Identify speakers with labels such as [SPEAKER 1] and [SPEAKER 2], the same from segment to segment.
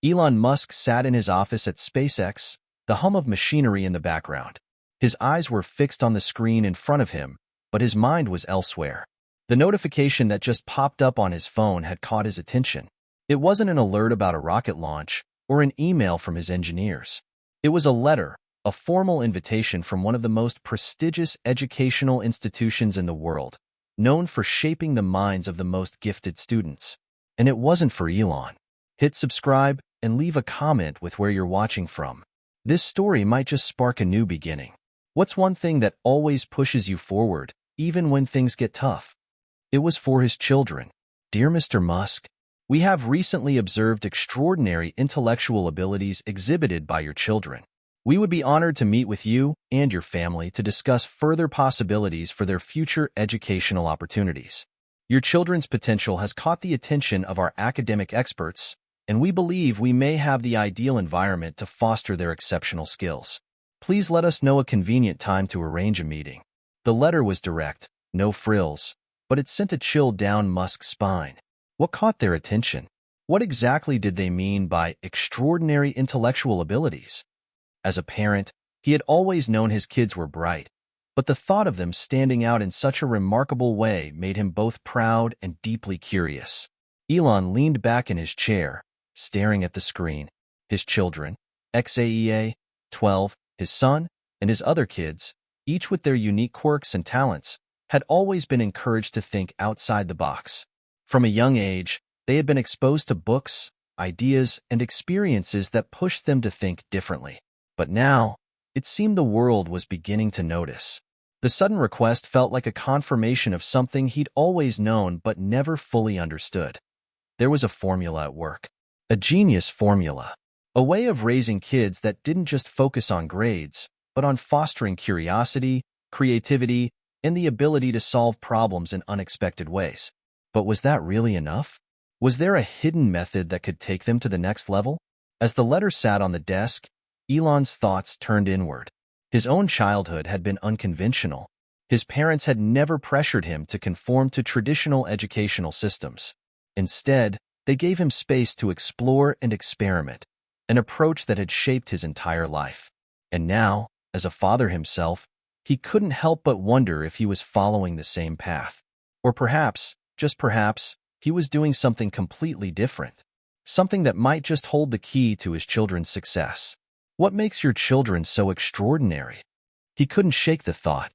[SPEAKER 1] Elon Musk sat in his office at SpaceX, the hum of machinery in the background. His eyes were fixed on the screen in front of him, but his mind was elsewhere. The notification that just popped up on his phone had caught his attention. It wasn't an alert about a rocket launch or an email from his engineers. It was a letter, a formal invitation from one of the most prestigious educational institutions in the world, known for shaping the minds of the most gifted students. And it wasn't for Elon. Hit subscribe and leave a comment with where you're watching from. This story might just spark a new beginning. What's one thing that always pushes you forward, even when things get tough? It was for his children. Dear Mr. Musk, we have recently observed extraordinary intellectual abilities exhibited by your children. We would be honored to meet with you and your family to discuss further possibilities for their future educational opportunities. Your children's potential has caught the attention of our academic experts, and we believe we may have the ideal environment to foster their exceptional skills. Please let us know a convenient time to arrange a meeting. The letter was direct, no frills, but it sent a chill down Musk's spine. What caught their attention? What exactly did they mean by extraordinary intellectual abilities? As a parent, he had always known his kids were bright, but the thought of them standing out in such a remarkable way made him both proud and deeply curious. Elon leaned back in his chair, staring at the screen. His children, XAEA, 12, his son, and his other kids, each with their unique quirks and talents, had always been encouraged to think outside the box. From a young age, they had been exposed to books, ideas, and experiences that pushed them to think differently. But now, it seemed the world was beginning to notice. The sudden request felt like a confirmation of something he'd always known but never fully understood. There was a formula at work. A genius formula. A way of raising kids that didn't just focus on grades, but on fostering curiosity, creativity, and the ability to solve problems in unexpected ways. But was that really enough? Was there a hidden method that could take them to the next level? As the letter sat on the desk, Elon's thoughts turned inward. His own childhood had been unconventional. His parents had never pressured him to conform to traditional educational systems. Instead, they gave him space to explore and experiment, an approach that had shaped his entire life. And now, as a father himself, he couldn't help but wonder if he was following the same path. Or perhaps, just perhaps, he was doing something completely different. Something that might just hold the key to his children's success. What makes your children so extraordinary? He couldn't shake the thought.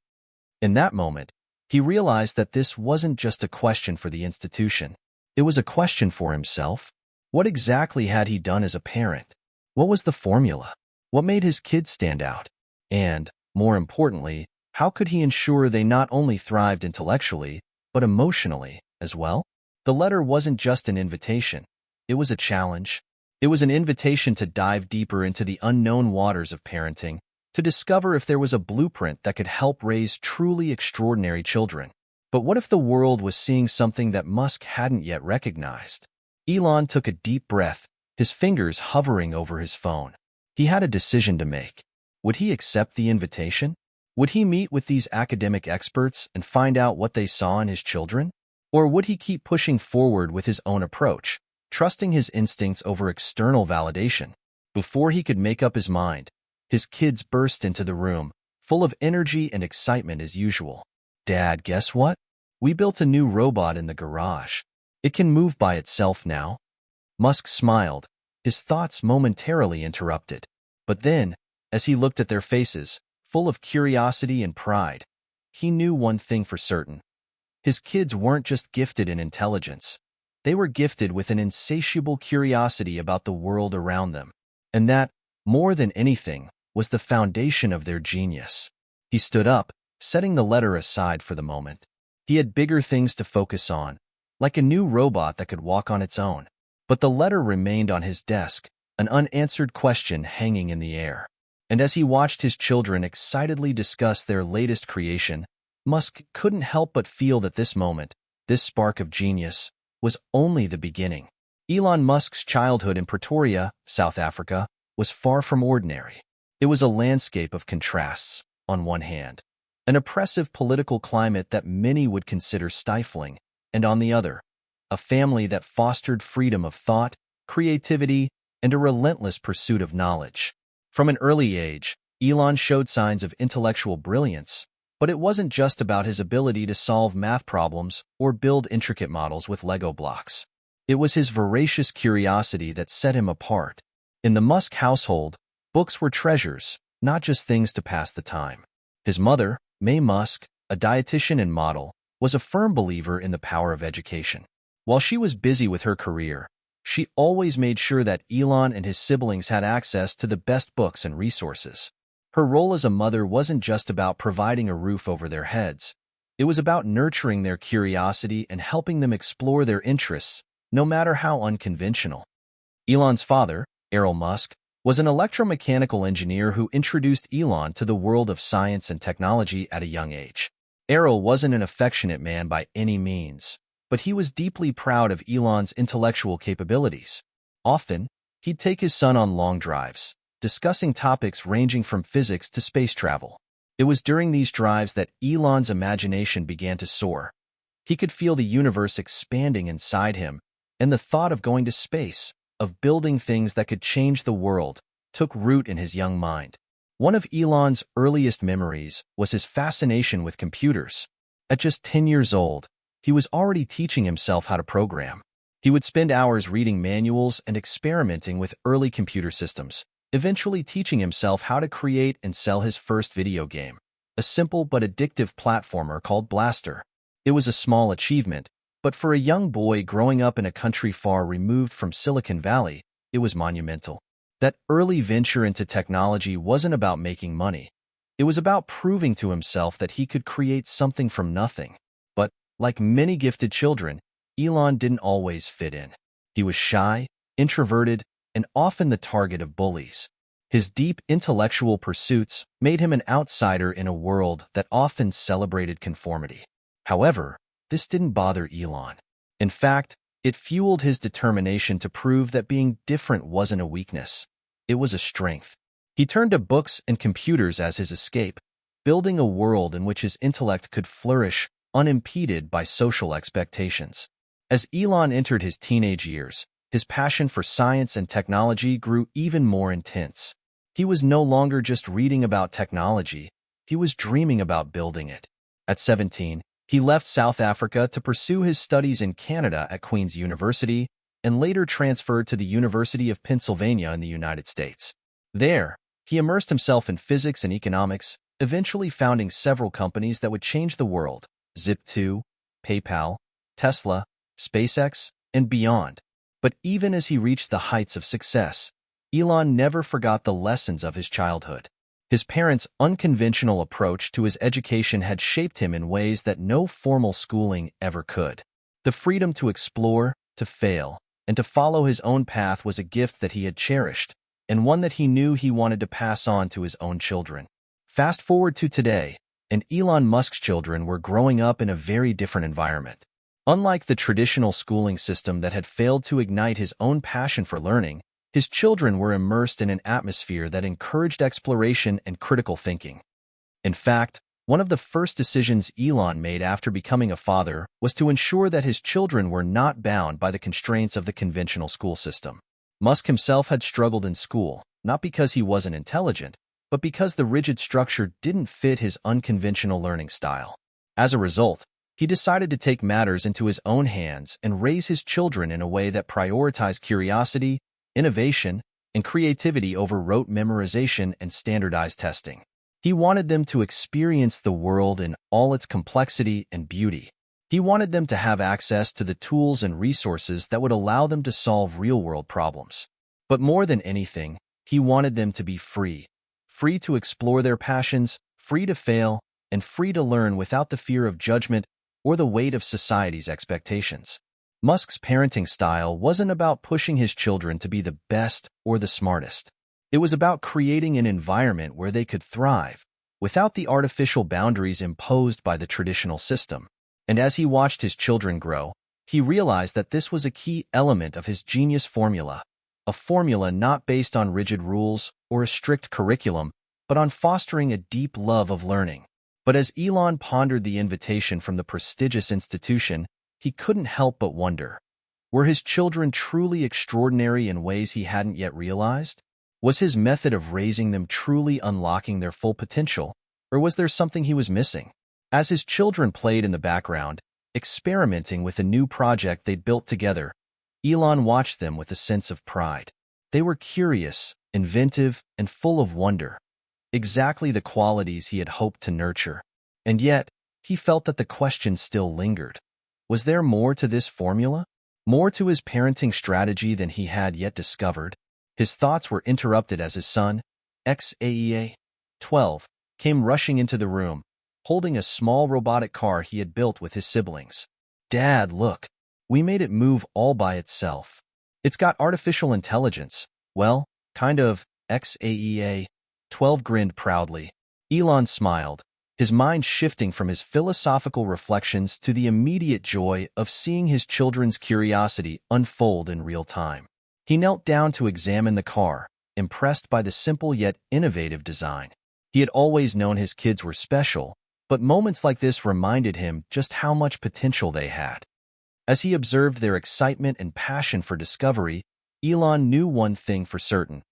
[SPEAKER 1] In that moment, he realized that this wasn't just a question for the institution. It was a question for himself. What exactly had he done as a parent? What was the formula? What made his kids stand out? And, more importantly, how could he ensure they not only thrived intellectually, but emotionally as well? The letter wasn't just an invitation. It was a challenge. It was an invitation to dive deeper into the unknown waters of parenting, to discover if there was a blueprint that could help raise truly extraordinary children. But what if the world was seeing something that Musk hadn't yet recognized? Elon took a deep breath, his fingers hovering over his phone. He had a decision to make. Would he accept the invitation? Would he meet with these academic experts and find out what they saw in his children? Or would he keep pushing forward with his own approach, trusting his instincts over external validation? Before he could make up his mind, his kids burst into the room, full of energy and excitement as usual. Dad, guess what? We built a new robot in the garage. It can move by itself now. Musk smiled, his thoughts momentarily interrupted. But then, as he looked at their faces, full of curiosity and pride, he knew one thing for certain. His kids weren't just gifted in intelligence. They were gifted with an insatiable curiosity about the world around them. And that, more than anything, was the foundation of their genius. He stood up, setting the letter aside for the moment. He had bigger things to focus on, like a new robot that could walk on its own. But the letter remained on his desk, an unanswered question hanging in the air. And as he watched his children excitedly discuss their latest creation, Musk couldn't help but feel that this moment, this spark of genius, was only the beginning. Elon Musk's childhood in Pretoria, South Africa, was far from ordinary. It was a landscape of contrasts, on one hand, an oppressive political climate that many would consider stifling, and on the other, a family that fostered freedom of thought, creativity, and a relentless pursuit of knowledge. From an early age, Elon showed signs of intellectual brilliance, but it wasn't just about his ability to solve math problems or build intricate models with Lego blocks. It was his voracious curiosity that set him apart. In the Musk household, books were treasures, not just things to pass the time. His mother, May Musk, a dietitian and model, was a firm believer in the power of education. While she was busy with her career, she always made sure that Elon and his siblings had access to the best books and resources. Her role as a mother wasn't just about providing a roof over their heads. It was about nurturing their curiosity and helping them explore their interests, no matter how unconventional. Elon's father, Elon Musk, was an electromechanical engineer who introduced Elon to the world of science and technology at a young age. Elon wasn't an affectionate man by any means, but he was deeply proud of Elon's intellectual capabilities. Often, he'd take his son on long drives, discussing topics ranging from physics to space travel. It was during these drives that Elon's imagination began to soar. He could feel the universe expanding inside him, and the thought of going to space, of building things that could change the world, took root in his young mind. One of Elon's earliest memories was his fascination with computers. At just 10 years old, he was already teaching himself how to program. He would spend hours reading manuals and experimenting with early computer systems, eventually teaching himself how to create and sell his first video game, a simple but addictive platformer called Blaster. It was a small achievement, but for a young boy growing up in a country far removed from Silicon Valley, it was monumental. That early venture into technology wasn't about making money. It was about proving to himself that he could create something from nothing. But, like many gifted children, Elon didn't always fit in. He was shy, introverted, and often the target of bullies. His deep intellectual pursuits made him an outsider in a world that often celebrated conformity. However, this didn't bother Elon. In fact, it fueled his determination to prove that being different wasn't a weakness. It was a strength. He turned to books and computers as his escape, building a world in which his intellect could flourish unimpeded by social expectations. As Elon entered his teenage years, his passion for science and technology grew even more intense. He was no longer just reading about technology, he was dreaming about building it. At 17, he left South Africa to pursue his studies in Canada at Queen's University and later transferred to the University of Pennsylvania in the United States. There, he immersed himself in physics and economics, eventually founding several companies that would change the world: Zip2, PayPal, Tesla, SpaceX, and beyond. But even as he reached the heights of success, Elon never forgot the lessons of his childhood. His parents' unconventional approach to his education had shaped him in ways that no formal schooling ever could. The freedom to explore, to fail, and to follow his own path was a gift that he had cherished, and one that he knew he wanted to pass on to his own children. Fast forward to today, and Elon Musk's children were growing up in a very different environment. Unlike the traditional schooling system that had failed to ignite his own passion for learning, his children were immersed in an atmosphere that encouraged exploration and critical thinking. In fact, one of the first decisions Elon made after becoming a father was to ensure that his children were not bound by the constraints of the conventional school system. Musk himself had struggled in school, not because he wasn't intelligent, but because the rigid structure didn't fit his unconventional learning style. As a result, he decided to take matters into his own hands and raise his children in a way that prioritized curiosity, innovation, and creativity over rote memorization and standardized testing. He wanted them to experience the world in all its complexity and beauty. He wanted them to have access to the tools and resources that would allow them to solve real-world problems. But more than anything, he wanted them to be free. Free to explore their passions, free to fail, and free to learn without the fear of judgment or the weight of society's expectations. Musk's parenting style wasn't about pushing his children to be the best or the smartest. It was about creating an environment where they could thrive, without the artificial boundaries imposed by the traditional system. And as he watched his children grow, he realized that this was a key element of his genius formula, a formula not based on rigid rules or a strict curriculum, but on fostering a deep love of learning. But as Elon pondered the invitation from the prestigious institution, he couldn't help but wonder, Were his children truly extraordinary in ways he hadn't yet realized? Was his method of raising them truly unlocking their full potential, or was there something he was missing? As his children played in the background, experimenting with a new project they'd built together, Elon watched them with a sense of pride. They were curious, inventive, and full of wonder, exactly the qualities he had hoped to nurture. And yet, he felt that the question still lingered. Was there more to this formula? More to his parenting strategy than he had yet discovered? His thoughts were interrupted as his son, Xaea, 12, came rushing into the room, holding a small robotic car he had built with his siblings. "Dad, look. We made it move all by itself. It's got artificial intelligence." "Well, kind of," Xaea, 12 grinned proudly. Elon smiled, his mind shifting from his philosophical reflections to the immediate joy of seeing his children's curiosity unfold in real time. He knelt down to examine the car, impressed by the simple yet innovative design. He had always known his kids were special, but moments like this reminded him just how much potential they had. As he observed their excitement and passion for discovery, Elon knew one thing for certain.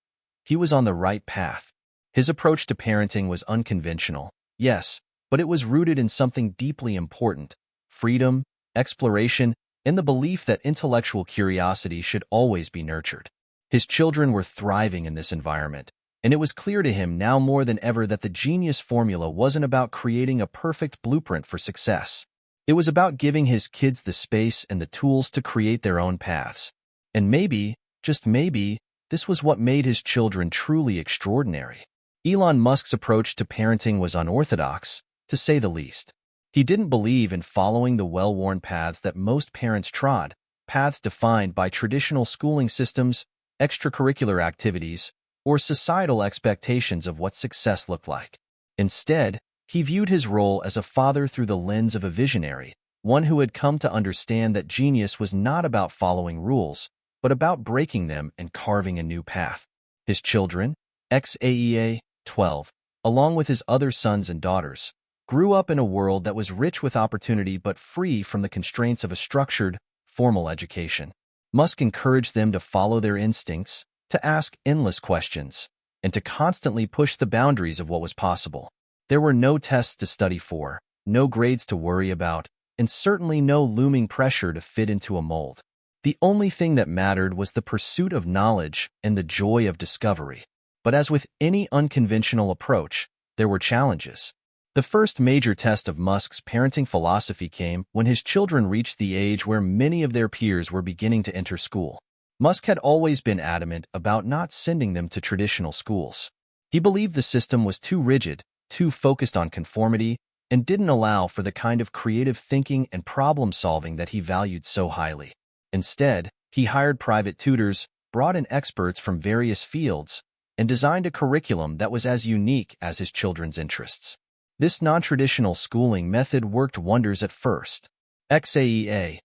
[SPEAKER 1] He was on the right path. His approach to parenting was unconventional, yes, but it was rooted in something deeply important: freedom, exploration, and the belief that intellectual curiosity should always be nurtured. His children were thriving in this environment, and it was clear to him now more than ever that the genius formula wasn't about creating a perfect blueprint for success. It was about giving his kids the space and the tools to create their own paths. And maybe, just maybe, this was what made his children truly extraordinary. Elon Musk's approach to parenting was unorthodox, to say the least. He didn't believe in following the well-worn paths that most parents trod, paths defined by traditional schooling systems, extracurricular activities, or societal expectations of what success looked like. Instead, he viewed his role as a father through the lens of a visionary, one who had come to understand that genius was not about following rules, but about breaking them and carving a new path. His children, Xaea, 12, along with his other sons and daughters, grew up in a world that was rich with opportunity but free from the constraints of a structured, formal education. Musk encouraged them to follow their instincts, to ask endless questions, and to constantly push the boundaries of what was possible. There were no tests to study for, no grades to worry about, and certainly no looming pressure to fit into a mold. The only thing that mattered was the pursuit of knowledge and the joy of discovery. But as with any unconventional approach, there were challenges. The first major test of Musk's parenting philosophy came when his children reached the age where many of their peers were beginning to enter school. Musk had always been adamant about not sending them to traditional schools. He believed the system was too rigid, too focused on conformity, and didn't allow for the kind of creative thinking and problem-solving that he valued so highly. Instead, he hired private tutors, brought in experts from various fields, and designed a curriculum that was as unique as his children's interests. This non-traditional schooling method worked wonders at first. Xaea,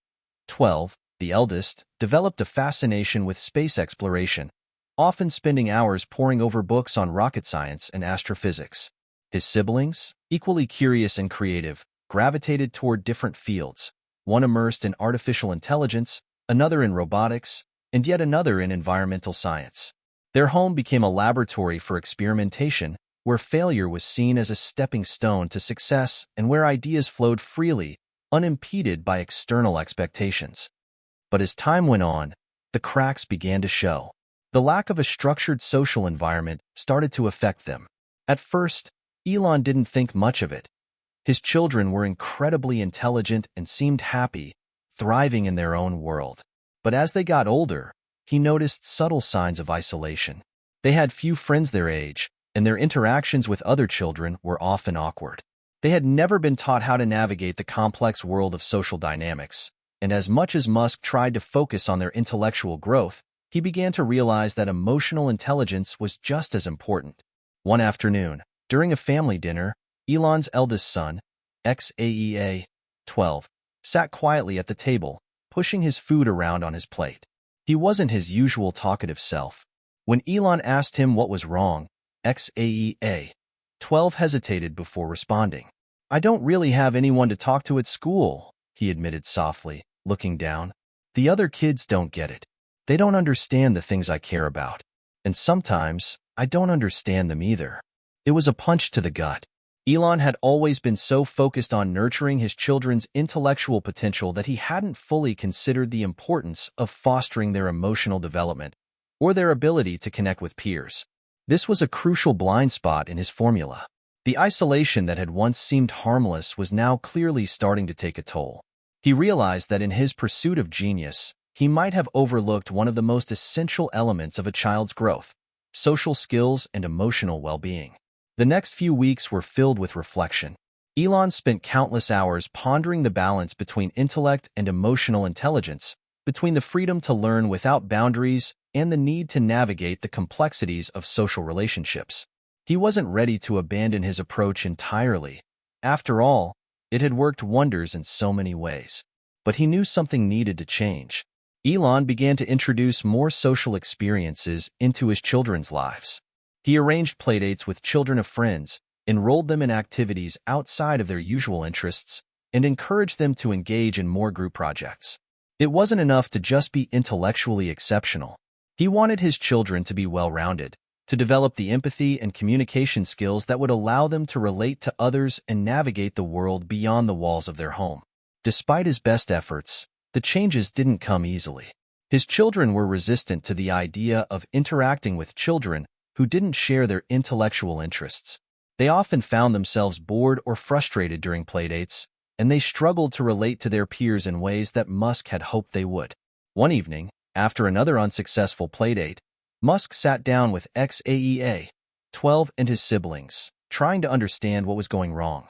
[SPEAKER 1] 12, the eldest, developed a fascination with space exploration, often spending hours poring over books on rocket science and astrophysics. His siblings, equally curious and creative, gravitated toward different fields, one immersed in artificial intelligence, another in robotics, and yet another in environmental science. Their home became a laboratory for experimentation, where failure was seen as a stepping stone to success and where ideas flowed freely, unimpeded by external expectations. But as time went on, the cracks began to show. The lack of a structured social environment started to affect them. At first, Elon didn't think much of it. His children were incredibly intelligent and seemed happy, thriving in their own world. But as they got older, he noticed subtle signs of isolation. They had few friends their age, and their interactions with other children were often awkward. They had never been taught how to navigate the complex world of social dynamics, and as much as Musk tried to focus on their intellectual growth, he began to realize that emotional intelligence was just as important. One afternoon, during a family dinner, Elon's eldest son, Xaea, 12, sat quietly at the table, pushing his food around on his plate. He wasn't his usual talkative self. When Elon asked him what was wrong, Xaea, 12 hesitated before responding. "I don't really have anyone to talk to at school," he admitted softly, looking down. The other kids don't get it. They don't understand the things I care about. And sometimes, I don't understand them either. It was a punch to the gut. Elon had always been so focused on nurturing his children's intellectual potential that he hadn't fully considered the importance of fostering their emotional development or their ability to connect with peers. This was a crucial blind spot in his formula. The isolation that had once seemed harmless was now clearly starting to take a toll. He realized that in his pursuit of genius, he might have overlooked one of the most essential elements of a child's growth: social skills and emotional well-being. The next few weeks were filled with reflection. Elon spent countless hours pondering the balance between intellect and emotional intelligence, between the freedom to learn without boundaries and the need to navigate the complexities of social relationships. He wasn't ready to abandon his approach entirely. After all, it had worked wonders in so many ways. But he knew something needed to change. Elon began to introduce more social experiences into his children's lives. He arranged playdates with children of friends, enrolled them in activities outside of their usual interests, and encouraged them to engage in more group projects. It wasn't enough to just be intellectually exceptional. He wanted his children to be well-rounded, to develop the empathy and communication skills that would allow them to relate to others and navigate the world beyond the walls of their home. Despite his best efforts, the changes didn't come easily. His children were resistant to the idea of interacting with children who didn't share their intellectual interests. They often found themselves bored or frustrated during playdates, and they struggled to relate to their peers in ways that Musk had hoped they would. One evening, after another unsuccessful playdate, Musk sat down with Xaea, 12, and his siblings, trying to understand what was going wrong.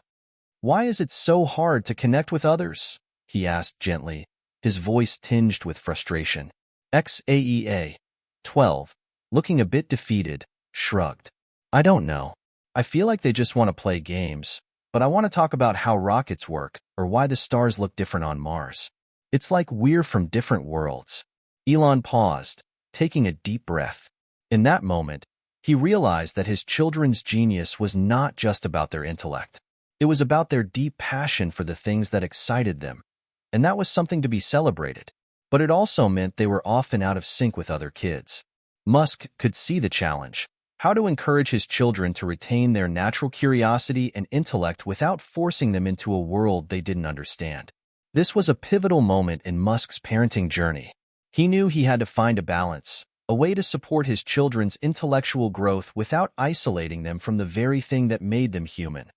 [SPEAKER 1] "Why is it so hard to connect with others?" he asked gently, his voice tinged with frustration. Xaea, 12, looking a bit defeated, shrugged. "I don't know. I feel like they just want to play games, but I want to talk about how rockets work or why the stars look different on Mars. It's like we're from different worlds." Elon paused, taking a deep breath. In that moment, he realized that his children's genius was not just about their intellect. It was about their deep passion for the things that excited them, and that was something to be celebrated. But it also meant they were often out of sync with other kids. Musk could see the challenge: how to encourage his children to retain their natural curiosity and intellect without forcing them into a world they didn't understand. This was a pivotal moment in Musk's parenting journey. He knew he had to find a balance, a way to support his children's intellectual growth without isolating them from the very thing that made them human: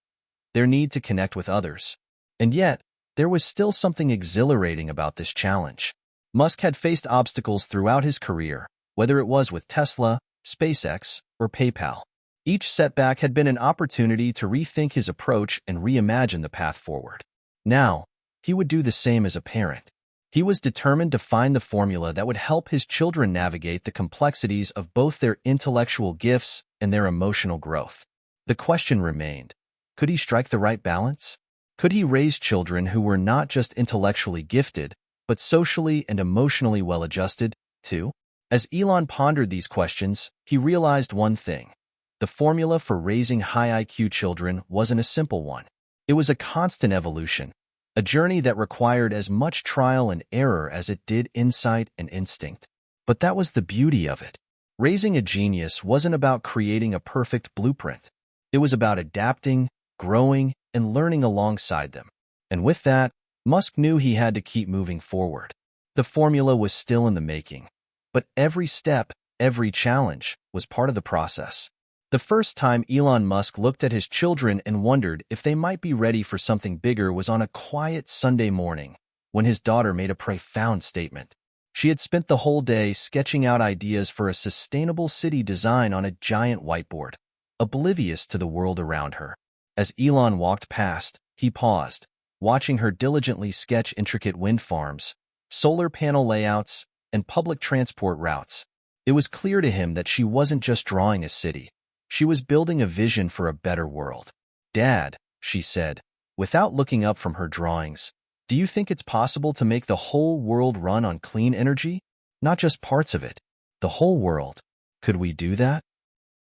[SPEAKER 1] their need to connect with others. And yet, there was still something exhilarating about this challenge. Musk had faced obstacles throughout his career, whether it was with Tesla, SpaceX, or PayPal. Each setback had been an opportunity to rethink his approach and reimagine the path forward. Now, he would do the same as a parent. He was determined to find the formula that would help his children navigate the complexities of both their intellectual gifts and their emotional growth. The question remained: could he strike the right balance? Could he raise children who were not just intellectually gifted, but socially and emotionally well-adjusted, too? As Elon pondered these questions, he realized one thing: the formula for raising high IQ children wasn't a simple one. It was a constant evolution, a journey that required as much trial and error as it did insight and instinct. But that was the beauty of it. Raising a genius wasn't about creating a perfect blueprint. It was about adapting, growing, and learning alongside them. And with that, Musk knew he had to keep moving forward. The formula was still in the making, but every step, every challenge, was part of the process. The first time Elon Musk looked at his children and wondered if they might be ready for something bigger was on a quiet Sunday morning, when his daughter made a profound statement. She had spent the whole day sketching out ideas for a sustainable city design on a giant whiteboard, oblivious to the world around her. As Elon walked past, he paused, watching her diligently sketch intricate wind farms, solar panel layouts, and public transport routes. It was clear to him that she wasn't just drawing a city. She was building a vision for a better world. "Dad," she said, without looking up from her drawings, "do you think it's possible to make the whole world run on clean energy? Not just parts of it, the whole world. Could we do that?"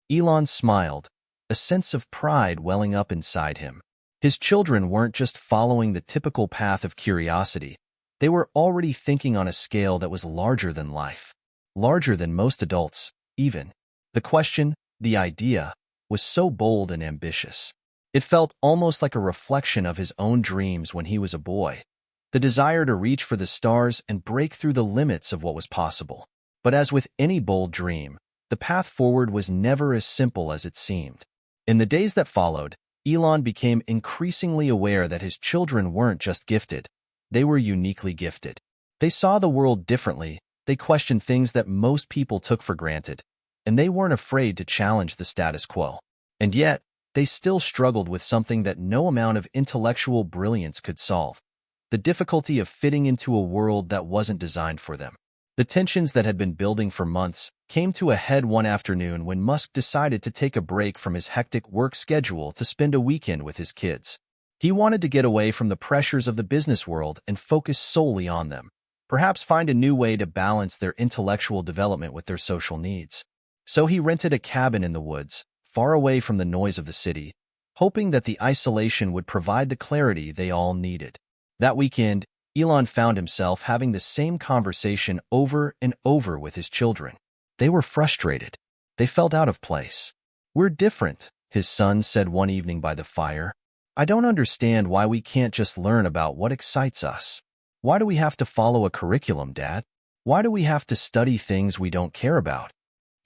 [SPEAKER 1] Elon smiled, a sense of pride welling up inside him. His children weren't just following the typical path of curiosity. They were already thinking on a scale that was larger than life, larger than most adults, even. The question, the idea, was so bold and ambitious. It felt almost like a reflection of his own dreams when he was a boy, the desire to reach for the stars and break through the limits of what was possible. But as with any bold dream, the path forward was never as simple as it seemed. In the days that followed, Elon became increasingly aware that his children weren't just gifted, they were uniquely gifted. They saw the world differently, they questioned things that most people took for granted, and they weren't afraid to challenge the status quo. And yet, they still struggled with something that no amount of intellectual brilliance could solve: the difficulty of fitting into a world that wasn't designed for them. The tensions that had been building for months came to a head one afternoon when Musk decided to take a break from his hectic work schedule to spend a weekend with his kids. He wanted to get away from the pressures of the business world and focus solely on them, perhaps find a new way to balance their intellectual development with their social needs. So he rented a cabin in the woods, far away from the noise of the city, hoping that the isolation would provide the clarity they all needed. That weekend, Elon found himself having the same conversation over and over with his children. They were frustrated. They felt out of place. "We're different," his son said one evening by the fire. "I don't understand why we can't just learn about what excites us. Why do we have to follow a curriculum, Dad? Why do we have to study things we don't care about?"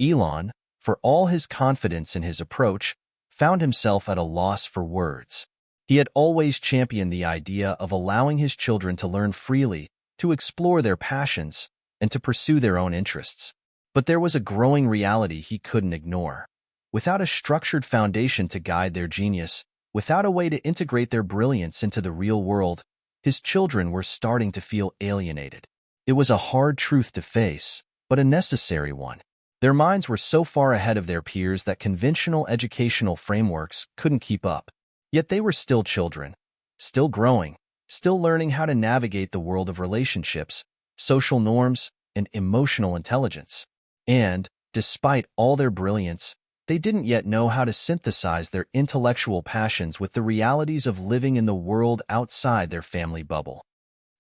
[SPEAKER 1] Elon, for all his confidence in his approach, found himself at a loss for words. He had always championed the idea of allowing his children to learn freely, to explore their passions, and to pursue their own interests. But there was a growing reality he couldn't ignore. Without a structured foundation to guide their genius, without a way to integrate their brilliance into the real world, his children were starting to feel alienated. It was a hard truth to face, but a necessary one. Their minds were so far ahead of their peers that conventional educational frameworks couldn't keep up. Yet they were still children, still growing, still learning how to navigate the world of relationships, social norms, and emotional intelligence. And, despite all their brilliance, they didn't yet know how to synthesize their intellectual passions with the realities of living in the world outside their family bubble.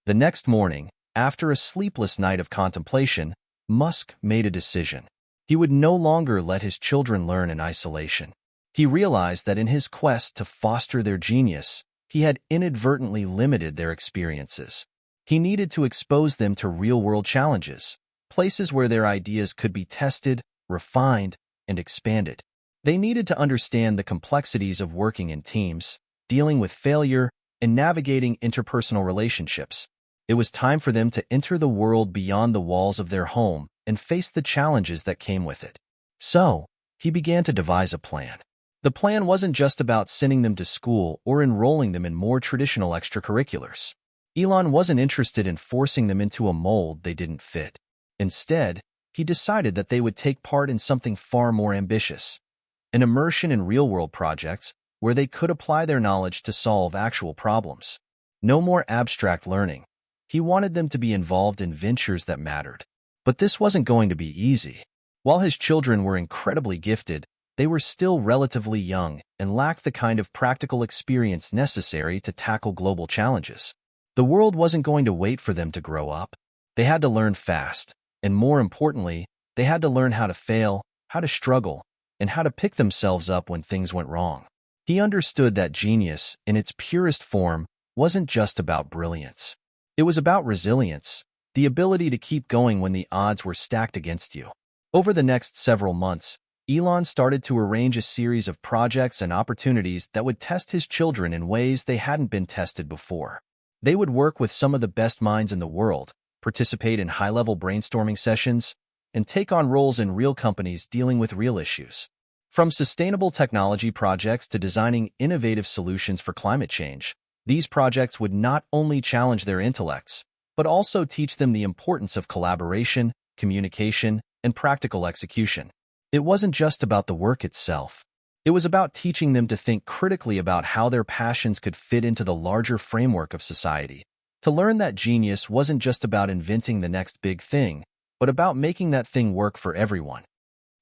[SPEAKER 1] The next morning, after a sleepless night of contemplation, Musk made a decision. He would no longer let his children learn in isolation. He realized that in his quest to foster their genius, he had inadvertently limited their experiences. He needed to expose them to real-world challenges, places where their ideas could be tested, refined, and expanded. They needed to understand the complexities of working in teams, dealing with failure, and navigating interpersonal relationships. It was time for them to enter the world beyond the walls of their home and face the challenges that came with it. So, he began to devise a plan. The plan wasn't just about sending them to school or enrolling them in more traditional extracurriculars. Elon wasn't interested in forcing them into a mold they didn't fit. Instead, he decided that they would take part in something far more ambitious: an immersion in real-world projects where they could apply their knowledge to solve actual problems. No more abstract learning. He wanted them to be involved in ventures that mattered. But this wasn't going to be easy. While his children were incredibly gifted, they were still relatively young and lacked the kind of practical experience necessary to tackle global challenges. The world wasn't going to wait for them to grow up. They had to learn fast, and more importantly, they had to learn how to fail, how to struggle, and how to pick themselves up when things went wrong. He understood that genius, in its purest form, wasn't just about brilliance. It was about resilience, the ability to keep going when the odds were stacked against you. Over the next several months, Elon started to arrange a series of projects and opportunities that would test his children in ways they hadn't been tested before. They would work with some of the best minds in the world, participate in high-level brainstorming sessions, and take on roles in real companies dealing with real issues. From sustainable technology projects to designing innovative solutions for climate change, these projects would not only challenge their intellects, but also teach them the importance of collaboration, communication, and practical execution. It wasn't just about the work itself. It was about teaching them to think critically about how their passions could fit into the larger framework of society, to learn that genius wasn't just about inventing the next big thing, but about making that thing work for everyone.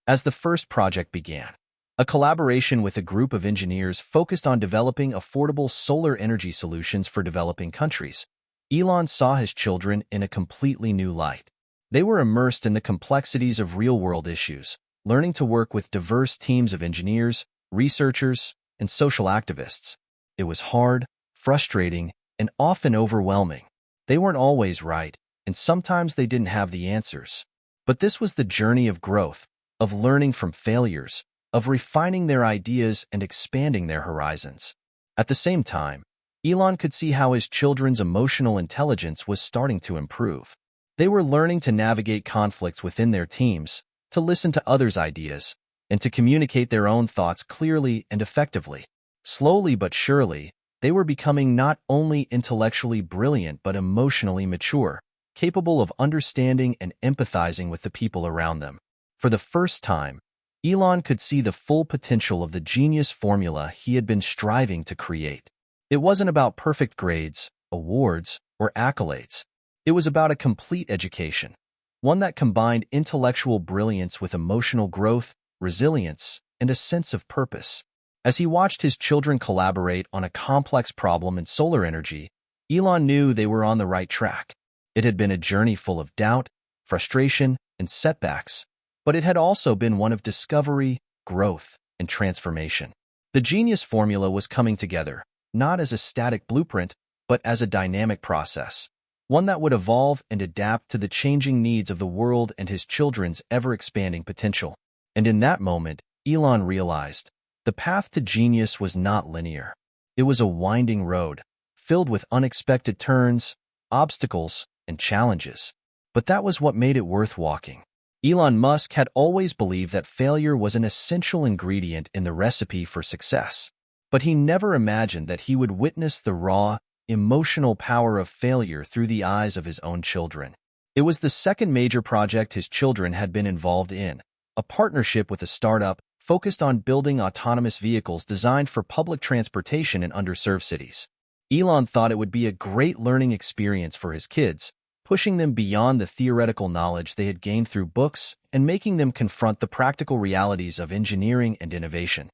[SPEAKER 1] As the first project began, a collaboration with a group of engineers focused on developing affordable solar energy solutions for developing countries, Elon saw his children in a completely new light. They were immersed in the complexities of real-world issues, learning to work with diverse teams of engineers, researchers, and social activists. It was hard, frustrating, and often overwhelming. They weren't always right, and sometimes they didn't have the answers. But this was the journey of growth, of learning from failures, of refining their ideas and expanding their horizons. At the same time, Elon could see how his children's emotional intelligence was starting to improve. They were learning to navigate conflicts within their teams, to listen to others' ideas, and to communicate their own thoughts clearly and effectively. Slowly but surely, they were becoming not only intellectually brilliant but emotionally mature, capable of understanding and empathizing with the people around them. For the first time, Elon could see the full potential of the genius formula he had been striving to create. It wasn't about perfect grades, awards, or accolades. It was about a complete education, one that combined intellectual brilliance with emotional growth, resilience, and a sense of purpose. As he watched his children collaborate on a complex problem in solar energy, Elon knew they were on the right track. It had been a journey full of doubt, frustration, and setbacks, but it had also been one of discovery, growth, and transformation. The genius formula was coming together, not as a static blueprint, but as a dynamic process, one that would evolve and adapt to the changing needs of the world and his children's ever-expanding potential. And in that moment, Elon realized the path to genius was not linear. It was a winding road, filled with unexpected turns, obstacles, and challenges. But that was what made it worth walking. Elon Musk had always believed that failure was an essential ingredient in the recipe for success. But he never imagined that he would witness the raw, emotional power of failure through the eyes of his own children. It was the second major project his children had been involved in, a partnership with a startup focused on building autonomous vehicles designed for public transportation in underserved cities. Elon thought it would be a great learning experience for his kids, pushing them beyond the theoretical knowledge they had gained through books and making them confront the practical realities of engineering and innovation.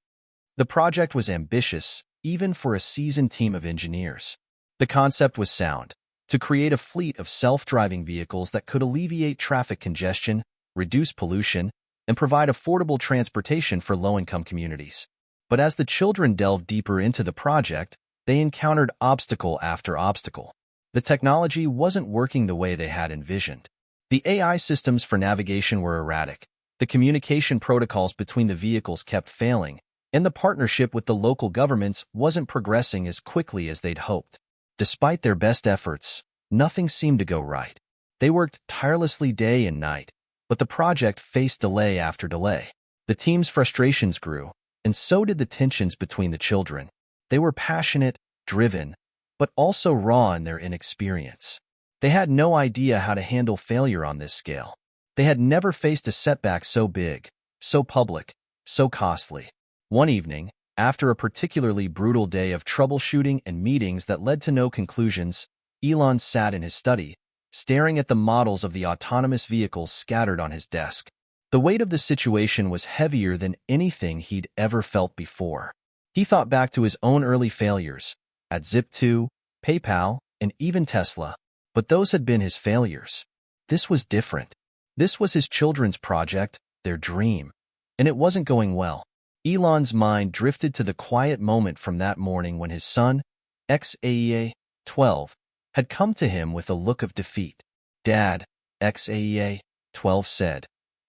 [SPEAKER 1] The project was ambitious, even for a seasoned team of engineers. The concept was sound: to create a fleet of self-driving vehicles that could alleviate traffic congestion, reduce pollution, and provide affordable transportation for low-income communities. But as the children delved deeper into the project, they encountered obstacle after obstacle. The technology wasn't working the way they had envisioned. The AI systems for navigation were erratic, the communication protocols between the vehicles kept failing, and the partnership with the local governments wasn't progressing as quickly as they'd hoped. Despite their best efforts, nothing seemed to go right. They worked tirelessly day and night, but the project faced delay after delay. The team's frustrations grew, and so did the tensions between the children. They were passionate, driven, but also raw in their inexperience. They had no idea how to handle failure on this scale. They had never faced a setback so big, so public, so costly. One evening, after a particularly brutal day of troubleshooting and meetings that led to no conclusions, Elon sat in his study, staring at the models of the autonomous vehicles scattered on his desk. The weight of the situation was heavier than anything he'd ever felt before. He thought back to his own early failures, at Zip2, PayPal, and even Tesla, but those had been his failures. This was different. This was his children's project, their dream, and it wasn't going well. Elon's mind drifted to the quiet moment from that morning when his son, Xaea, 12, had come to him with a look of defeat. "Dad," Xaea, 12 said,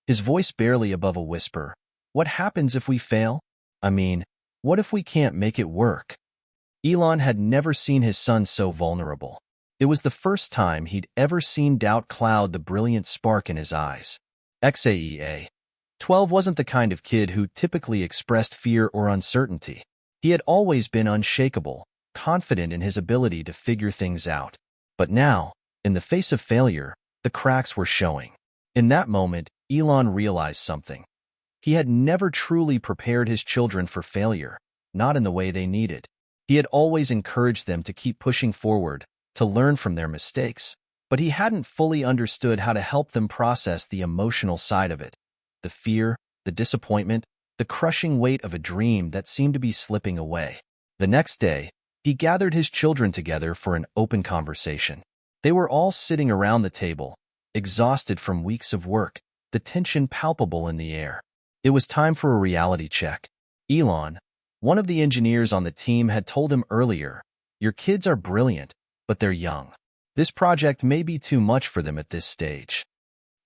[SPEAKER 1] his voice barely above a whisper, "what happens if we fail? I mean, what if we can't make it work?" Elon had never seen his son so vulnerable. It was the first time he'd ever seen doubt cloud the brilliant spark in his eyes. Xaea, 12 wasn't the kind of kid who typically expressed fear or uncertainty. He had always been unshakable, confident in his ability to figure things out. But now, in the face of failure, the cracks were showing. In that moment, Elon realized something. He had never truly prepared his children for failure, not in the way they needed. He had always encouraged them to keep pushing forward, to learn from their mistakes, but he hadn't fully understood how to help them process the emotional side of it. The fear, the disappointment, the crushing weight of a dream that seemed to be slipping away. The next day, he gathered his children together for an open conversation. They were all sitting around the table, exhausted from weeks of work, the tension palpable in the air. It was time for a reality check. Elon, one of the engineers on the team, had told him earlier, "Your kids are brilliant, but they're young. This project may be too much for them at this stage."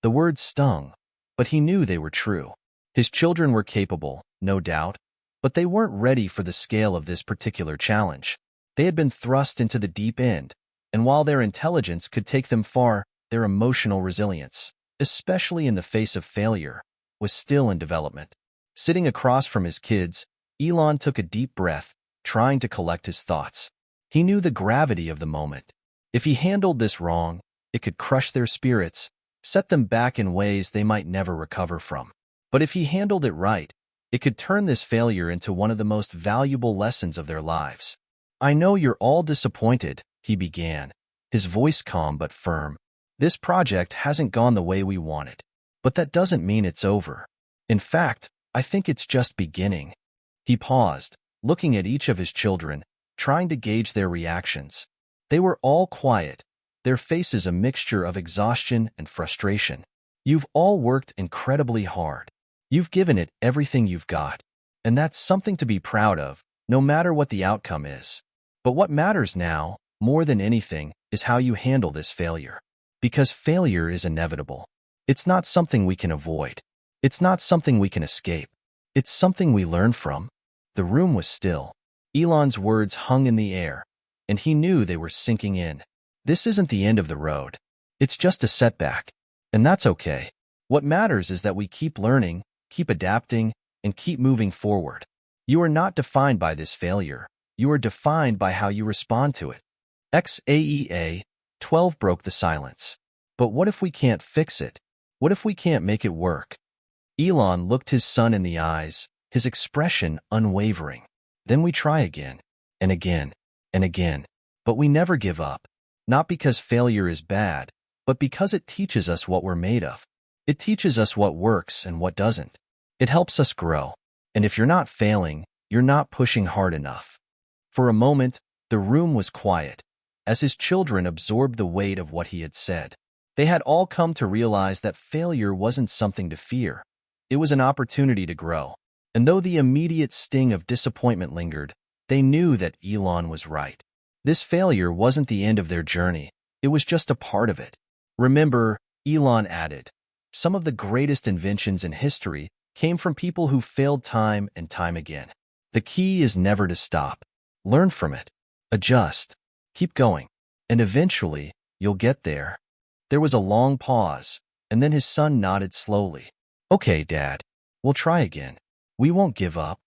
[SPEAKER 1] The words stung, but he knew they were true. His children were capable, no doubt, but they weren't ready for the scale of this particular challenge. They had been thrust into the deep end, and while their intelligence could take them far, their emotional resilience, especially in the face of failure, was still in development. Sitting across from his kids, Elon took a deep breath, trying to collect his thoughts. He knew the gravity of the moment. If he handled this wrong, it could crush their spirits, set them back in ways they might never recover from. But if he handled it right, it could turn this failure into one of the most valuable lessons of their lives. "I know you're all disappointed," he began, his voice calm but firm. "This project hasn't gone the way we wanted. But that doesn't mean it's over. In fact, I think it's just beginning." He paused, looking at each of his children, trying to gauge their reactions. They were all quiet, their faces a mixture of exhaustion and frustration. "You've all worked incredibly hard. You've given it everything you've got. And that's something to be proud of, no matter what the outcome is. But what matters now, more than anything, is how you handle this failure. Because failure is inevitable. It's not something we can avoid. It's not something we can escape. It's something we learn from." The room was still. Elon's words hung in the air, and he knew they were sinking in. This isn't the end of the road. It's just a setback. And that's okay. What matters is that we keep learning, keep adapting, and keep moving forward. You are not defined by this failure. You are defined by how you respond to it. XAEA 12 broke the silence. "But what if we can't fix it? What if we can't make it work?" Elon looked his son in the eyes, his expression unwavering. "Then we try again, and again, and again. But we never give up. Not because failure is bad, but because it teaches us what we're made of. It teaches us what works and what doesn't. It helps us grow. And if you're not failing, you're not pushing hard enough." For a moment, the room was quiet, as his children absorbed the weight of what he had said. They had all come to realize that failure wasn't something to fear. It was an opportunity to grow. And though the immediate sting of disappointment lingered, they knew that Elon was right. This failure wasn't the end of their journey. It was just a part of it. "Remember," Elon added, "some of the greatest inventions in history came from people who failed time and time again. The key is never to stop. Learn from it. Adjust. Keep going. And eventually, you'll get there." There was a long pause, and then his son nodded slowly. "Okay, Dad. We'll try again. We won't give up."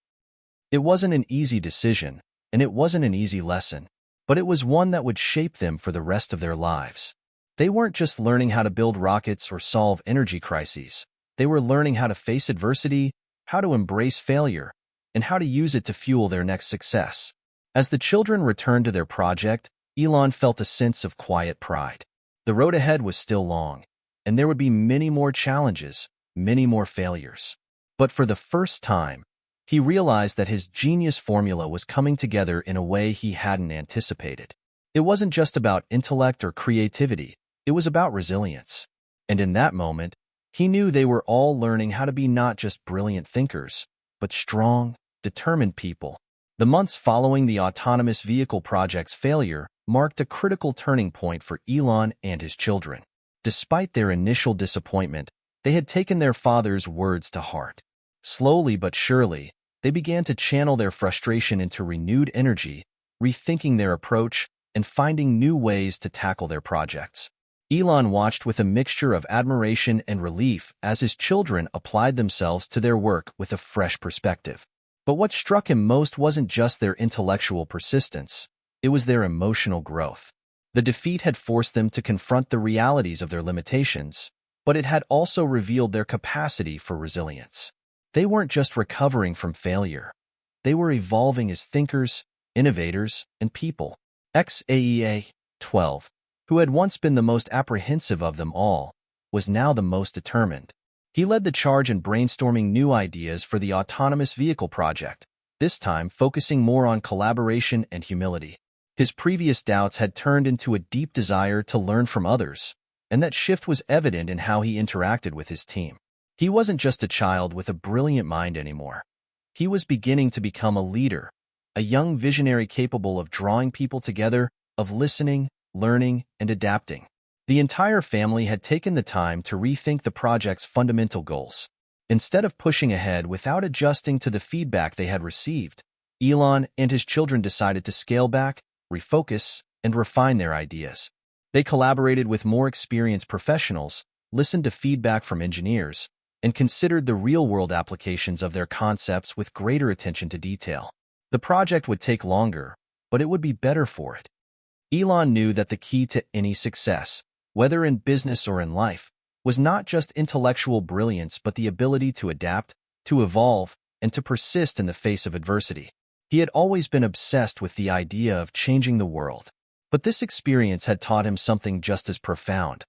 [SPEAKER 1] It wasn't an easy decision, and it wasn't an easy lesson, but it was one that would shape them for the rest of their lives. They weren't just learning how to build rockets or solve energy crises. They were learning how to face adversity, how to embrace failure, and how to use it to fuel their next success. As the children returned to their project, Elon felt a sense of quiet pride. The road ahead was still long, and there would be many more challenges, many more failures. But for the first time, he realized that his genius formula was coming together in a way he hadn't anticipated. It wasn't just about intellect or creativity, it was about resilience. And in that moment, he knew they were all learning how to be not just brilliant thinkers, but strong, determined people. The months following the autonomous vehicle project's failure marked a critical turning point for Elon and his children. Despite their initial disappointment, they had taken their father's words to heart. Slowly but surely, they began to channel their frustration into renewed energy, rethinking their approach and finding new ways to tackle their projects. Elon watched with a mixture of admiration and relief as his children applied themselves to their work with a fresh perspective. But what struck him most wasn't just their intellectual persistence, it was their emotional growth. The defeat had forced them to confront the realities of their limitations, but it had also revealed their capacity for resilience. They weren't just recovering from failure. They were evolving as thinkers, innovators, and people. XAEA 12, who had once been the most apprehensive of them all, was now the most determined. He led the charge in brainstorming new ideas for the autonomous vehicle project, this time focusing more on collaboration and humility. His previous doubts had turned into a deep desire to learn from others, and that shift was evident in how he interacted with his team. He wasn't just a child with a brilliant mind anymore. He was beginning to become a leader, a young visionary capable of drawing people together, of listening, learning, and adapting. The entire family had taken the time to rethink the project's fundamental goals. Instead of pushing ahead without adjusting to the feedback they had received, Elon and his children decided to scale back, refocus, and refine their ideas. They collaborated with more experienced professionals, listened to feedback from engineers, and considered the real-world applications of their concepts with greater attention to detail. The project would take longer, but it would be better for it. Elon knew that the key to any success, whether in business or in life, was not just intellectual brilliance but the ability to adapt, to evolve, and to persist in the face of adversity. He had always been obsessed with the idea of changing the world, but this experience had taught him something just as profound.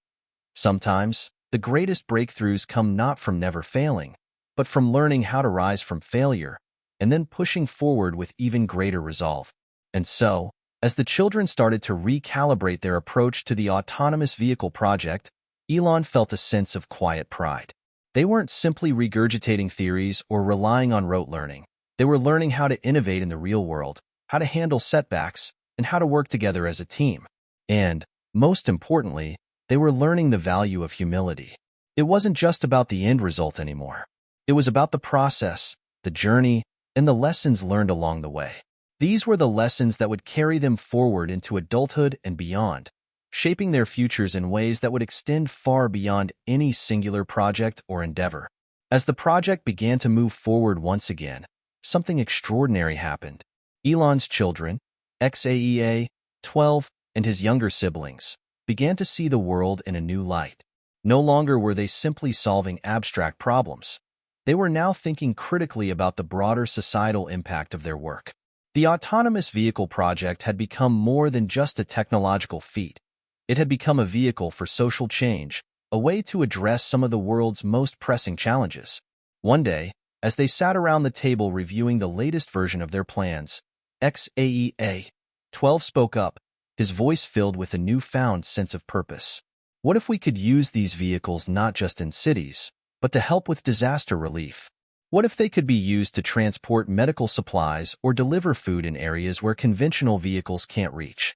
[SPEAKER 1] Sometimes, the greatest breakthroughs come not from never failing, but from learning how to rise from failure, and then pushing forward with even greater resolve. And so, as the children started to recalibrate their approach to the autonomous vehicle project, Elon felt a sense of quiet pride. They weren't simply regurgitating theories or relying on rote learning. They were learning how to innovate in the real world, how to handle setbacks, and how to work together as a team. And, most importantly, they were learning the value of humility. It wasn't just about the end result anymore. It was about the process, the journey, and the lessons learned along the way. These were the lessons that would carry them forward into adulthood and beyond, shaping their futures in ways that would extend far beyond any singular project or endeavor. As the project began to move forward once again, something extraordinary happened. Elon's children, XAEA, 12, and his younger siblings, began to see the world in a new light. No longer were they simply solving abstract problems. They were now thinking critically about the broader societal impact of their work. The autonomous vehicle project had become more than just a technological feat. It had become a vehicle for social change, a way to address some of the world's most pressing challenges. One day, as they sat around the table reviewing the latest version of their plans, XAEA 12 spoke up, his voice filled with a newfound sense of purpose. What if we could use these vehicles not just in cities, but to help with disaster relief? What if they could be used to transport medical supplies or deliver food in areas where conventional vehicles can't reach?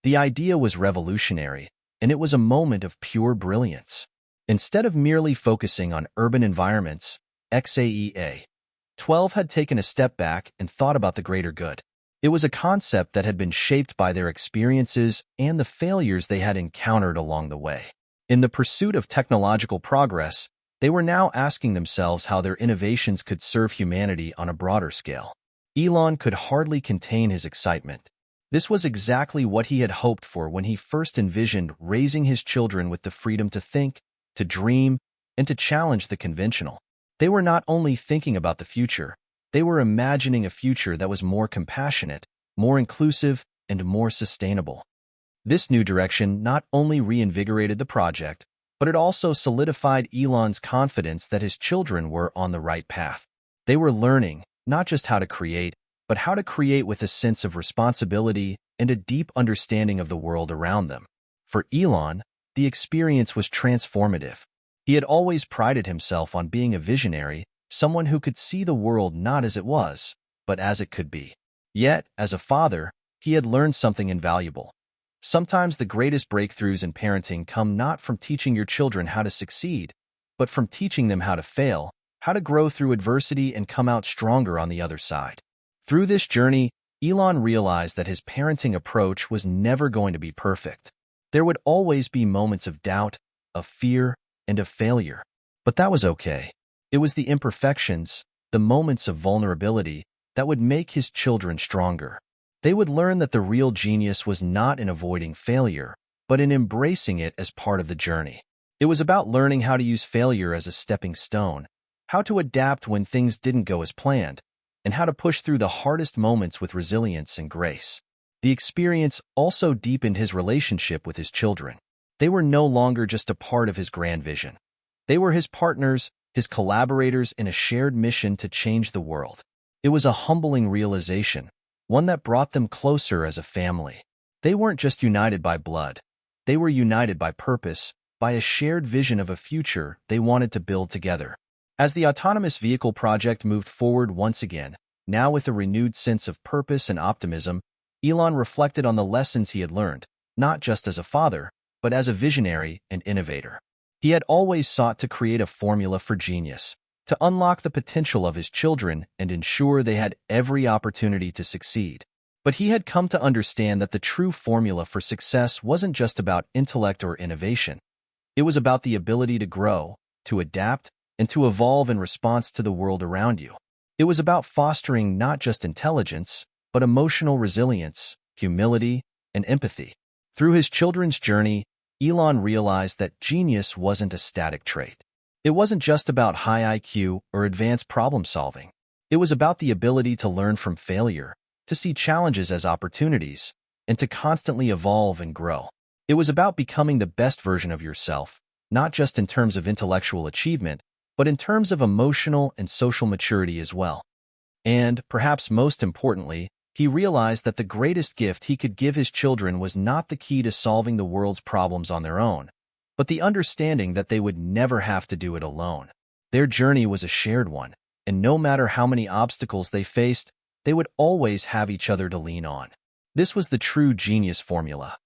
[SPEAKER 1] The idea was revolutionary, and it was a moment of pure brilliance. Instead of merely focusing on urban environments, XAEA 12 had taken a step back and thought about the greater good. It was a concept that had been shaped by their experiences and the failures they had encountered along the way. In the pursuit of technological progress, they were now asking themselves how their innovations could serve humanity on a broader scale. Elon could hardly contain his excitement. This was exactly what he had hoped for when he first envisioned raising his children with the freedom to think, to dream, and to challenge the conventional. They were not only thinking about the future, they were imagining a future that was more compassionate, more inclusive, and more sustainable. This new direction not only reinvigorated the project, but it also solidified Elon's confidence that his children were on the right path. They were learning not just how to create, but how to create with a sense of responsibility and a deep understanding of the world around them. For Elon, the experience was transformative. He had always prided himself on being a visionary, someone who could see the world not as it was, but as it could be. Yet, as a father, he had learned something invaluable. Sometimes the greatest breakthroughs in parenting come not from teaching your children how to succeed, but from teaching them how to fail, how to grow through adversity and come out stronger on the other side. Through this journey, Elon realized that his parenting approach was never going to be perfect. There would always be moments of doubt, of fear, and of failure. But that was okay. It was the imperfections, the moments of vulnerability, that would make his children stronger. They would learn that the real genius was not in avoiding failure, but in embracing it as part of the journey. It was about learning how to use failure as a stepping stone, how to adapt when things didn't go as planned, and how to push through the hardest moments with resilience and grace. The experience also deepened his relationship with his children. They were no longer just a part of his grand vision. They were his partners, his collaborators in a shared mission to change the world. It was a humbling realization, one that brought them closer as a family. They weren't just united by blood. They were united by purpose, by a shared vision of a future they wanted to build together. As the autonomous vehicle project moved forward once again, now with a renewed sense of purpose and optimism, Elon reflected on the lessons he had learned, not just as a father, but as a visionary and innovator. He had always sought to create a formula for genius, to unlock the potential of his children and ensure they had every opportunity to succeed. But he had come to understand that the true formula for success wasn't just about intellect or innovation. It was about the ability to grow, to adapt, and to evolve in response to the world around you. It was about fostering not just intelligence, but emotional resilience, humility, and empathy. Through his children's journey, Elon realized that genius wasn't a static trait. It wasn't just about high IQ or advanced problem-solving. It was about the ability to learn from failure, to see challenges as opportunities, and to constantly evolve and grow. It was about becoming the best version of yourself, not just in terms of intellectual achievement, but in terms of emotional and social maturity as well. And, perhaps most importantly, he realized that the greatest gift he could give his children was not the key to solving the world's problems on their own, but the understanding that they would never have to do it alone. Their journey was a shared one, and no matter how many obstacles they faced, they would always have each other to lean on. This was the true genius formula.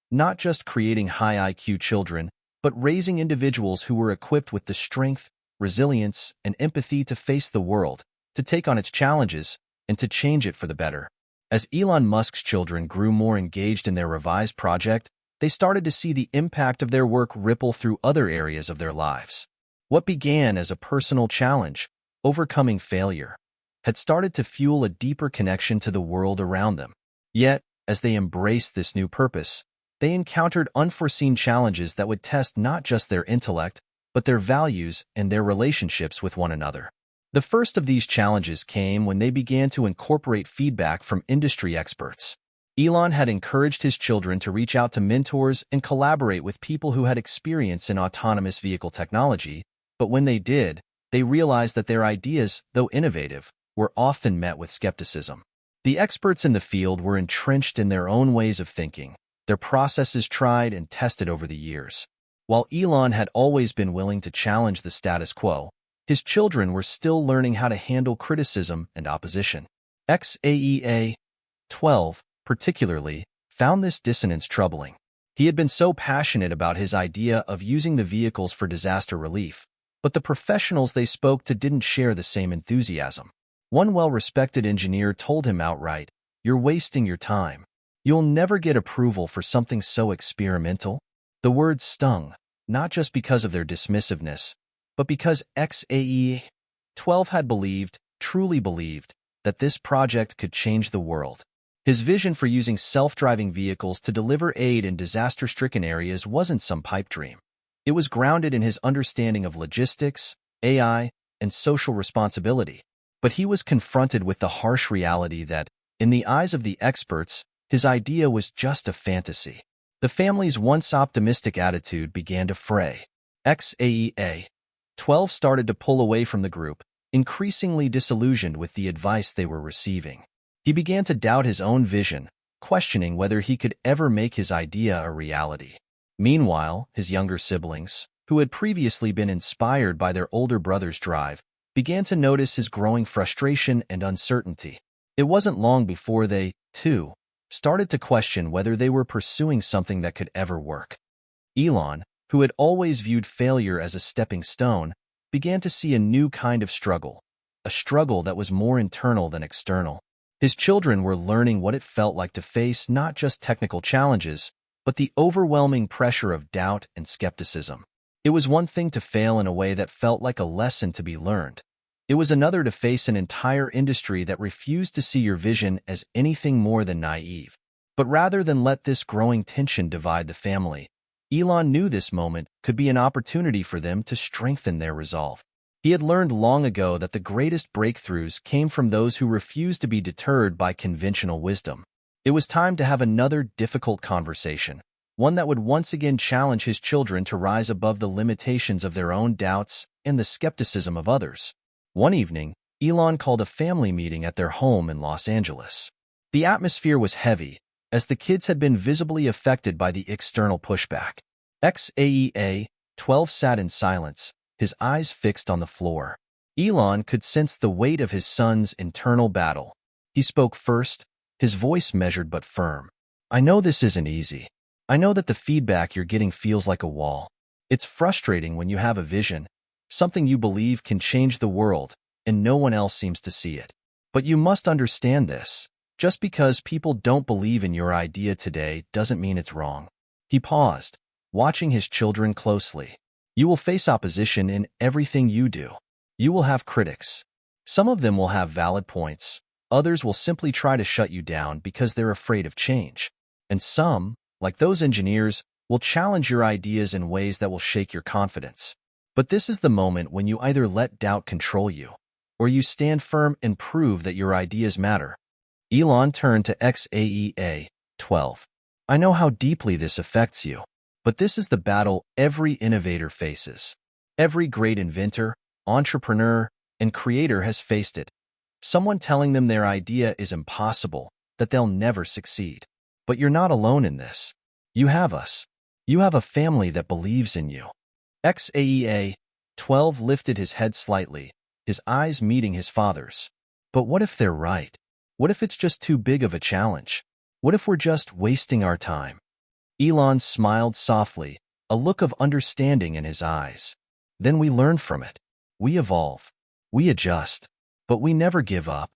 [SPEAKER 1] Not just creating high IQ children, but raising individuals who were equipped with the strength, resilience, and empathy to face the world, to take on its challenges, and to change it for the better. As Elon Musk's children grew more engaged in their revised project, they started to see the impact of their work ripple through other areas of their lives. What began as a personal challenge, overcoming failure, had started to fuel a deeper connection to the world around them. Yet, as they embraced this new purpose, they encountered unforeseen challenges that would test not just their intellect, but their values and their relationships with one another. The first of these challenges came when they began to incorporate feedback from industry experts. Elon had encouraged his children to reach out to mentors and collaborate with people who had experience in autonomous vehicle technology, but when they did, they realized that their ideas, though innovative, were often met with skepticism. The experts in the field were entrenched in their own ways of thinking, their processes tried and tested over the years. While Elon had always been willing to challenge the status quo, his children were still learning how to handle criticism and opposition. XAEA 12, particularly, found this dissonance troubling. He had been so passionate about his idea of using the vehicles for disaster relief, but the professionals they spoke to didn't share the same enthusiasm. One well-respected engineer told him outright, "You're wasting your time. You'll never get approval for something so experimental." The words stung, not just because of their dismissiveness, but because XAE 12 had truly believed, that this project could change the world. His vision for using self-driving vehicles to deliver aid in disaster-stricken areas wasn't some pipe dream. It was grounded in his understanding of logistics, AI, and social responsibility. But he was confronted with the harsh reality that, in the eyes of the experts, his idea was just a fantasy. The family's once optimistic attitude began to fray. XAEA 12 started to pull away from the group, increasingly disillusioned with the advice they were receiving. He began to doubt his own vision, questioning whether he could ever make his idea a reality. Meanwhile, his younger siblings, who had previously been inspired by their older brother's drive, began to notice his growing frustration and uncertainty. It wasn't long before they, too, started to question whether they were pursuing something that could ever work. Elon, who had always viewed failure as a stepping stone, began to see a new kind of struggle, a struggle that was more internal than external. His children were learning what it felt like to face not just technical challenges, but the overwhelming pressure of doubt and skepticism. It was one thing to fail in a way that felt like a lesson to be learned. It was another to face an entire industry that refused to see your vision as anything more than naive. But rather than let this growing tension divide the family, Elon knew this moment could be an opportunity for them to strengthen their resolve. He had learned long ago that the greatest breakthroughs came from those who refused to be deterred by conventional wisdom. It was time to have another difficult conversation, one that would once again challenge his children to rise above the limitations of their own doubts and the skepticism of others. One evening, Elon called a family meeting at their home in Los Angeles. The atmosphere was heavy, as the kids had been visibly affected by the external pushback. XAEA-12 sat in silence, his eyes fixed on the floor. Elon could sense the weight of his son's internal battle. He spoke first, his voice measured but firm. I know this isn't easy. I know that the feedback you're getting feels like a wall. It's frustrating when you have a vision, something you believe can change the world, and no one else seems to see it. But you must understand this. Just because people don't believe in your idea today doesn't mean it's wrong. He paused, watching his children closely. You will face opposition in everything you do. You will have critics. Some of them will have valid points. Others will simply try to shut you down because they're afraid of change. And some, like those engineers, will challenge your ideas in ways that will shake your confidence. But this is the moment when you either let doubt control you, or you stand firm and prove that your ideas matter. Elon turned to XAEA-12. I know how deeply this affects you, but this is the battle every innovator faces. Every great inventor, entrepreneur, and creator has faced it. Someone telling them their idea is impossible, that they'll never succeed. But you're not alone in this. You have us. You have a family that believes in you. XAEA-12 lifted his head slightly, his eyes meeting his father's. But what if they're right? What if it's just too big of a challenge? What if we're just wasting our time? Elon smiled softly, a look of understanding in his eyes. Then we learn from it. We evolve. We adjust. But we never give up.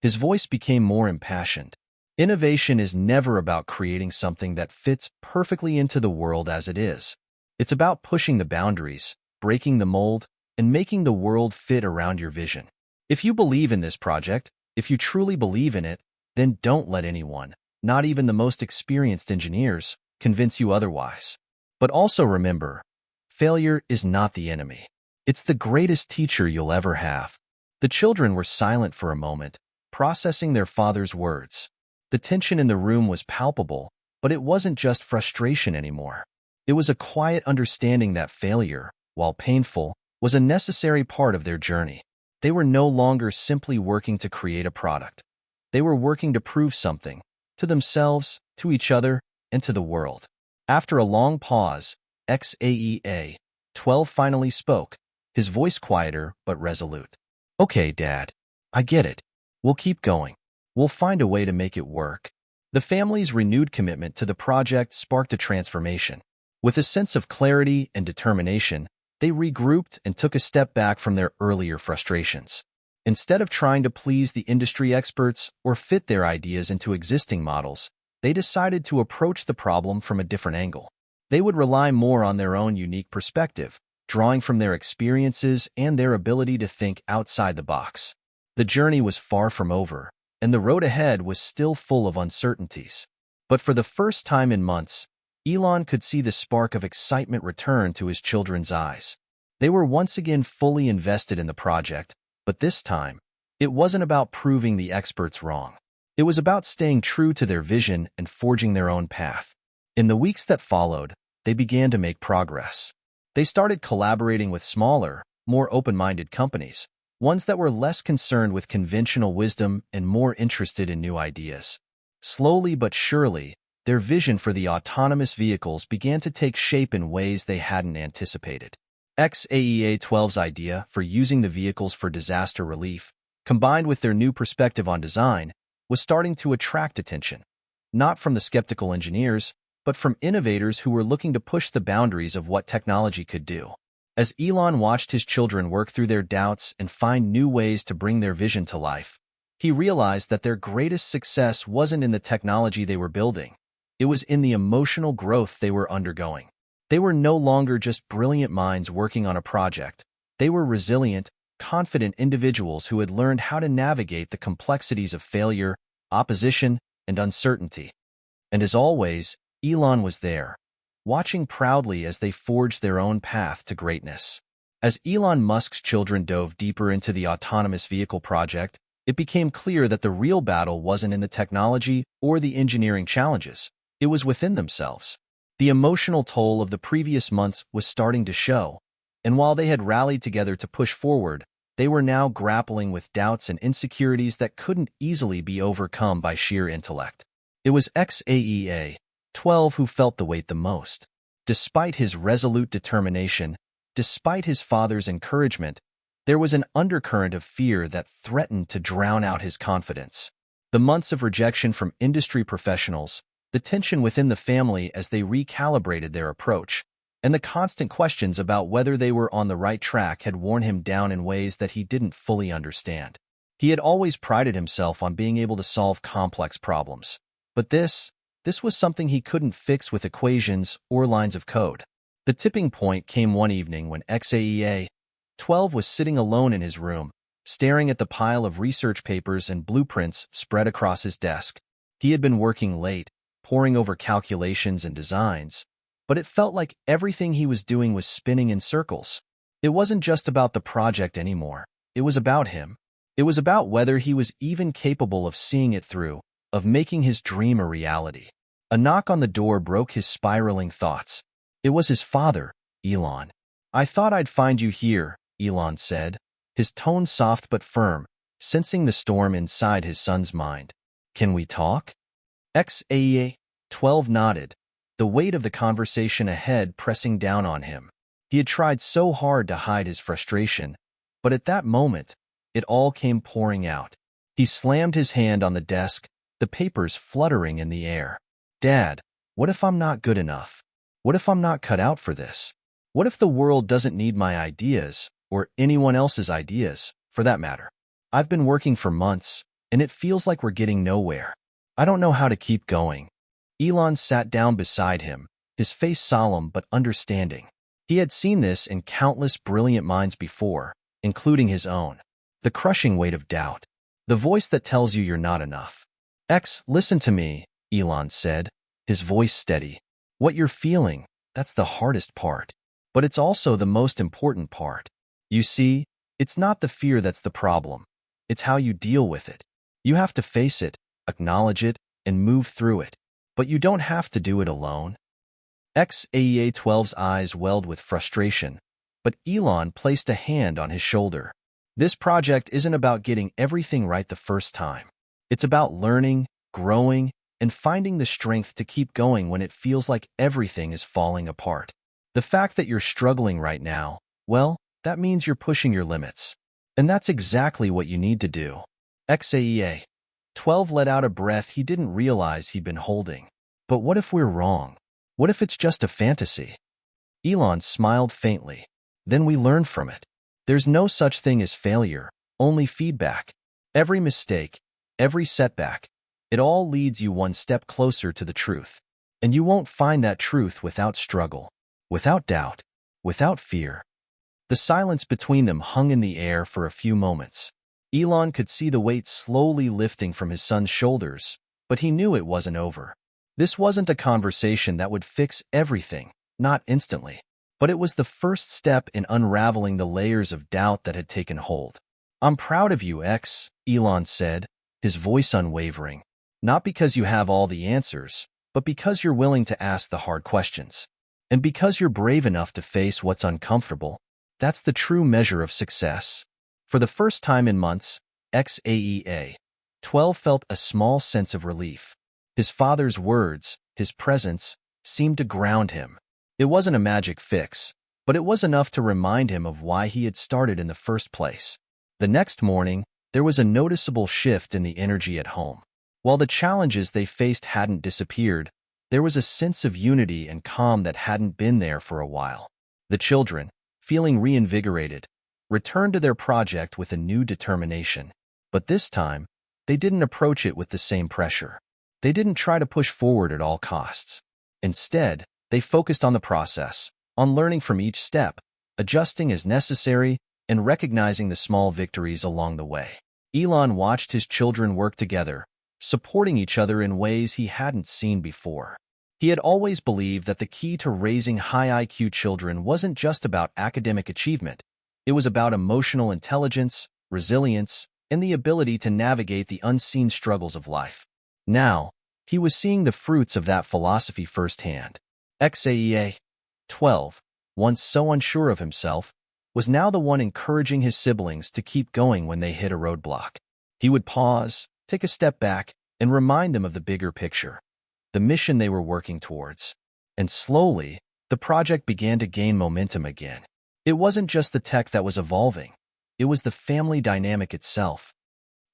[SPEAKER 1] His voice became more impassioned. Innovation is never about creating something that fits perfectly into the world as it is. It's about pushing the boundaries, breaking the mold, and making the world fit around your vision. If you believe in this project, if you truly believe in it, then don't let anyone, not even the most experienced engineers, convince you otherwise. But also remember, failure is not the enemy. It's the greatest teacher you'll ever have. The children were silent for a moment, processing their father's words. The tension in the room was palpable, but it wasn't just frustration anymore. It was a quiet understanding that failure, while painful, was a necessary part of their journey. They were no longer simply working to create a product. They were working to prove something, to themselves, to each other, and to the world. After a long pause, XAEA-12 finally spoke, his voice quieter but resolute. Okay, Dad. I get it. We'll keep going. We'll find a way to make it work. The family's renewed commitment to the project sparked a transformation. With a sense of clarity and determination, they regrouped and took a step back from their earlier frustrations. Instead of trying to please the industry experts or fit their ideas into existing models, they decided to approach the problem from a different angle. They would rely more on their own unique perspective, drawing from their experiences and their ability to think outside the box. The journey was far from over, and the road ahead was still full of uncertainties. But for the first time in months, Elon could see the spark of excitement return to his children's eyes. They were once again fully invested in the project, but this time, it wasn't about proving the experts wrong. It was about staying true to their vision and forging their own path. In the weeks that followed, they began to make progress. They started collaborating with smaller, more open-minded companies, ones that were less concerned with conventional wisdom and more interested in new ideas. Slowly but surely, their vision for the autonomous vehicles began to take shape in ways they hadn't anticipated. XAEA-12's idea for using the vehicles for disaster relief, combined with their new perspective on design, was starting to attract attention, not from the skeptical engineers, but from innovators who were looking to push the boundaries of what technology could do. As Elon watched his children work through their doubts and find new ways to bring their vision to life, he realized that their greatest success wasn't in the technology they were building. It was in the emotional growth they were undergoing. They were no longer just brilliant minds working on a project. They were resilient, confident individuals who had learned how to navigate the complexities of failure, opposition, and uncertainty. And as always, Elon was there, watching proudly as they forged their own path to greatness. As Elon Musk's children dove deeper into the autonomous vehicle project, it became clear that the real battle wasn't in the technology or the engineering challenges. It was within themselves. The emotional toll of the previous months was starting to show, and while they had rallied together to push forward, they were now grappling with doubts and insecurities that couldn't easily be overcome by sheer intellect. It was Xaea 12 who felt the weight the most. Despite his resolute determination, despite his father's encouragement, there was an undercurrent of fear that threatened to drown out his confidence. The months of rejection from industry professionals, the tension within the family as they recalibrated their approach, and the constant questions about whether they were on the right track had worn him down in ways that he didn't fully understand. He had always prided himself on being able to solve complex problems. But this was something he couldn't fix with equations or lines of code. The tipping point came one evening when Xaea 12 was sitting alone in his room, staring at the pile of research papers and blueprints spread across his desk. He had been working late, poring over calculations and designs, but it felt like everything he was doing was spinning in circles. It wasn't just about the project anymore. It was about him. It was about whether he was even capable of seeing it through, of making his dream a reality. A knock on the door broke his spiraling thoughts. It was his father, Elon. "I thought I'd find you here," Elon said, his tone soft but firm, sensing the storm inside his son's mind. "Can we talk?" Xaea 12 nodded, the weight of the conversation ahead pressing down on him. He had tried so hard to hide his frustration, but at that moment, it all came pouring out. He slammed his hand on the desk, the papers fluttering in the air. "Dad, what if I'm not good enough? What if I'm not cut out for this? What if the world doesn't need my ideas, or anyone else's ideas, for that matter? I've been working for months, and it feels like we're getting nowhere. I don't know how to keep going." Elon sat down beside him, his face solemn but understanding. He had seen this in countless brilliant minds before, including his own. The crushing weight of doubt. The voice that tells you you're not enough. Listen to me," Elon said, his voice steady. "What you're feeling, that's the hardest part. But it's also the most important part. You see, it's not the fear that's the problem. It's how you deal with it. You have to face it, acknowledge it, and move through it. But you don't have to do it alone." Xaea 12's eyes welled with frustration, but Elon placed a hand on his shoulder. "This project isn't about getting everything right the first time. It's about learning, growing, and finding the strength to keep going when it feels like everything is falling apart. The fact that you're struggling right now, well, that means you're pushing your limits. And that's exactly what you need to do." Xaea 12 let out a breath he didn't realize he'd been holding. "But what if we're wrong? What if it's just a fantasy?" Elon smiled faintly. "Then we learn from it. There's no such thing as failure, only feedback. Every mistake, every setback, it all leads you one step closer to the truth. And you won't find that truth without struggle, without doubt, without fear." The silence between them hung in the air for a few moments. Elon could see the weight slowly lifting from his son's shoulders, but he knew it wasn't over. This wasn't a conversation that would fix everything, not instantly. But it was the first step in unraveling the layers of doubt that had taken hold. "I'm proud of you, Elon said, his voice unwavering. "Not because you have all the answers, but because you're willing to ask the hard questions. And because you're brave enough to face what's uncomfortable. That's the true measure of success." For the first time in months, Xaea 12 felt a small sense of relief. His father's words, his presence, seemed to ground him. It wasn't a magic fix, but it was enough to remind him of why he had started in the first place. The next morning, there was a noticeable shift in the energy at home. While the challenges they faced hadn't disappeared, there was a sense of unity and calm that hadn't been there for a while. The children, feeling reinvigorated, returned to their project with a new determination. But this time, they didn't approach it with the same pressure. They didn't try to push forward at all costs. Instead, they focused on the process, on learning from each step, adjusting as necessary, and recognizing the small victories along the way. Elon watched his children work together, supporting each other in ways he hadn't seen before. He had always believed that the key to raising high IQ children wasn't just about academic achievement. It was about emotional intelligence, resilience, and the ability to navigate the unseen struggles of life. Now, he was seeing the fruits of that philosophy firsthand. Xaea 12, once so unsure of himself, was now the one encouraging his siblings to keep going when they hit a roadblock. He would pause, take a step back, and remind them of the bigger picture, the mission they were working towards. And slowly, the project began to gain momentum again. It wasn't just the tech that was evolving. It was the family dynamic itself.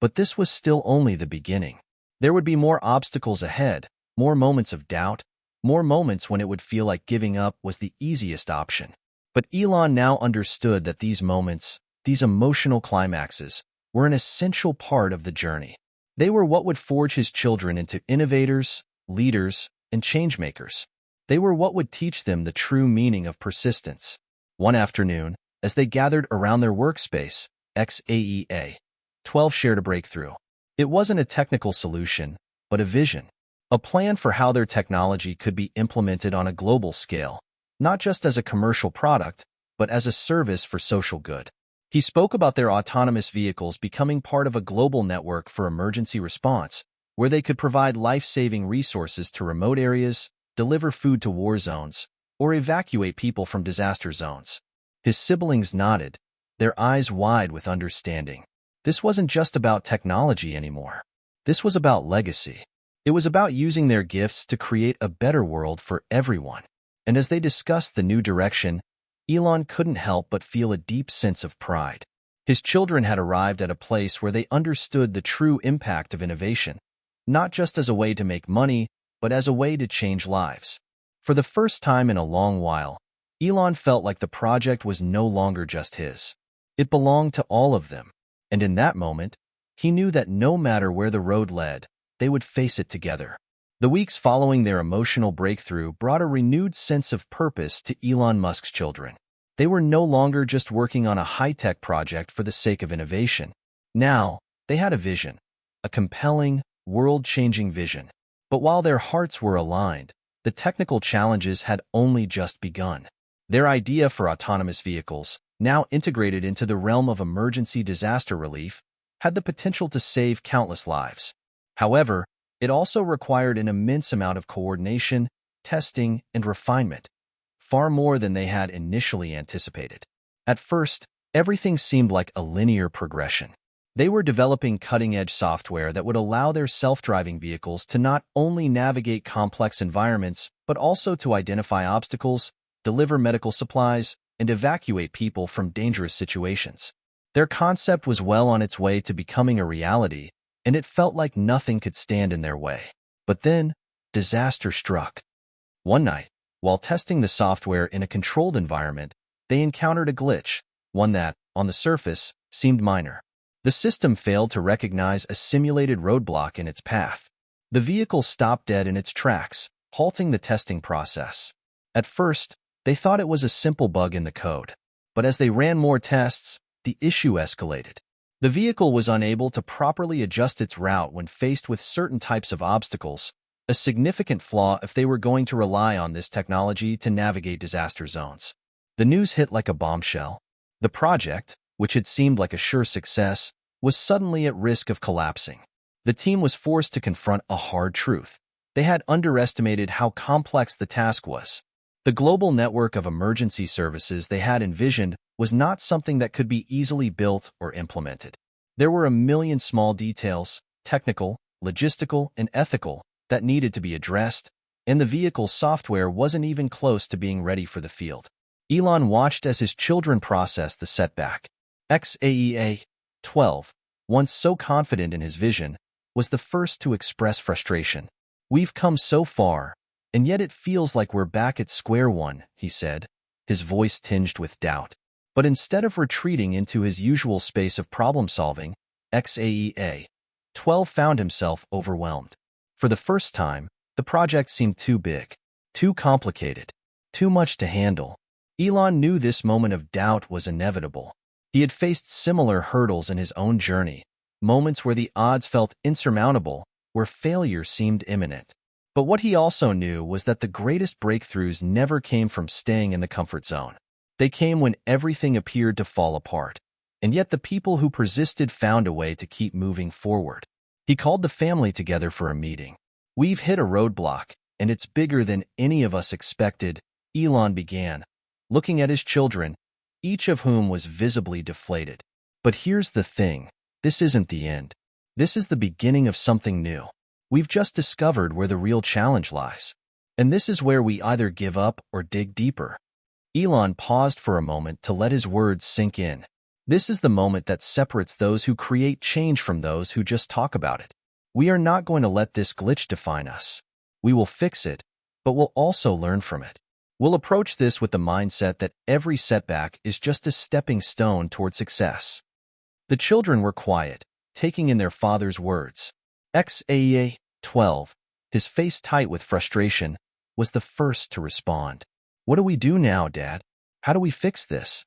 [SPEAKER 1] But this was still only the beginning. There would be more obstacles ahead, more moments of doubt, more moments when it would feel like giving up was the easiest option. But Elon now understood that these moments, these emotional climaxes, were an essential part of the journey. They were what would forge his children into innovators, leaders, and changemakers. They were what would teach them the true meaning of persistence. One afternoon, as they gathered around their workspace, XAEA-12 shared a breakthrough. It wasn't a technical solution, but a vision. A plan for how their technology could be implemented on a global scale, not just as a commercial product, but as a service for social good. He spoke about their autonomous vehicles becoming part of a global network for emergency response, where they could provide life-saving resources to remote areas, deliver food to war zones, or evacuate people from disaster zones. His siblings nodded, their eyes wide with understanding. This wasn't just about technology anymore. This was about legacy. It was about using their gifts to create a better world for everyone. And as they discussed the new direction, Elon couldn't help but feel a deep sense of pride. His children had arrived at a place where they understood the true impact of innovation, not just as a way to make money, but as a way to change lives. For the first time in a long while, Elon felt like the project was no longer just his. It belonged to all of them. And in that moment, he knew that no matter where the road led, they would face it together. The weeks following their emotional breakthrough brought a renewed sense of purpose to Elon Musk's children. They were no longer just working on a high-tech project for the sake of innovation. Now, they had a vision, a compelling, world-changing vision. But while their hearts were aligned, the technical challenges had only just begun. Their idea for autonomous vehicles, now integrated into the realm of emergency disaster relief, had the potential to save countless lives. However, it also required an immense amount of coordination, testing, and refinement, far more than they had initially anticipated. At first, everything seemed like a linear progression. They were developing cutting-edge software that would allow their self-driving vehicles to not only navigate complex environments, but also to identify obstacles, deliver medical supplies, and evacuate people from dangerous situations. Their concept was well on its way to becoming a reality, and it felt like nothing could stand in their way. But then, disaster struck. One night, while testing the software in a controlled environment, they encountered a glitch, one that, on the surface, seemed minor. The system failed to recognize a simulated roadblock in its path. The vehicle stopped dead in its tracks, halting the testing process. At first, they thought it was a simple bug in the code. But as they ran more tests, the issue escalated. The vehicle was unable to properly adjust its route when faced with certain types of obstacles, a significant flaw if they were going to rely on this technology to navigate disaster zones. The news hit like a bombshell. The project, which had seemed like a sure success, was suddenly at risk of collapsing. The team was forced to confront a hard truth. They had underestimated how complex the task was. The global network of emergency services they had envisioned was not something that could be easily built or implemented. There were a million small details, technical, logistical, and ethical, that needed to be addressed, and the vehicle's software wasn't even close to being ready for the field. Elon watched as his children processed the setback. XAEA-12, once so confident in his vision, was the first to express frustration. "We've come so far, and yet it feels like we're back at square one," he said, his voice tinged with doubt. But instead of retreating into his usual space of problem-solving, XAEA-12 found himself overwhelmed. For the first time, the project seemed too big, too complicated, too much to handle. Elon knew this moment of doubt was inevitable. He had faced similar hurdles in his own journey, moments where the odds felt insurmountable, where failure seemed imminent. But what he also knew was that the greatest breakthroughs never came from staying in the comfort zone. They came when everything appeared to fall apart, and yet the people who persisted found a way to keep moving forward. He called the family together for a meeting. "We've hit a roadblock, and it's bigger than any of us expected," Elon began, looking at his children, each of whom was visibly deflated. "But here's the thing, this isn't the end. This is the beginning of something new." We've just discovered where the real challenge lies. And this is where we either give up or dig deeper. Elon paused for a moment to let his words sink in. This is the moment that separates those who create change from those who just talk about it. We are not going to let this glitch define us. We will fix it, but we'll also learn from it. We'll approach this with the mindset that every setback is just a stepping stone toward success. The children were quiet, taking in their father's words. Xaea, 12, his face tight with frustration, was the first to respond. What do we do now, Dad? How do we fix this?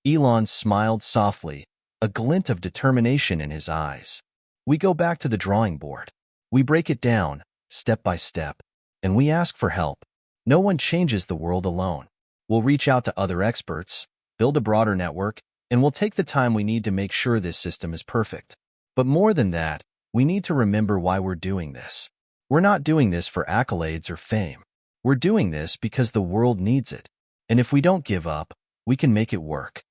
[SPEAKER 1] Elon smiled softly, a glint of determination in his eyes. We go back to the drawing board. We break it down, step by step, and we ask for help. No one changes the world alone. We'll reach out to other experts, build a broader network, and we'll take the time we need to make sure this system is perfect. But more than that, we need to remember why we're doing this. We're not doing this for accolades or fame. We're doing this because the world needs it. And if we don't give up, we can make it work.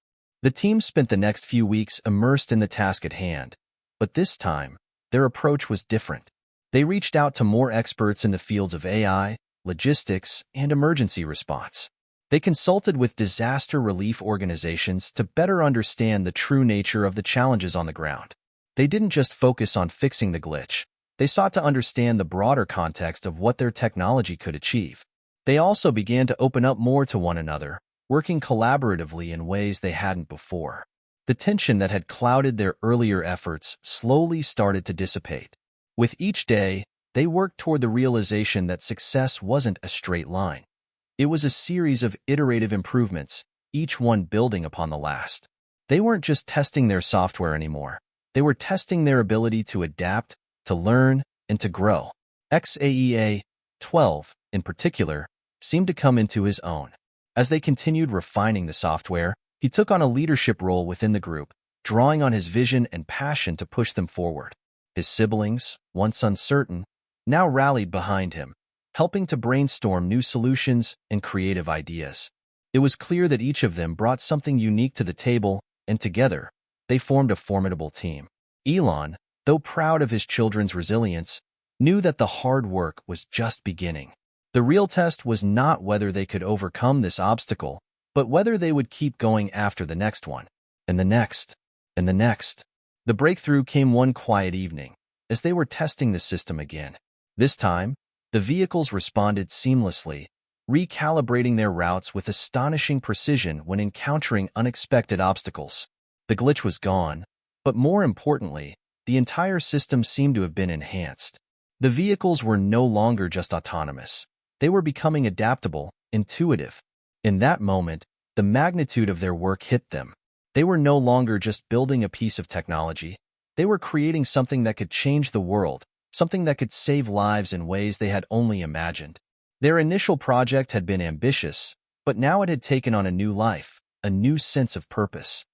[SPEAKER 1] The team spent the next few weeks immersed in the task at hand, but this time, their approach was different. They reached out to more experts in the fields of AI, logistics, and emergency response. They consulted with disaster relief organizations to better understand the true nature of the challenges on the ground. They didn't just focus on fixing the glitch. They sought to understand the broader context of what their technology could achieve. They also began to open up more to one another, working collaboratively in ways they hadn't before. The tension that had clouded their earlier efforts slowly started to dissipate. With each day, they worked toward the realization that success wasn't a straight line. It was a series of iterative improvements, each one building upon the last. They weren't just testing their software anymore. They were testing their ability to adapt, to learn, and to grow. Xaea, 12, in particular, seemed to come into his own. As they continued refining the software, he took on a leadership role within the group, drawing on his vision and passion to push them forward. His siblings, once uncertain, now rallied behind him, helping to brainstorm new solutions and creative ideas. It was clear that each of them brought something unique to the table, and together, they formed a formidable team. Elon, though proud of his children's resilience, knew that the hard work was just beginning. The real test was not whether they could overcome this obstacle, but whether they would keep going after the next one, and the next, and the next. The breakthrough came one quiet evening, as they were testing the system again. This time, the vehicles responded seamlessly, recalibrating their routes with astonishing precision when encountering unexpected obstacles. The glitch was gone, but more importantly, the entire system seemed to have been enhanced. The vehicles were no longer just autonomous. They were becoming adaptable, intuitive. In that moment, the magnitude of their work hit them. They were no longer just building a piece of technology. They were creating something that could change the world, something that could save lives in ways they had only imagined. Their initial project had been ambitious, but now it had taken on a new life, a new sense of purpose.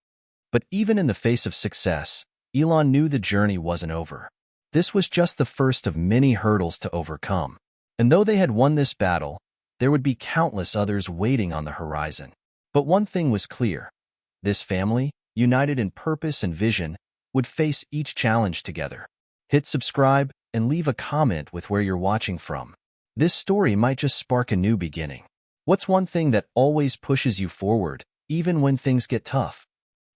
[SPEAKER 1] But even in the face of success, Elon knew the journey wasn't over. This was just the first of many hurdles to overcome. And though they had won this battle, there would be countless others waiting on the horizon. But one thing was clear. This family, united in purpose and vision, would face each challenge together. Hit subscribe and leave a comment with where you're watching from. This story might just spark a new beginning. What's one thing that always pushes you forward, even when things get tough?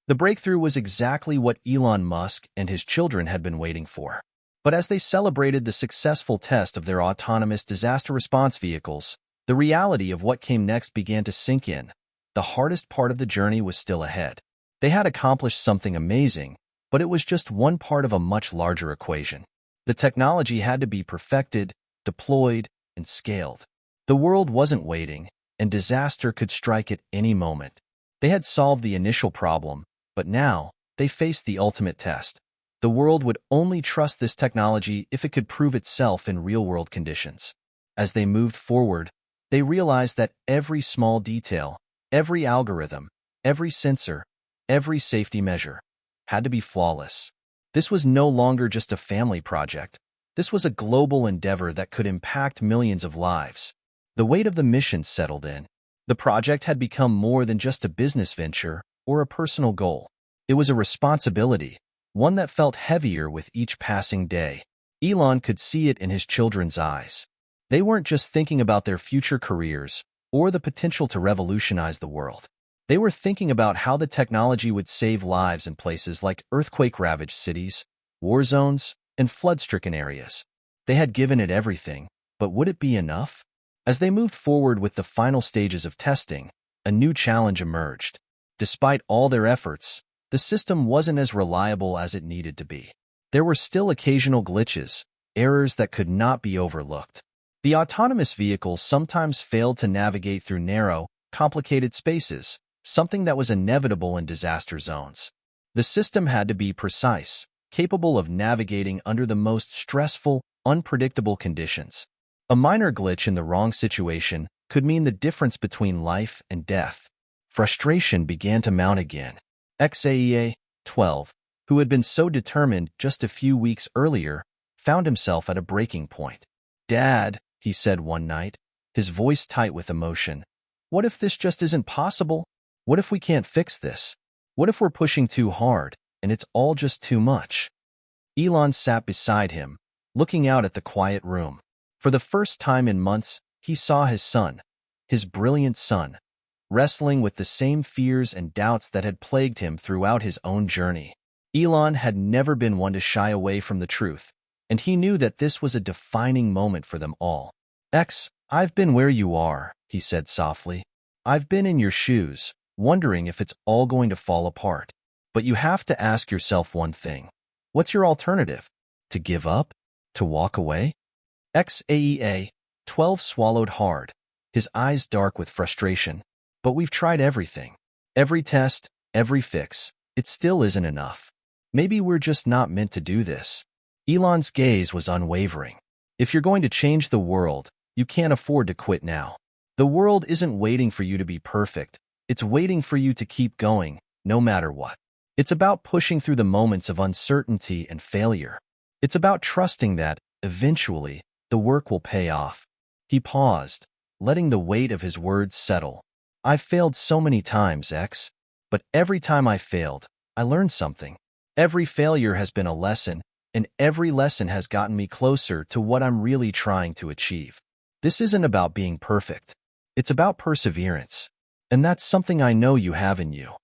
[SPEAKER 1] The breakthrough was exactly what Elon Musk and his children had been waiting for. But as they celebrated the successful test of their autonomous disaster response vehicles, the reality of what came next began to sink in. The hardest part of the journey was still ahead. They had accomplished something amazing, but it was just one part of a much larger equation. The technology had to be perfected, deployed, and scaled. The world wasn't waiting, and disaster could strike at any moment. They had solved the initial problem, but now they faced the ultimate test. The world would only trust this technology if it could prove itself in real-world conditions. As they moved forward, they realized that every small detail, every algorithm, every sensor, every safety measure had to be flawless. This was no longer just a family project. This was a global endeavor that could impact millions of lives. The weight of the mission settled in. The project had become more than just a business venture or a personal goal. It was a responsibility, one that felt heavier with each passing day. Elon could see it in his children's eyes. They weren't just thinking about their future careers or the potential to revolutionize the world. They were thinking about how the technology would save lives in places like earthquake-ravaged cities, war zones, and flood-stricken areas. They had given it everything, but would it be enough? As they moved forward with the final stages of testing, a new challenge emerged. Despite all their efforts, the system wasn't as reliable as it needed to be. There were still occasional glitches, errors that could not be overlooked. The autonomous vehicles sometimes failed to navigate through narrow, complicated spaces, something that was inevitable in disaster zones. The system had to be precise, capable of navigating under the most stressful, unpredictable conditions. A minor glitch in the wrong situation could mean the difference between life and death. Frustration began to mount again. XAEA-12, who had been so determined just a few weeks earlier, found himself at a breaking point. "Dad," he said one night, his voice tight with emotion, "what if this just isn't possible? What if we can't fix this? What if we're pushing too hard, and it's all just too much?" Elon sat beside him, looking out at the quiet room. For the first time in months, he saw his son, his brilliant son, wrestling with the same fears and doubts that had plagued him throughout his own journey. Elon had never been one to shy away from the truth, and he knew that this was a defining moment for them all. "I've been where you are," he said softly. "I've been in your shoes, wondering if it's all going to fall apart. But you have to ask yourself one thing. What's your alternative? To give up? To walk away?" XAEA-12 swallowed hard, his eyes dark with frustration. "But we've tried everything. Every test, every fix. It still isn't enough. Maybe we're just not meant to do this." Elon's gaze was unwavering. "If you're going to change the world, you can't afford to quit now. The world isn't waiting for you to be perfect. It's waiting for you to keep going, no matter what. It's about pushing through the moments of uncertainty and failure. It's about trusting that, eventually, the work will pay off." He paused, letting the weight of his words settle. "I've failed so many times, but every time I failed, I learned something. Every failure has been a lesson, and every lesson has gotten me closer to what I'm really trying to achieve. This isn't about being perfect. It's about perseverance. And that's something I know you have in you."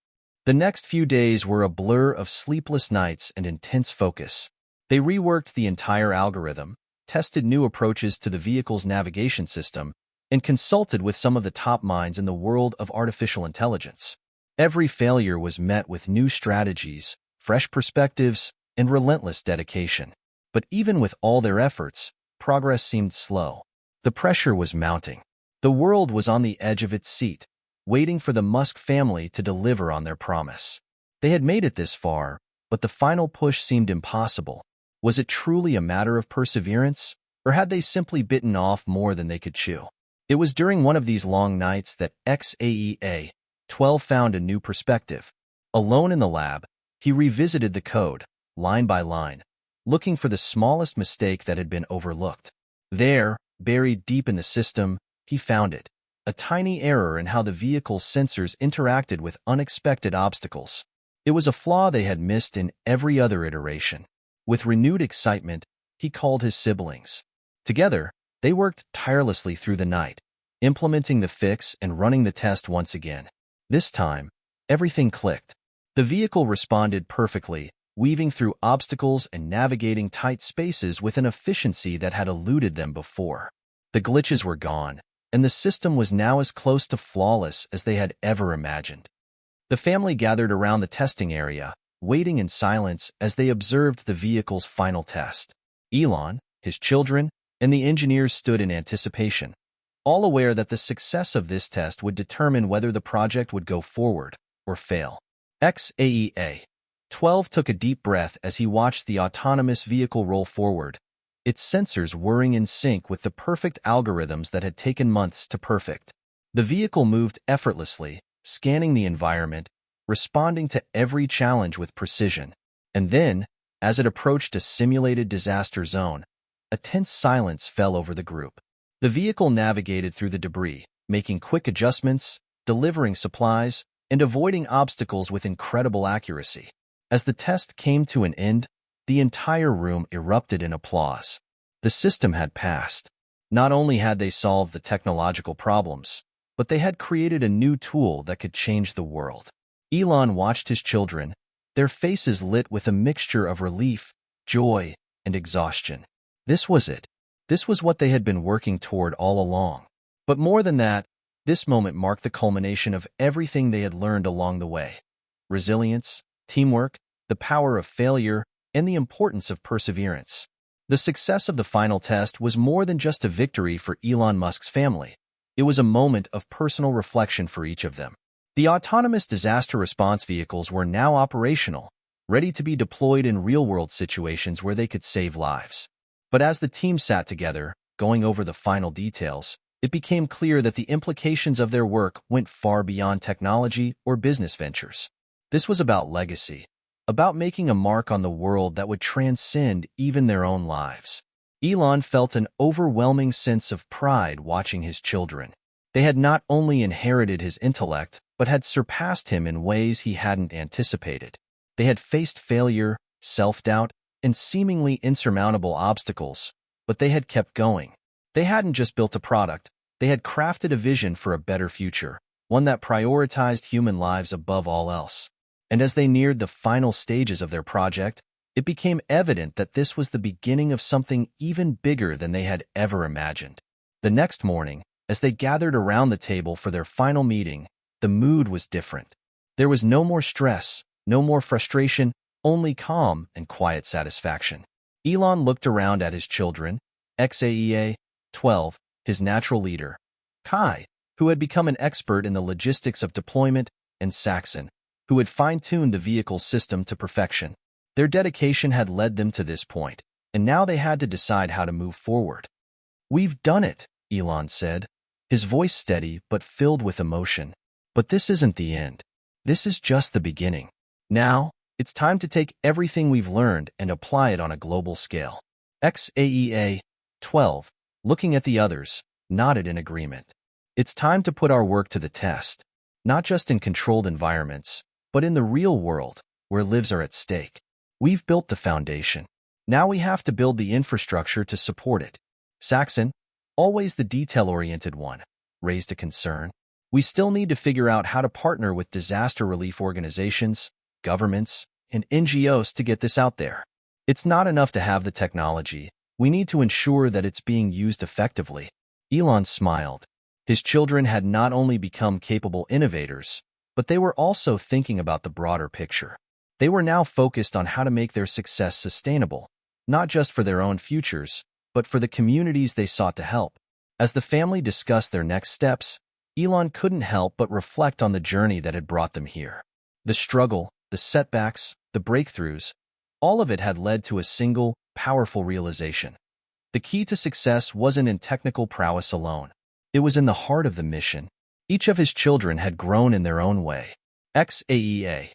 [SPEAKER 1] The next few days were a blur of sleepless nights and intense focus. They reworked the entire algorithm, tested new approaches to the vehicle's navigation system, and consulted with some of the top minds in the world of artificial intelligence. Every failure was met with new strategies, fresh perspectives, and relentless dedication. But even with all their efforts, progress seemed slow. The pressure was mounting. The world was on the edge of its seat, waiting for the Musk family to deliver on their promise. They had made it this far, but the final push seemed impossible. Was it truly a matter of perseverance, or had they simply bitten off more than they could chew? It was during one of these long nights that XAEA-12 found a new perspective. Alone in the lab, he revisited the code, line by line, looking for the smallest mistake that had been overlooked. There, buried deep in the system, he found it. A tiny error in how the vehicle's sensors interacted with unexpected obstacles. It was a flaw they had missed in every other iteration. With renewed excitement, he called his siblings. Together, they worked tirelessly through the night, implementing the fix and running the test once again. This time, everything clicked. The vehicle responded perfectly, weaving through obstacles and navigating tight spaces with an efficiency that had eluded them before. The glitches were gone, and the system was now as close to flawless as they had ever imagined. The family gathered around the testing area, waiting in silence as they observed the vehicle's final test. Elon, his children, and the engineers stood in anticipation, all aware that the success of this test would determine whether the project would go forward or fail. XAEA-12 took a deep breath as he watched the autonomous vehicle roll forward, its sensors whirring in sync with the perfect algorithms that had taken months to perfect. The vehicle moved effortlessly, scanning the environment, responding to every challenge with precision. And then, as it approached a simulated disaster zone, a tense silence fell over the group. The vehicle navigated through the debris, making quick adjustments, delivering supplies, and avoiding obstacles with incredible accuracy. As the test came to an end, The entire room erupted in applause. The system had passed. Not only had they solved the technological problems, but they had created a new tool that could change the world. Elon watched his children, their faces lit with a mixture of relief, joy, and exhaustion. This was it. This was what they had been working toward all along. But more than that, this moment marked the culmination of everything they had learned along the way. Resilience, teamwork, the power of failure, and the importance of perseverance. The success of the final test was more than just a victory for Elon Musk's family. It was a moment of personal reflection for each of them. The autonomous disaster response vehicles were now operational, ready to be deployed in real-world situations where they could save lives. But as the team sat together, going over the final details, it became clear that the implications of their work went far beyond technology or business ventures. This was about legacy, about making a mark on the world that would transcend even their own lives. Elon felt an overwhelming sense of pride watching his children. They had not only inherited his intellect, but had surpassed him in ways he hadn't anticipated. They had faced failure, self-doubt, and seemingly insurmountable obstacles, but they had kept going. They hadn't just built a product, they had crafted a vision for a better future, one that prioritized human lives above all else. And as they neared the final stages of their project, it became evident that this was the beginning of something even bigger than they had ever imagined. The next morning, as they gathered around the table for their final meeting, the mood was different. There was no more stress, no more frustration, only calm and quiet satisfaction. Elon looked around at his children, Xaea, 12, his natural leader, Kai, who had become an expert in the logistics of deployment, and Saxon, who had fine-tuned the vehicle system to perfection. Their dedication had led them to this point, and now they had to decide how to move forward. "We've done it," Elon said, his voice steady but filled with emotion. "But this isn't the end. This is just the beginning. Now, it's time to take everything we've learned and apply it on a global scale." Xaea, 12, looking at the others, nodded in agreement. "It's time to put our work to the test, not just in controlled environments, but in the real world, where lives are at stake. We've built the foundation. Now we have to build the infrastructure to support it." Saxon, always the detail-oriented one, raised a concern. "We still need to figure out how to partner with disaster relief organizations, governments, and NGOs to get this out there. It's not enough to have the technology. We need to ensure that it's being used effectively." Elon smiled. His children had not only become capable innovators, but they were also thinking about the broader picture. They were now focused on how to make their success sustainable, not just for their own futures, but for the communities they sought to help. As the family discussed their next steps, Elon couldn't help but reflect on the journey that had brought them here. The struggle, the setbacks, the breakthroughs, all of it had led to a single, powerful realization. The key to success wasn't in technical prowess alone. It was in the heart of the mission. Each of his children had grown in their own way. Xaea,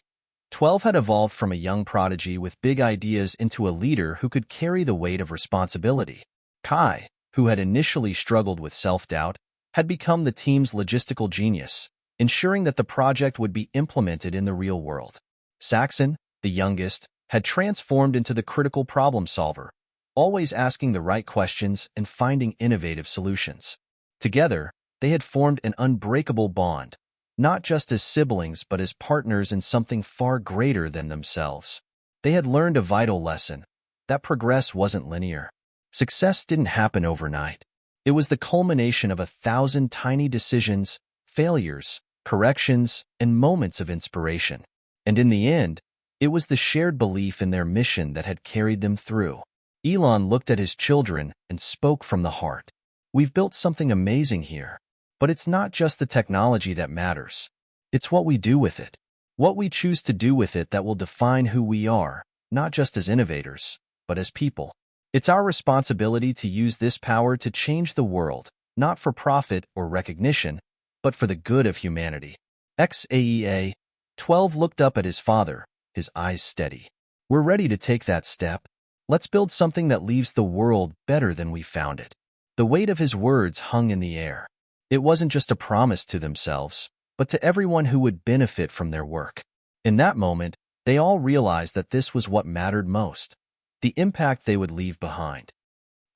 [SPEAKER 1] 12, had evolved from a young prodigy with big ideas into a leader who could carry the weight of responsibility. Kai, who had initially struggled with self-doubt, had become the team's logistical genius, ensuring that the project would be implemented in the real world. Saxon, the youngest, had transformed into the critical problem solver, always asking the right questions and finding innovative solutions. Together, they had formed an unbreakable bond, not just as siblings but as partners in something far greater than themselves. They had learned a vital lesson, that progress wasn't linear. Success didn't happen overnight. It was the culmination of 1,000 tiny decisions, failures, corrections, and moments of inspiration. And in the end, it was the shared belief in their mission that had carried them through. Elon looked at his children and spoke from the heart. "We've built something amazing here. But it's not just the technology that matters. It's what we do with it. What we choose to do with it that will define who we are, not just as innovators, but as people. It's our responsibility to use this power to change the world, not for profit or recognition, but for the good of humanity." Xaea, 12, looked up at his father, his eyes steady. "We're ready to take that step. Let's build something that leaves the world better than we found it." The weight of his words hung in the air. It wasn't just a promise to themselves, but to everyone who would benefit from their work. In that moment, they all realized that this was what mattered most. the impact they would leave behind.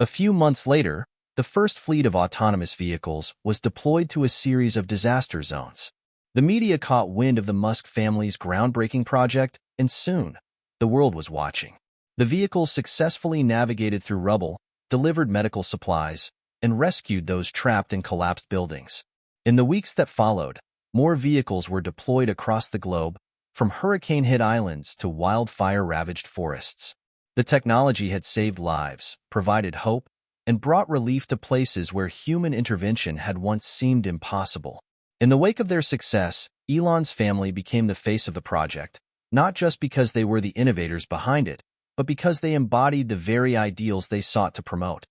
[SPEAKER 1] A few months later, the first fleet of autonomous vehicles was deployed to a series of disaster zones. The media caught wind of the Musk family's groundbreaking project, and soon, the world was watching. The vehicles successfully navigated through rubble, delivered medical supplies, and rescued those trapped in collapsed buildings. In the weeks that followed, more vehicles were deployed across the globe, from hurricane-hit islands to wildfire-ravaged forests. The technology had saved lives, provided hope, and brought relief to places where human intervention had once seemed impossible. In the wake of their success, Elon's family became the face of the project, not just because they were the innovators behind it, but because they embodied the very ideals they sought to promote: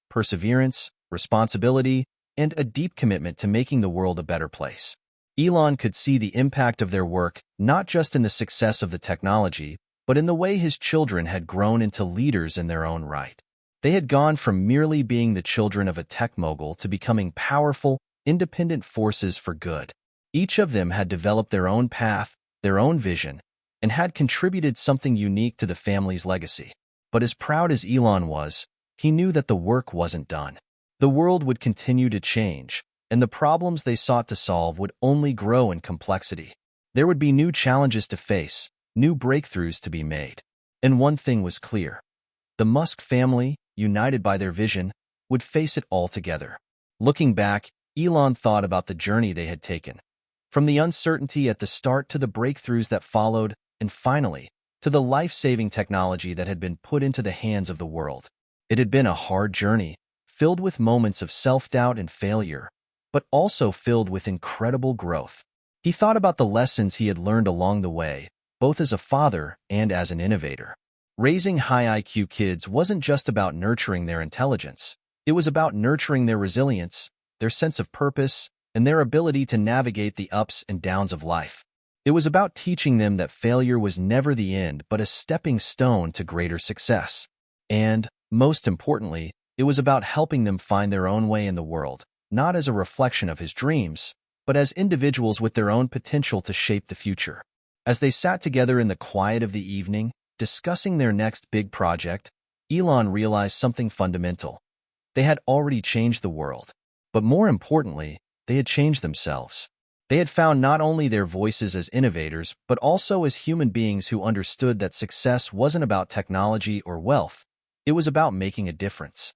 [SPEAKER 1] perseverance, responsibility, and a deep commitment to making the world a better place. Elon could see the impact of their work not just in the success of the technology, but in the way his children had grown into leaders in their own right. They had gone from merely being the children of a tech mogul to becoming powerful, independent forces for good. Each of them had developed their own path, their own vision, and had contributed something unique to the family's legacy. But as proud as Elon was, he knew that the work wasn't done. The world would continue to change, and the problems they sought to solve would only grow in complexity. There would be new challenges to face, new breakthroughs to be made. And one thing was clear: the Musk family, united by their vision, would face it all together. Looking back, Elon thought about the journey they had taken. From the uncertainty at the start to the breakthroughs that followed, and finally, to the life-saving technology that had been put into the hands of the world. It had been a hard journey, filled with moments of self-doubt and failure, but also filled with incredible growth. He thought about the lessons he had learned along the way, both as a father and as an innovator. Raising high IQ kids wasn't just about nurturing their intelligence. It was about nurturing their resilience, their sense of purpose, and their ability to navigate the ups and downs of life. It was about teaching them that failure was never the end but a stepping stone to greater success. And, most importantly, it was about helping them find their own way in the world, not as a reflection of his dreams, but as individuals with their own potential to shape the future. As they sat together in the quiet of the evening, discussing their next big project, Elon realized something fundamental. They had already changed the world, but more importantly, they had changed themselves. They had found not only their voices as innovators, but also as human beings who understood that success wasn't about technology or wealth. It was about making a difference.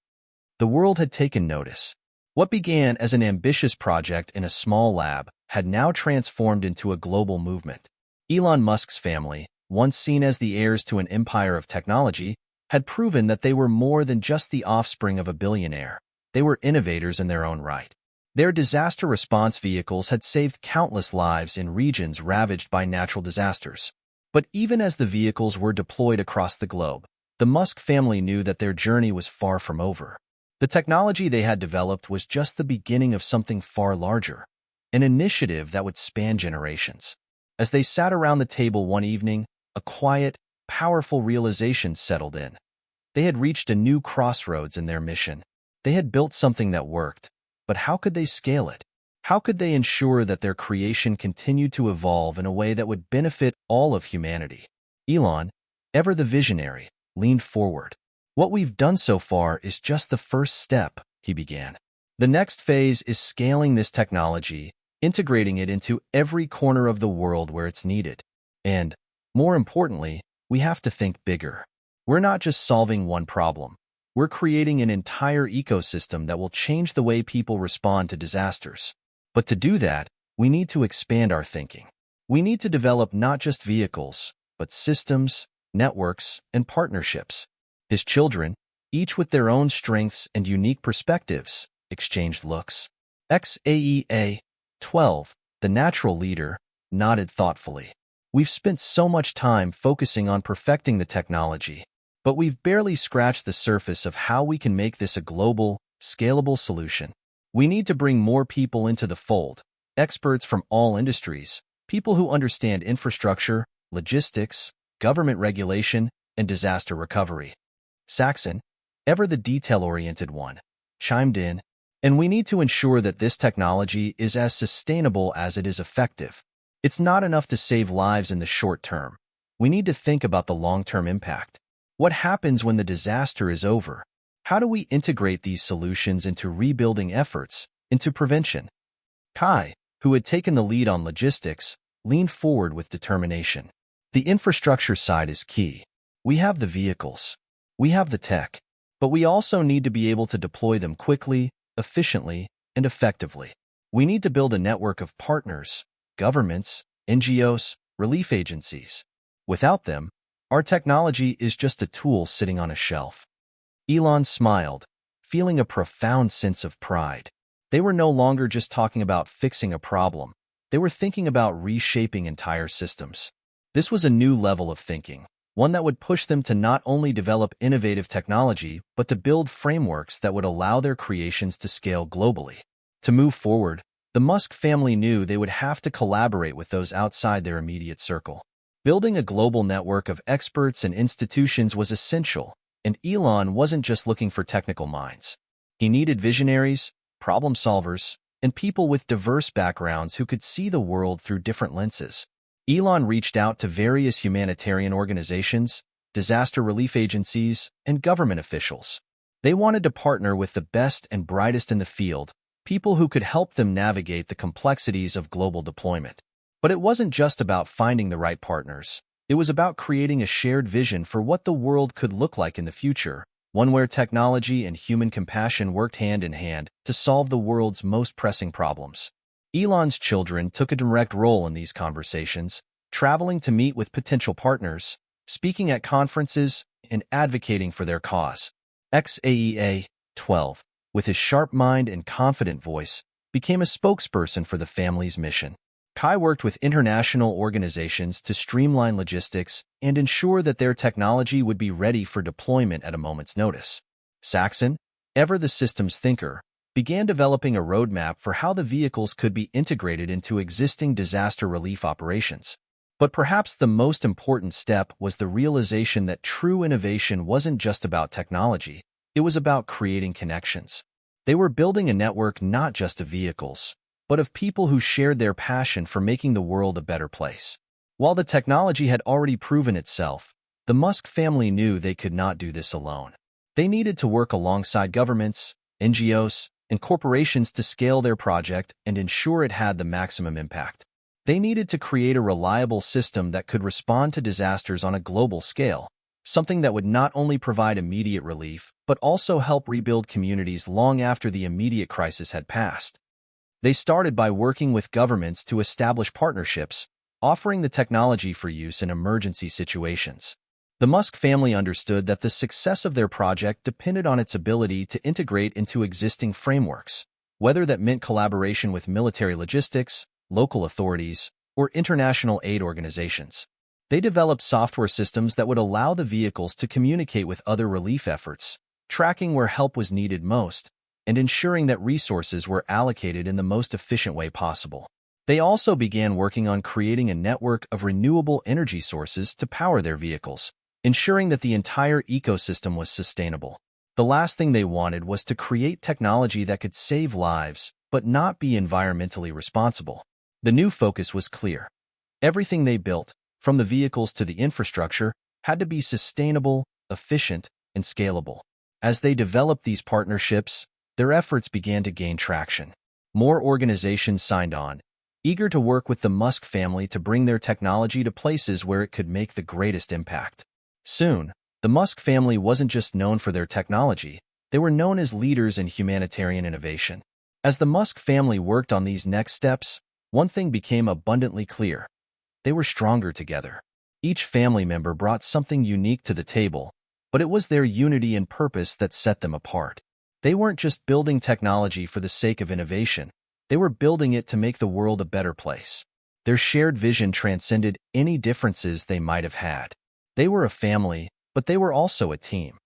[SPEAKER 1] The world had taken notice. What began as an ambitious project in a small lab had now transformed into a global movement. Elon Musk's family, once seen as the heirs to an empire of technology, had proven that they were more than just the offspring of a billionaire. They were innovators in their own right. Their disaster response vehicles had saved countless lives in regions ravaged by natural disasters. But even as the vehicles were deployed across the globe, the Musk family knew that their journey was far from over. The technology they had developed was just the beginning of something far larger, an initiative that would span generations. As they sat around the table one evening, a quiet, powerful realization settled in. They had reached a new crossroads in their mission. They had built something that worked, but how could they scale it? How could they ensure that their creation continued to evolve in a way that would benefit all of humanity? Elon, ever the visionary, leaned forward. "What we've done so far is just the first step," he began. "The next phase is scaling this technology, integrating it into every corner of the world where it's needed. And, more importantly, we have to think bigger. We're not just solving one problem. We're creating an entire ecosystem that will change the way people respond to disasters. But to do that, we need to expand our thinking. We need to develop not just vehicles, but systems, networks, and partnerships." His children, each with their own strengths and unique perspectives, exchanged looks. Xaea 12, the natural leader, nodded thoughtfully. "We've spent so much time focusing on perfecting the technology, but we've barely scratched the surface of how we can make this a global, scalable solution. We need to bring more people into the fold, experts from all industries, people who understand infrastructure, logistics, government regulation, and disaster recovery." Saxon, ever the detail-oriented one, chimed in, "And we need to ensure that this technology is as sustainable as it is effective. It's not enough to save lives in the short term. We need to think about the long-term impact. What happens when the disaster is over? How do we integrate these solutions into rebuilding efforts, into prevention? Kai, who had taken the lead on logistics, leaned forward with determination. The infrastructure side is key. We have the vehicles. We have the tech. But we also need to be able to deploy them quickly, efficiently, and effectively. We need to build a network of partners, governments, NGOs, relief agencies. Without them, our technology is just a tool sitting on a shelf. Elon smiled, feeling a profound sense of pride. They were no longer just talking about fixing a problem. They were thinking about reshaping entire systems. This was a new level of thinking, one that would push them to not only develop innovative technology, but to build frameworks that would allow their creations to scale globally. To move forward, the Musk family knew they would have to collaborate with those outside their immediate circle. Building a global network of experts and institutions was essential, and Elon wasn't just looking for technical minds. He needed visionaries, problem solvers, and people with diverse backgrounds who could see the world through different lenses. Elon reached out to various humanitarian organizations, disaster relief agencies, and government officials. They wanted to partner with the best and brightest in the field, people who could help them navigate the complexities of global deployment. But it wasn't just about finding the right partners. It was about creating a shared vision for what the world could look like in the future, one where technology and human compassion worked hand in hand to solve the world's most pressing problems. Elon's children took a direct role in these conversations, traveling to meet with potential partners, speaking at conferences, and advocating for their cause. Xaea, 12, with his sharp mind and confident voice, became a spokesperson for the family's mission. Kai worked with international organizations to streamline logistics and ensure that their technology would be ready for deployment at a moment's notice. Saxon, ever the systems thinker, began developing a roadmap for how the vehicles could be integrated into existing disaster relief operations. But perhaps the most important step was the realization that true innovation wasn't just about technology, it was about creating connections. They were building a network not just of vehicles, but of people who shared their passion for making the world a better place. While the technology had already proven itself, the Musk family knew they could not do this alone. They needed to work alongside governments, NGOs, and corporations to scale their project and ensure it had the maximum impact. They needed to create a reliable system that could respond to disasters on a global scale, something that would not only provide immediate relief, but also help rebuild communities long after the immediate crisis had passed. They started by working with governments to establish partnerships, offering the technology for use in emergency situations. The Musk family understood that the success of their project depended on its ability to integrate into existing frameworks, whether that meant collaboration with military logistics, local authorities, or international aid organizations. They developed software systems that would allow the vehicles to communicate with other relief efforts, tracking where help was needed most, and ensuring that resources were allocated in the most efficient way possible. They also began working on creating a network of renewable energy sources to power their vehicles, ensuring that the entire ecosystem was sustainable. The last thing they wanted was to create technology that could save lives, but not be environmentally responsible. The new focus was clear. Everything they built, from the vehicles to the infrastructure, had to be sustainable, efficient, and scalable. As they developed these partnerships, their efforts began to gain traction. More organizations signed on, eager to work with the Musk family to bring their technology to places where it could make the greatest impact. Soon, the Musk family wasn't just known for their technology, they were known as leaders in humanitarian innovation. As the Musk family worked on these next steps, one thing became abundantly clear. They were stronger together. Each family member brought something unique to the table, but it was their unity and purpose that set them apart. They weren't just building technology for the sake of innovation. They were building it to make the world a better place. Their shared vision transcended any differences they might have had. They were a family, but they were also a team.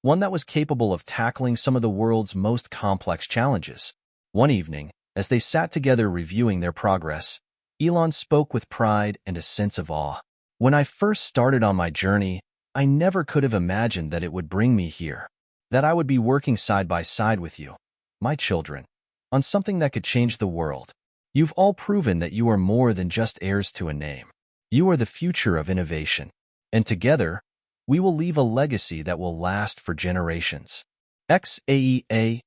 [SPEAKER 1] One that was capable of tackling some of the world's most complex challenges. One evening, as they sat together reviewing their progress, Elon spoke with pride and a sense of awe. "When I first started on my journey, I never could have imagined that it would bring me here. That I would be working side by side with you, my children, on something that could change the world. You've all proven that you are more than just heirs to a name. You are the future of innovation. And together, We will leave a legacy that will last for generations. XAEA-12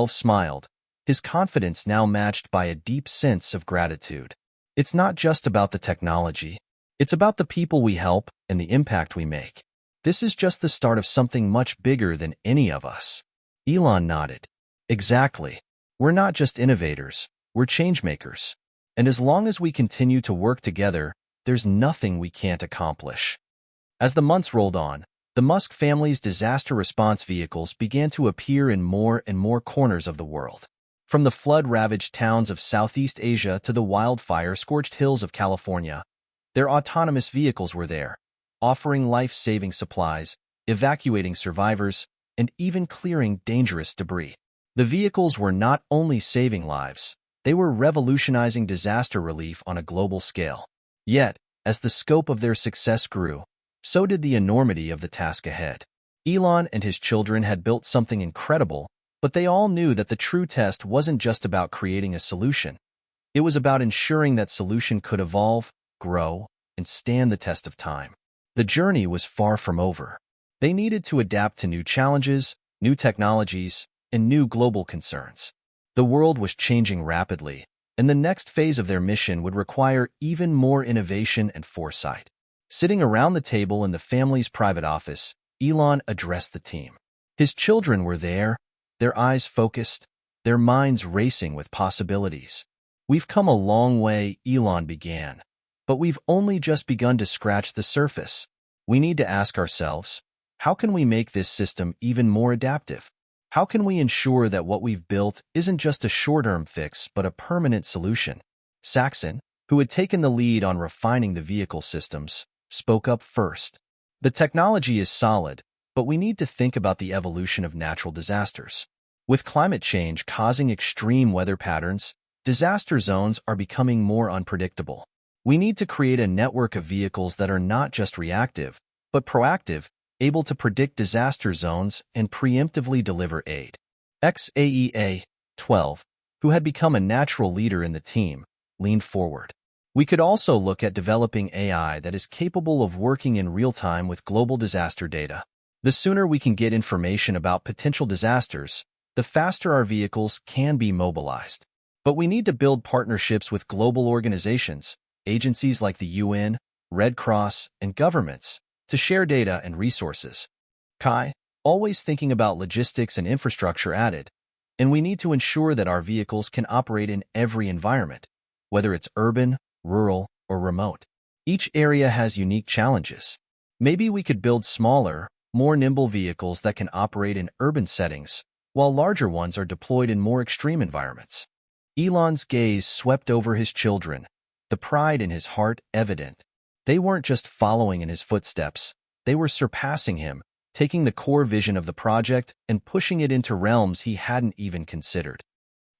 [SPEAKER 1] smiled, his confidence now matched by a deep sense of gratitude. It's not just about the technology. It's about the people we help and the impact we make. This is just the start of something much bigger than any of us. Elon nodded. Exactly. We're not just innovators, we're changemakers. And as long as we continue to work together, there's nothing we can't accomplish. As the months rolled on, the Musk family's disaster response vehicles began to appear in more and more corners of the world. From the flood-ravaged towns of Southeast Asia to the wildfire-scorched hills of California, their autonomous vehicles were there, offering life-saving supplies, evacuating survivors, and even clearing dangerous debris. The vehicles were not only saving lives, they were revolutionizing disaster relief on a global scale. Yet, as the scope of their success grew, so did the enormity of the task ahead. Elon and his children had built something incredible, but they all knew that the true test wasn't just about creating a solution. It was about ensuring that solution could evolve, grow, and stand the test of time. The journey was far from over. They needed to adapt to new challenges, new technologies, and new global concerns. The world was changing rapidly, and the next phase of their mission would require even more innovation and foresight. Sitting around the table in the family's private office, Elon addressed the team. His children were there, their eyes focused, their minds racing with possibilities. "We've come a long way," Elon began, "but we've only just begun to scratch the surface. We need to ask ourselves, how can we make this system even more adaptive? How can we ensure that what we've built isn't just a short-term fix but a permanent solution?" Saxon, who had taken the lead on refining the vehicle systems, spoke up first. "The technology is solid, but we need to think about the evolution of natural disasters. With climate change causing extreme weather patterns, disaster zones are becoming more unpredictable. We need to create a network of vehicles that are not just reactive, but proactive, able to predict disaster zones and preemptively deliver aid." XAEA-12, who had become a natural leader in the team, leaned forward. "We could also look at developing AI that is capable of working in real time with global disaster data. The sooner we can get information about potential disasters, the faster our vehicles can be mobilized. But we need to build partnerships with global organizations, agencies like the UN, Red Cross, and governments, to share data and resources." Kai, always thinking about logistics and infrastructure, added, "And we need to ensure that our vehicles can operate in every environment, whether it's urban, rural, or remote. Each area has unique challenges. Maybe we could build smaller, more nimble vehicles that can operate in urban settings, while larger ones are deployed in more extreme environments." Elon's gaze swept over his children, the pride in his heart evident. They weren't just following in his footsteps, they were surpassing him, taking the core vision of the project and pushing it into realms he hadn't even considered.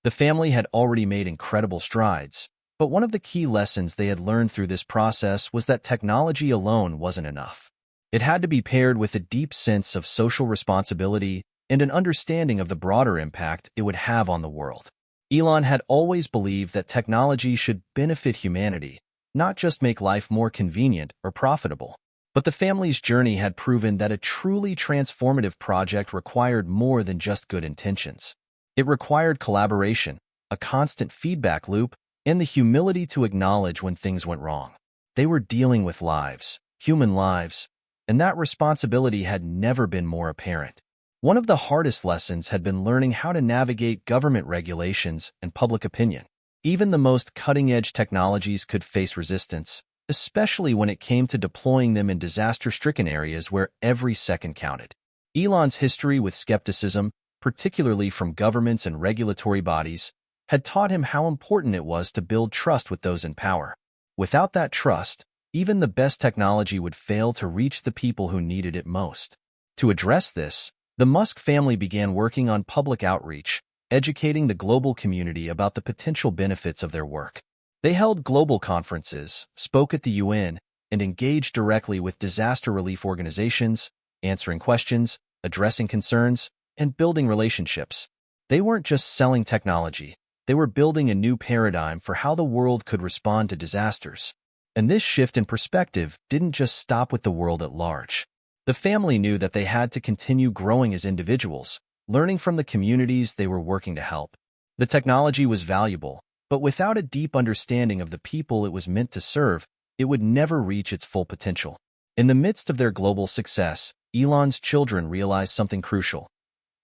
[SPEAKER 1] The family had already made incredible strides, but one of the key lessons they had learned through this process was that technology alone wasn't enough. It had to be paired with a deep sense of social responsibility and an understanding of the broader impact it would have on the world. Elon had always believed that technology should benefit humanity, not just make life more convenient or profitable. But the family's journey had proven that a truly transformative project required more than just good intentions. It required collaboration, a constant feedback loop, and the humility to acknowledge when things went wrong. They were dealing with lives, human lives, and that responsibility had never been more apparent. One of the hardest lessons had been learning how to navigate government regulations and public opinion. Even the most cutting-edge technologies could face resistance, especially when it came to deploying them in disaster-stricken areas where every second counted. Elon's history with skepticism, particularly from governments and regulatory bodies, had taught him how important it was to build trust with those in power. Without that trust, even the best technology would fail to reach the people who needed it most. To address this, the Musk family began working on public outreach, educating the global community about the potential benefits of their work. They held global conferences, spoke at the UN, and engaged directly with disaster relief organizations, answering questions, addressing concerns, and building relationships. They weren't just selling technology, they were building a new paradigm for how the world could respond to disasters. And this shift in perspective didn't just stop with the world at large. The family knew that they had to continue growing as individuals, learning from the communities they were working to help. The technology was valuable, but without a deep understanding of the people it was meant to serve, it would never reach its full potential. In the midst of their global success, Elon's children realized something crucial.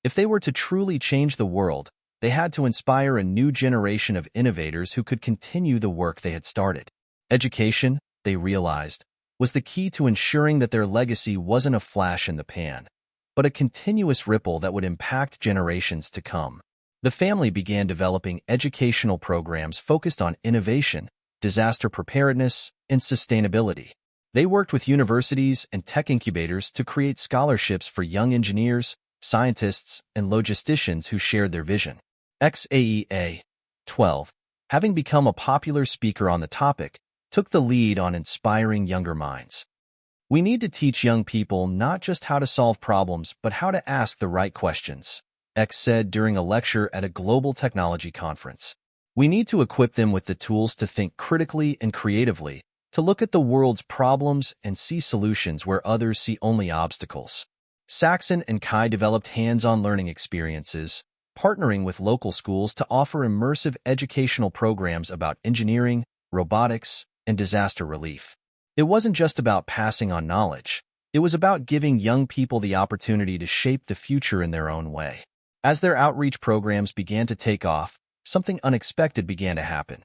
[SPEAKER 1] If they were to truly change the world, they had to inspire a new generation of innovators who could continue the work they had started. Education, they realized, was the key to ensuring that their legacy wasn't a flash in the pan, but a continuous ripple that would impact generations to come. The family began developing educational programs focused on innovation, disaster preparedness, and sustainability. They worked with universities and tech incubators to create scholarships for young engineers, scientists, and logisticians who shared their vision. XAEA 12, having become a popular speaker on the topic, took the lead on inspiring younger minds. We need to teach young people not just how to solve problems, but how to ask the right questions, X said during a lecture at a global technology conference. We need to equip them with the tools to think critically and creatively, to look at the world's problems and see solutions where others see only obstacles. Saxon and Kai developed hands-on learning experiences, partnering with local schools to offer immersive educational programs about engineering, robotics, and disaster relief. It wasn't just about passing on knowledge. It was about giving young people the opportunity to shape the future in their own way. As their outreach programs began to take off, something unexpected began to happen.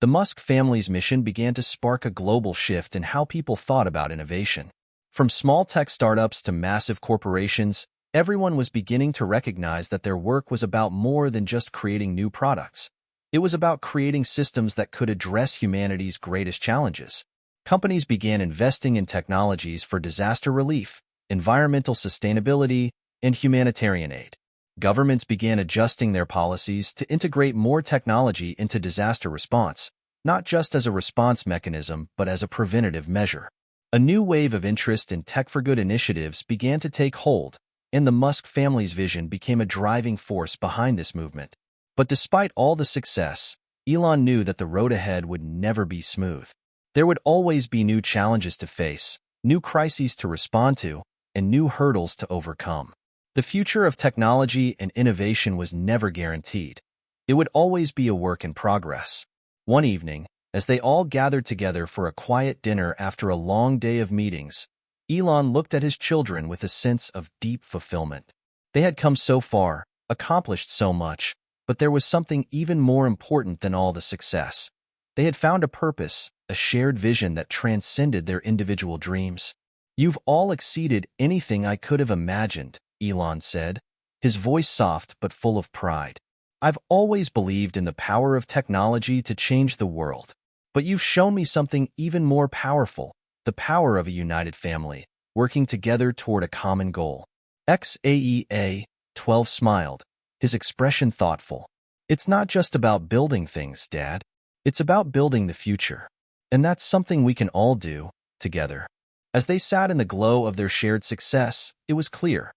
[SPEAKER 1] The Musk family's mission began to spark a global shift in how people thought about innovation. From small tech startups to massive corporations, everyone was beginning to recognize that their work was about more than just creating new products. It was about creating systems that could address humanity's greatest challenges. Companies began investing in technologies for disaster relief, environmental sustainability, and humanitarian aid. Governments began adjusting their policies to integrate more technology into disaster response, not just as a response mechanism, but as a preventative measure. A new wave of interest in tech-for-good initiatives began to take hold, and the Musk family's vision became a driving force behind this movement. But despite all the success, Elon knew that the road ahead would never be smooth. There would always be new challenges to face, new crises to respond to, and new hurdles to overcome. The future of technology and innovation was never guaranteed. It would always be a work in progress. One evening, as they all gathered together for a quiet dinner after a long day of meetings, Elon looked at his children with a sense of deep fulfillment. They had come so far, accomplished so much, but there was something even more important than all the success. They had found a purpose, a shared vision that transcended their individual dreams. "You've all exceeded anything I could have imagined," Elon said, his voice soft but full of pride. "I've always believed in the power of technology to change the world. But you've shown me something even more powerful, the power of a united family, working together toward a common goal." XAEA 12 smiled, his expression thoughtful. "It's not just about building things, Dad. It's about building the future. And that's something we can all do, together." As they sat in the glow of their shared success, it was clear.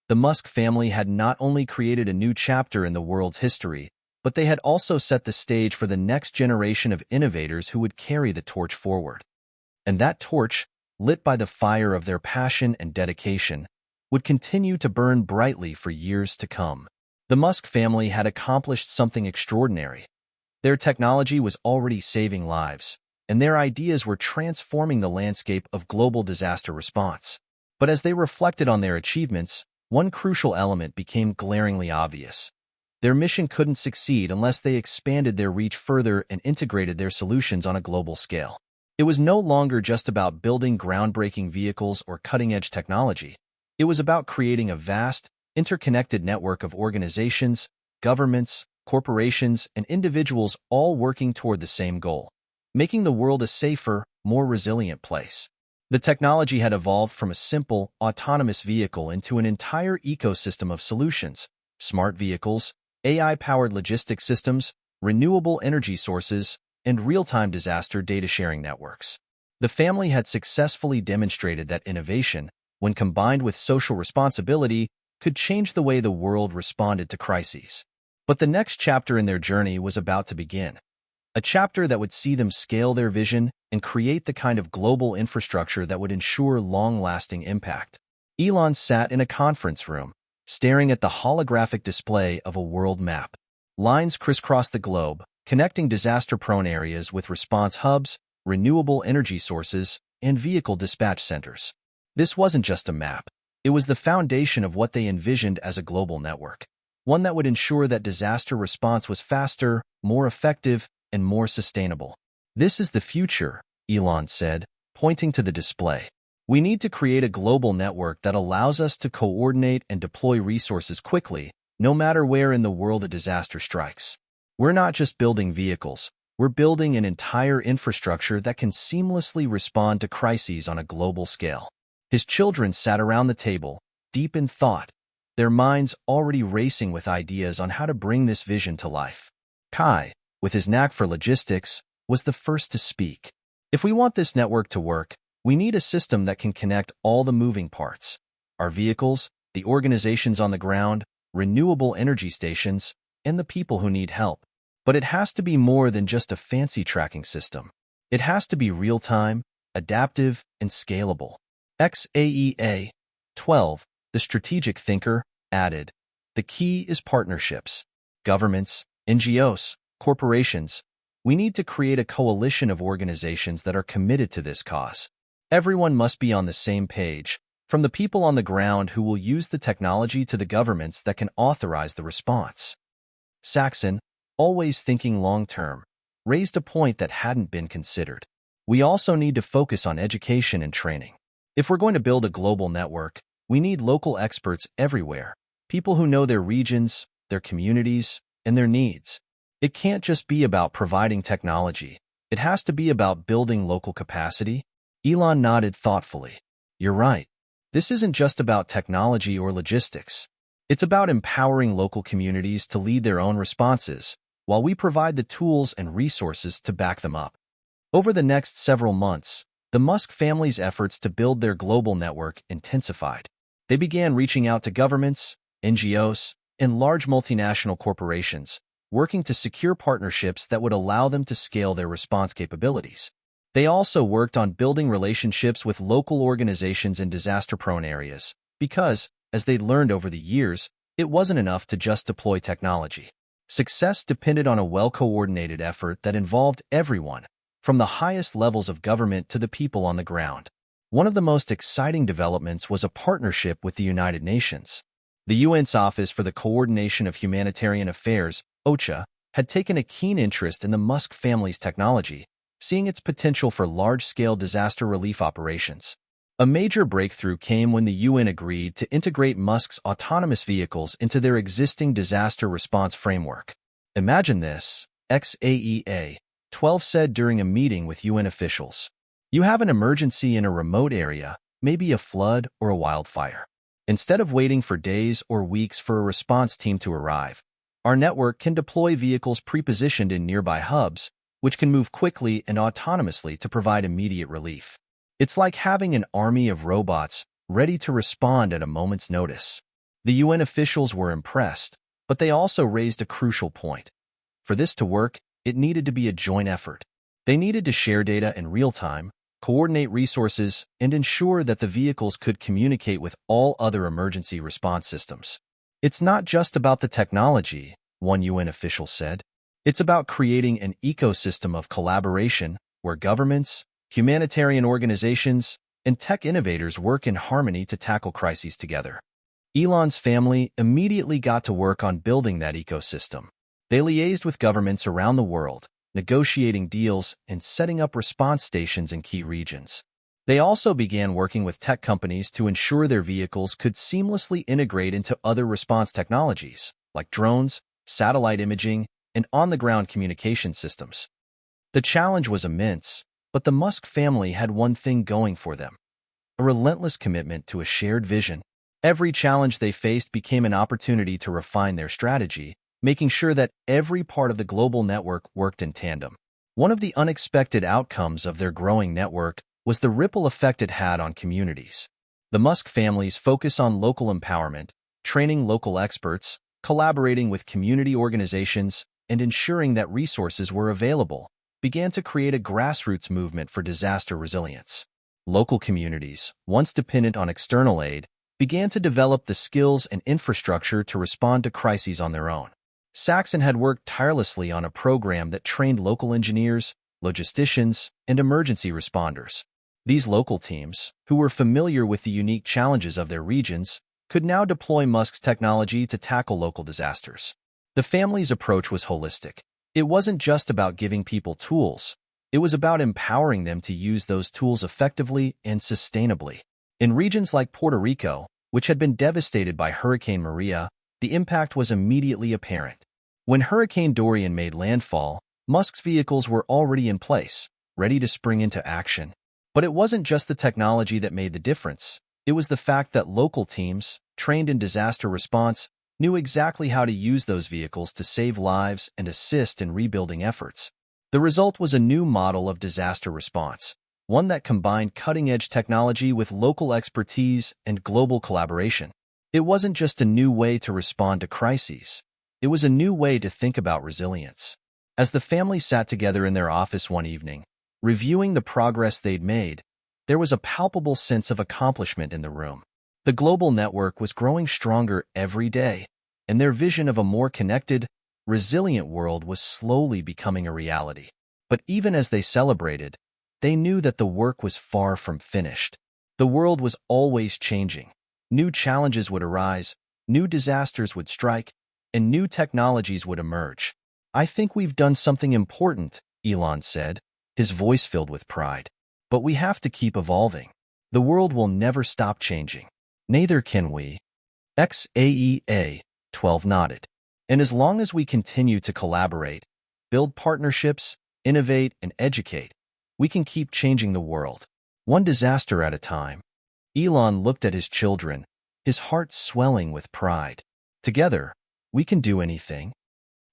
[SPEAKER 1] The Musk family had not only created a new chapter in the world's history, but they had also set the stage for the next generation of innovators who would carry the torch forward. And that torch, lit by the fire of their passion and dedication, would continue to burn brightly for years to come. The Musk family had accomplished something extraordinary. Their technology was already saving lives, and their ideas were transforming the landscape of global disaster response. But as they reflected on their achievements, one crucial element became glaringly obvious. Their mission couldn't succeed unless they expanded their reach further and integrated their solutions on a global scale. It was no longer just about building groundbreaking vehicles or cutting-edge technology. It was about creating a vast, interconnected network of organizations, governments, corporations, and individuals all working toward the same goal: making the world a safer, more resilient place. The technology had evolved from a simple, autonomous vehicle into an entire ecosystem of solutions: smart vehicles, AI-powered logistics systems, renewable energy sources, and real-time disaster data-sharing networks. The family had successfully demonstrated that innovation, when combined with social responsibility, could change the way the world responded to crises. But the next chapter in their journey was about to begin. A chapter that would see them scale their vision and create the kind of global infrastructure that would ensure long-lasting impact. Elon sat in a conference room, staring at the holographic display of a world map. Lines crisscrossed the globe, connecting disaster-prone areas with response hubs, renewable energy sources, and vehicle dispatch centers. This wasn't just a map. It was the foundation of what they envisioned as a global network, one that would ensure that disaster response was faster, more effective, and more sustainable. This is the future, Elon said, pointing to the display. We need to create a global network that allows us to coordinate and deploy resources quickly, no matter where in the world a disaster strikes. We're not just building vehicles, we're building an entire infrastructure that can seamlessly respond to crises on a global scale. His children sat around the table, deep in thought, their minds already racing with ideas on how to bring this vision to life. Kai, with his knack for logistics, was the first to speak. If we want this network to work, we need a system that can connect all the moving parts: our vehicles, the organizations on the ground, renewable energy stations, and the people who need help. But it has to be more than just a fancy tracking system. It has to be real-time, adaptive, and scalable. XAEA 12, the strategic thinker, added, "The key is partnerships. Governments, NGOs, corporations. We need to create a coalition of organizations that are committed to this cause. Everyone must be on the same page, from the people on the ground who will use the technology to the governments that can authorize the response." Saxon, always thinking long-term, raised a point that hadn't been considered. We also need to focus on education and training. If we're going to build a global network, we need local experts everywhere, people who know their regions, their communities, and their needs. It can't just be about providing technology. It has to be about building local capacity. Elon nodded thoughtfully. You're right. This isn't just about technology or logistics. It's about empowering local communities to lead their own responses, while we provide the tools and resources to back them up. Over the next several months, the Musk family's efforts to build their global network intensified. They began reaching out to governments, NGOs, and large multinational corporations, working to secure partnerships that would allow them to scale their response capabilities. They also worked on building relationships with local organizations in disaster-prone areas, because, as they'd learned over the years, it wasn't enough to just deploy technology. Success depended on a well-coordinated effort that involved everyone, from the highest levels of government to the people on the ground. One of the most exciting developments was a partnership with the United Nations. The UN's Office for the Coordination of Humanitarian Affairs, OCHA, had taken a keen interest in the Musk family's technology, seeing its potential for large-scale disaster relief operations. A major breakthrough came when the UN agreed to integrate Musk's autonomous vehicles into their existing disaster response framework. Imagine this, XAEA 12 said during a meeting with UN officials. You have an emergency in a remote area, maybe a flood or a wildfire. Instead of waiting for days or weeks for a response team to arrive, our network can deploy vehicles pre-positioned in nearby hubs, which can move quickly and autonomously to provide immediate relief. It's like having an army of robots ready to respond at a moment's notice. The UN officials were impressed, but they also raised a crucial point. For this to work, it needed to be a joint effort. They needed to share data in real time, coordinate resources, and ensure that the vehicles could communicate with all other emergency response systems. It's not just about the technology, one UN official said. It's about creating an ecosystem of collaboration where governments, humanitarian organizations, and tech innovators work in harmony to tackle crises together. Elon's family immediately got to work on building that ecosystem. They liaised with governments around the world, negotiating deals and setting up response stations in key regions. They also began working with tech companies to ensure their vehicles could seamlessly integrate into other response technologies, like drones, satellite imaging, and on-the-ground communication systems. The challenge was immense, but the Musk family had one thing going for them: a relentless commitment to a shared vision. Every challenge they faced became an opportunity to refine their strategy, making sure that every part of the global network worked in tandem. One of the unexpected outcomes of their growing network was the ripple effect it had on communities. The Musk family's focus on local empowerment, training local experts, collaborating with community organizations, and ensuring that resources were available, began to create a grassroots movement for disaster resilience. Local communities, once dependent on external aid, began to develop the skills and infrastructure to respond to crises on their own. Saxon had worked tirelessly on a program that trained local engineers, logisticians, and emergency responders. These local teams, who were familiar with the unique challenges of their regions, could now deploy Musk's technology to tackle local disasters. The family's approach was holistic. It wasn't just about giving people tools. It was about empowering them to use those tools effectively and sustainably. In regions like Puerto Rico, which had been devastated by Hurricane Maria, the impact was immediately apparent. When Hurricane Dorian made landfall, Musk's vehicles were already in place, ready to spring into action. But it wasn't just the technology that made the difference. It was the fact that local teams, trained in disaster response, knew exactly how to use those vehicles to save lives and assist in rebuilding efforts. The result was a new model of disaster response, one that combined cutting-edge technology with local expertise and global collaboration. It wasn't just a new way to respond to crises. It was a new way to think about resilience. As the family sat together in their office one evening, reviewing the progress they'd made, there was a palpable sense of accomplishment in the room. The global network was growing stronger every day, and their vision of a more connected, resilient world was slowly becoming a reality. But even as they celebrated, they knew that the work was far from finished. The world was always changing. New challenges would arise, new disasters would strike, and new technologies would emerge. "I think we've done something important," Elon said, his voice filled with pride. "But we have to keep evolving. The world will never stop changing. Neither can we." XAEA 12 nodded. "And as long as we continue to collaborate, build partnerships, innovate, and educate, we can keep changing the world, one disaster at a time." Elon looked at his children, his heart swelling with pride. "Together, we can do anything."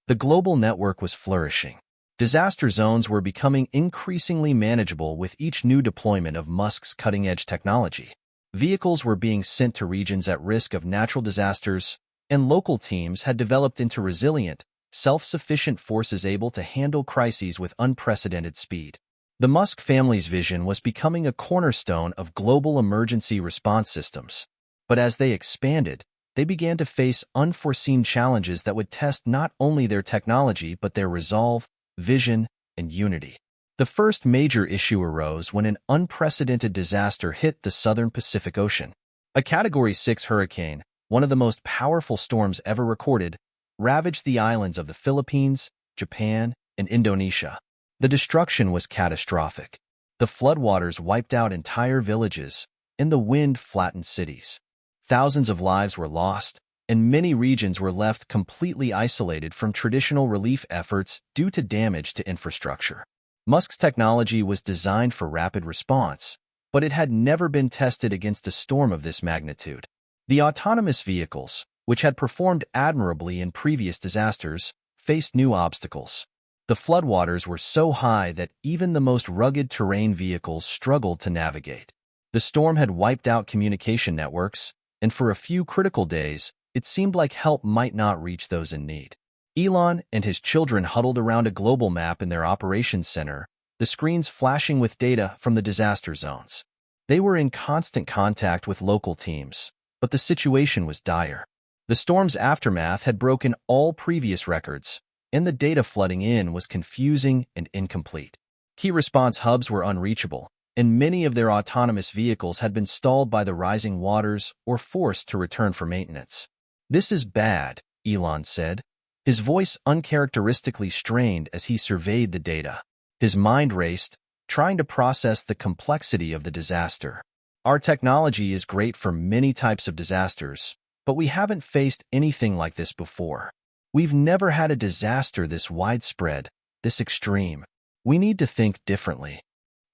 [SPEAKER 1] The global network was flourishing. Disaster zones were becoming increasingly manageable with each new deployment of Musk's cutting-edge technology. Vehicles were being sent to regions at risk of natural disasters, and local teams had developed into resilient, self-sufficient forces able to handle crises with unprecedented speed. The Musk family's vision was becoming a cornerstone of global emergency response systems. But as they expanded, they began to face unforeseen challenges that would test not only their technology but their resolve, vision, and unity. The first major issue arose when an unprecedented disaster hit the southern Pacific Ocean. A Category 6 hurricane, one of the most powerful storms ever recorded, ravaged the islands of the Philippines, Japan, and Indonesia. The destruction was catastrophic. The floodwaters wiped out entire villages, and the wind flattened cities. Thousands of lives were lost, and many regions were left completely isolated from traditional relief efforts due to damage to infrastructure. Musk's technology was designed for rapid response, but it had never been tested against a storm of this magnitude. The autonomous vehicles, which had performed admirably in previous disasters, faced new obstacles. The floodwaters were so high that even the most rugged terrain vehicles struggled to navigate. The storm had wiped out communication networks, and for a few critical days, it seemed like help might not reach those in need. Elon and his children huddled around a global map in their operations center, the screens flashing with data from the disaster zones. They were in constant contact with local teams, but the situation was dire. The storm's aftermath had broken all previous records, and the data flooding in was confusing and incomplete. Key response hubs were unreachable, and many of their autonomous vehicles had been stalled by the rising waters or forced to return for maintenance. "This is bad," Elon said, his voice uncharacteristically strained as he surveyed the data. His mind raced, trying to process the complexity of the disaster. "Our technology is great for many types of disasters, but we haven't faced anything like this before. We've never had a disaster this widespread, this extreme. We need to think differently."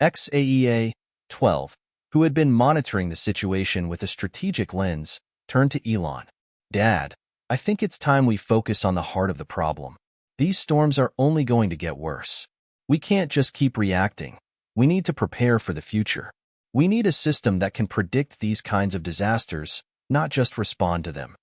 [SPEAKER 1] XAEA 12, who had been monitoring the situation with a strategic lens, turned to Elon. "Dad, I think it's time we focus on the heart of the problem. These storms are only going to get worse. We can't just keep reacting. We need to prepare for the future. We need a system that can predict these kinds of disasters, not just respond to them."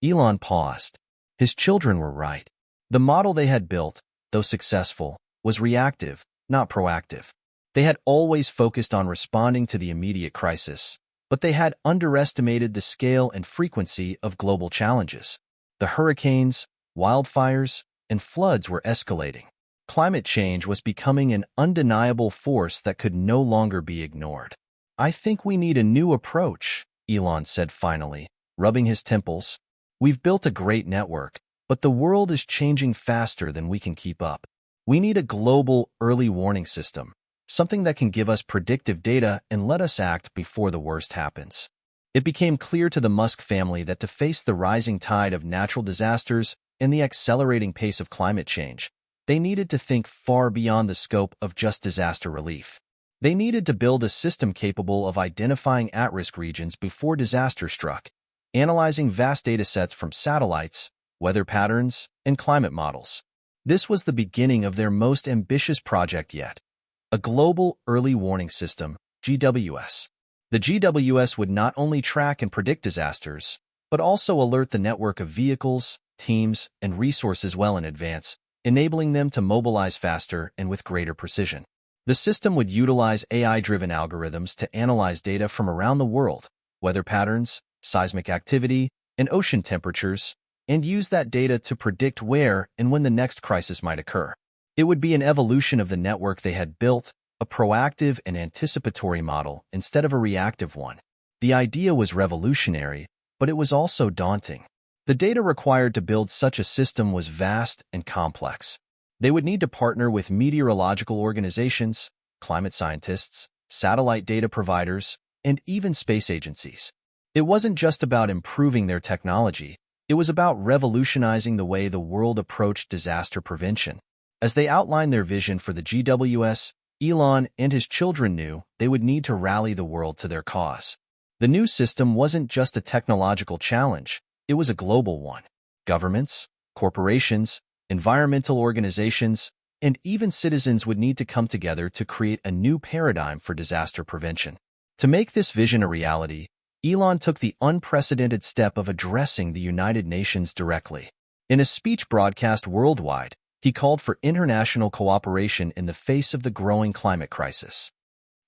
[SPEAKER 1] Elon paused. His children were right. The model they had built, though successful, was reactive, not proactive. They had always focused on responding to the immediate crisis, but they had underestimated the scale and frequency of global challenges. The hurricanes, wildfires, and floods were escalating. Climate change was becoming an undeniable force that could no longer be ignored. "I think we need a new approach," Elon said finally, rubbing his temples. "We've built a great network, but the world is changing faster than we can keep up. We need a global early warning system, something that can give us predictive data and let us act before the worst happens." It became clear to the Musk family that to face the rising tide of natural disasters and the accelerating pace of climate change, they needed to think far beyond the scope of just disaster relief. They needed to build a system capable of identifying at-risk regions before disaster struck, analyzing vast datasets from satellites, weather patterns, and climate models. This was the beginning of their most ambitious project yet, a global early warning system, GWS. The GWS would not only track and predict disasters, but also alert the network of vehicles, teams, and resources well in advance, enabling them to mobilize faster and with greater precision. The system would utilize AI-driven algorithms to analyze data from around the world, weather patterns, seismic activity, and ocean temperatures, and use that data to predict where and when the next crisis might occur. It would be an evolution of the network they had built, a proactive and anticipatory model instead of a reactive one. The idea was revolutionary, but it was also daunting. The data required to build such a system was vast and complex. They would need to partner with meteorological organizations, climate scientists, satellite data providers, and even space agencies. It wasn't just about improving their technology, it was about revolutionizing the way the world approached disaster prevention. As they outlined their vision for the GWS, Elon and his children knew they would need to rally the world to their cause. The new system wasn't just a technological challenge, it was a global one. Governments, corporations, environmental organizations, and even citizens would need to come together to create a new paradigm for disaster prevention. To make this vision a reality, Elon took the unprecedented step of addressing the United Nations directly. In a speech broadcast worldwide, he called for international cooperation in the face of the growing climate crisis.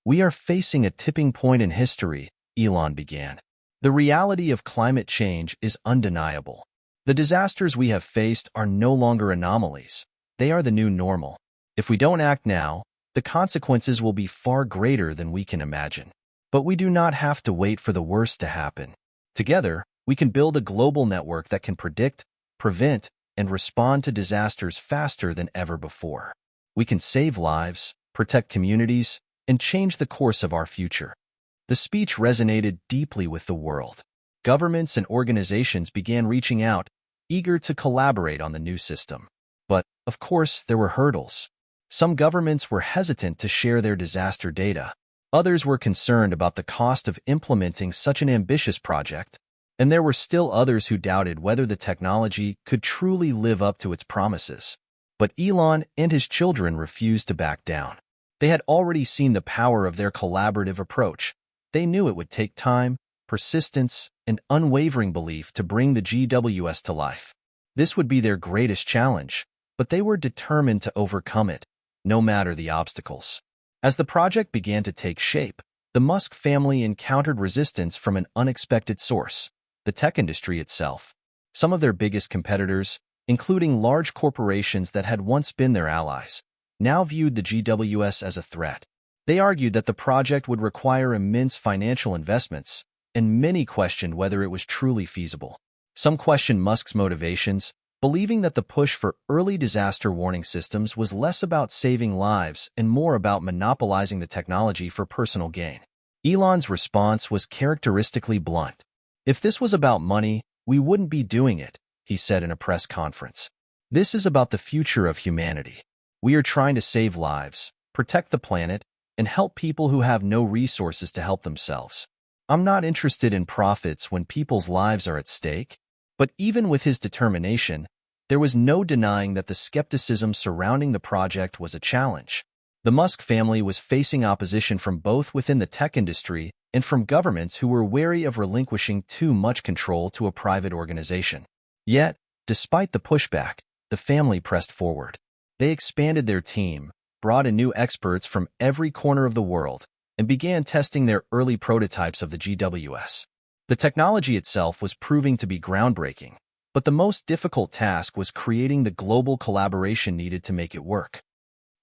[SPEAKER 1] "We are facing a tipping point in history," Elon began. "The reality of climate change is undeniable. The disasters we have faced are no longer anomalies. They are the new normal. If we don't act now, the consequences will be far greater than we can imagine. But we do not have to wait for the worst to happen. Together, we can build a global network that can predict, prevent, and respond to disasters faster than ever before. We can save lives, protect communities, and change the course of our future." The speech resonated deeply with the world. Governments and organizations began reaching out, eager to collaborate on the new system. But, of course, there were hurdles. Some governments were hesitant to share their disaster data. Others were concerned about the cost of implementing such an ambitious project, and there were still others who doubted whether the technology could truly live up to its promises. But Elon and his children refused to back down. They had already seen the power of their collaborative approach. They knew it would take time, persistence, and unwavering belief to bring the GWS to life. This would be their greatest challenge, but they were determined to overcome it, no matter the obstacles. As the project began to take shape, the Musk family encountered resistance from an unexpected source: the tech industry itself. Some of their biggest competitors, including large corporations that had once been their allies, now viewed the GWS as a threat. They argued that the project would require immense financial investments, and many questioned whether it was truly feasible. Some questioned Musk's motivations, believing that the push for early disaster warning systems was less about saving lives and more about monopolizing the technology for personal gain. Elon's response was characteristically blunt. "If this was about money, we wouldn't be doing it," he said in a press conference. "This is about the future of humanity. We are trying to save lives, protect the planet, and help people who have no resources to help themselves. I'm not interested in profits when people's lives are at stake." But even with his determination, there was no denying that the skepticism surrounding the project was a challenge. The Musk family was facing opposition from both within the tech industry and from governments who were wary of relinquishing too much control to a private organization. Yet, despite the pushback, the family pressed forward. They expanded their team, brought in new experts from every corner of the world, and began testing their early prototypes of the GWS. The technology itself was proving to be groundbreaking, but the most difficult task was creating the global collaboration needed to make it work.